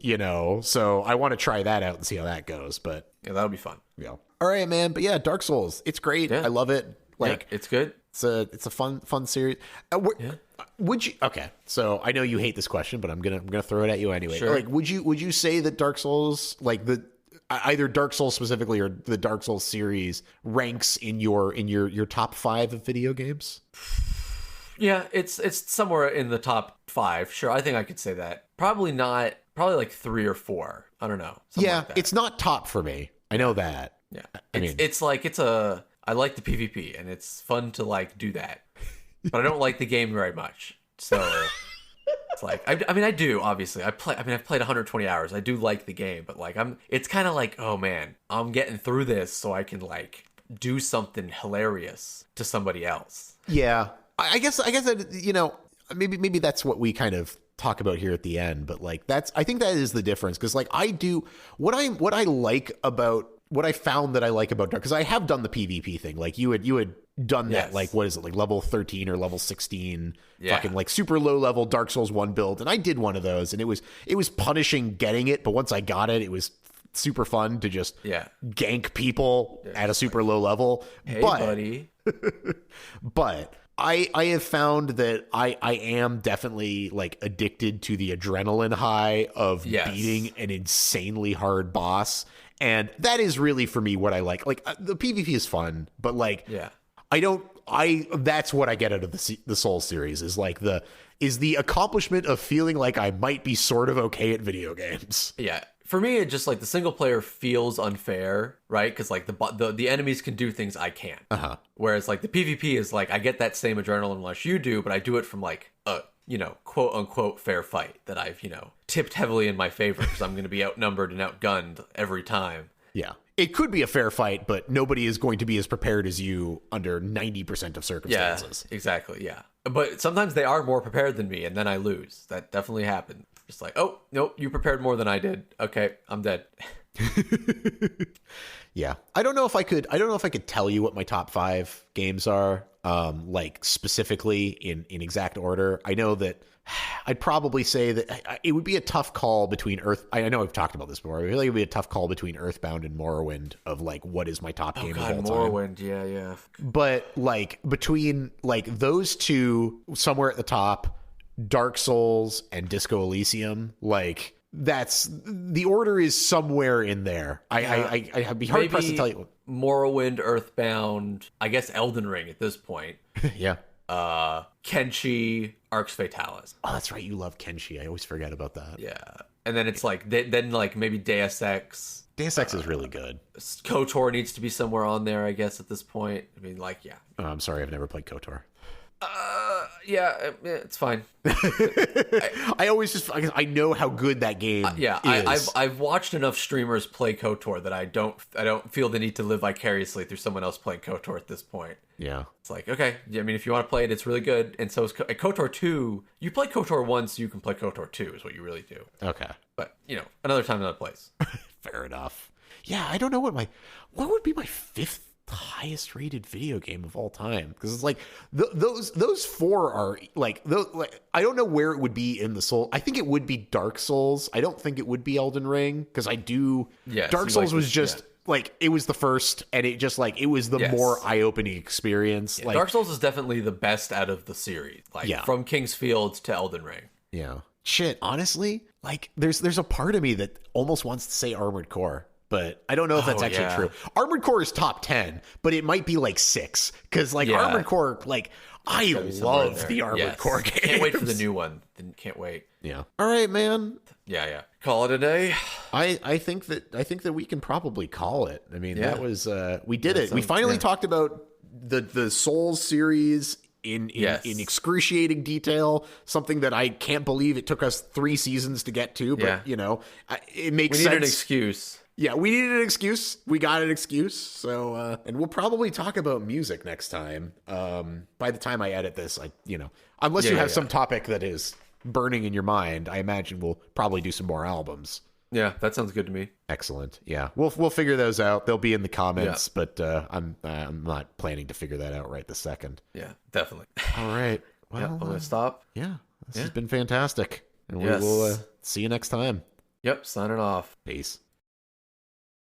So I want to try that out and see how that goes. But yeah, that'll be fun. Yeah. All right, man. But yeah, Dark Souls, it's great. Yeah. I love it. Like it's good. It's a fun series. Would you? Okay, so I know you hate this question, but I'm gonna throw it at you anyway. Sure. Like, would you say that Dark Souls, like either Dark Souls specifically or the Dark Souls series, ranks in your top 5 of video games? Yeah, it's somewhere in the top 5. Sure, I think I could say that. Probably not. Probably like 3 or 4. I don't know. Yeah, like that. It's not top for me. I know that. Yeah, I like the PvP, and it's fun to like do that, but I don't like the game very much. So it's like I do obviously. I've played 120 hours. I do like the game, but like it's kind of like, oh man, I'm getting through this so I can like do something hilarious to somebody else. Yeah, I guess that maybe that's what we kind of talk about here at the end, but like I think that is the difference because like I do what I like about. What I found that I like about Dark, because I have done the PvP thing. Like you had done that, like what is it, like level 13 or level 16, fucking like super low level Dark Souls 1 build, and I did one of those, and it was punishing getting it, but once I got it, it was super fun to just gank people at a super low level. Hey, buddy. But I have found that I am definitely like addicted to the adrenaline high of beating an insanely hard boss. And that is really for me what I like. Like the PvP is fun, but like that's what I get out of the Souls series is like the accomplishment of feeling like I might be sort of okay at video games. Yeah. For me, it just like the single player feels unfair, right? Because like the enemies can do things I can't. Whereas like the PvP is like I get that same adrenaline rush you do, but I do it from like a quote unquote fair fight that I've tipped heavily in my favor because I'm going to be outnumbered and outgunned every time. Yeah, it could be a fair fight, but nobody is going to be as prepared as you under 90% of circumstances. Yeah, exactly. Yeah, but sometimes they are more prepared than me, and then I lose. That definitely happened. Just like, oh, nope, you prepared more than I did. Okay, I'm dead. Yeah. I don't know if I could tell you what my top 5 games are, like specifically in exact order. I know that I'd probably say that it would be a tough call between I know I've talked about this before. I feel like it would be a tough call between Earthbound and Morrowind of like what is my top game of all time. Morrowind, yeah. But like between like those two, somewhere at the top, Dark Souls and Disco Elysium, like that's the order is somewhere in there. I'd be hard pressed to tell you. Morrowind, Earthbound, I guess Elden Ring at this point. Yeah. Kenshi, Arx Fatalis. Oh, that's right. You love Kenshi. I always forget about that. Yeah. And then it's like, then like maybe Deus Ex. Deus Ex is really good. KOTOR needs to be somewhere on there, I guess, at this point. I mean, like, yeah. Oh, I'm sorry. I've never played KOTOR. Yeah, it's fine. I always just I know how good that game is. I've watched enough streamers play KOTOR that I don't feel the need to live vicariously through someone else playing KOTOR at this point. Yeah. It's like, okay, I mean, if you want to play it, it's really good. And so is KOTOR 2. You play KOTOR once, you can play KOTOR 2 is what you really do. Okay. But, another time, another place. Fair enough. Yeah, I don't know what would be my fifth highest rated video game of all time, because it's like those four are like I don't know where it would be in the Soul. I think it would be Dark Souls. I don't think it would be Elden Ring, because Dark Souls was just like, it was the first, and it just like it was the more eye-opening experience. Yeah, like Dark Souls is definitely the best out of the series, like from King's Field to Elden Ring. Yeah, shit, honestly, like there's a part of me that almost wants to say Armored Core, but I don't know if that's actually true. Armored Core is top 10, but it might be like 6, because like Armored Core, like I love the Armored Core games. Can't wait for the new one. Can't wait. Yeah. All right, man. Yeah. Call it a day. I think that we can probably call it. I mean, that was we did it. We finally talked about the Souls series in excruciating detail, something that I can't believe it took us 3 seasons to get to, but it makes sense. We needed an excuse. Yeah, we needed an excuse. We got an excuse. So, and we'll probably talk about music next time. By the time I edit this, unless you have some topic that is burning in your mind, I imagine we'll probably do some more albums. Yeah, that sounds good to me. Excellent. Yeah, we'll figure those out. They'll be in the comments, but I'm not planning to figure that out right this second. Yeah, definitely. All right. Well, I'm gonna stop. Yeah, this has been fantastic, and we will see you next time. Yep, signing off. Peace.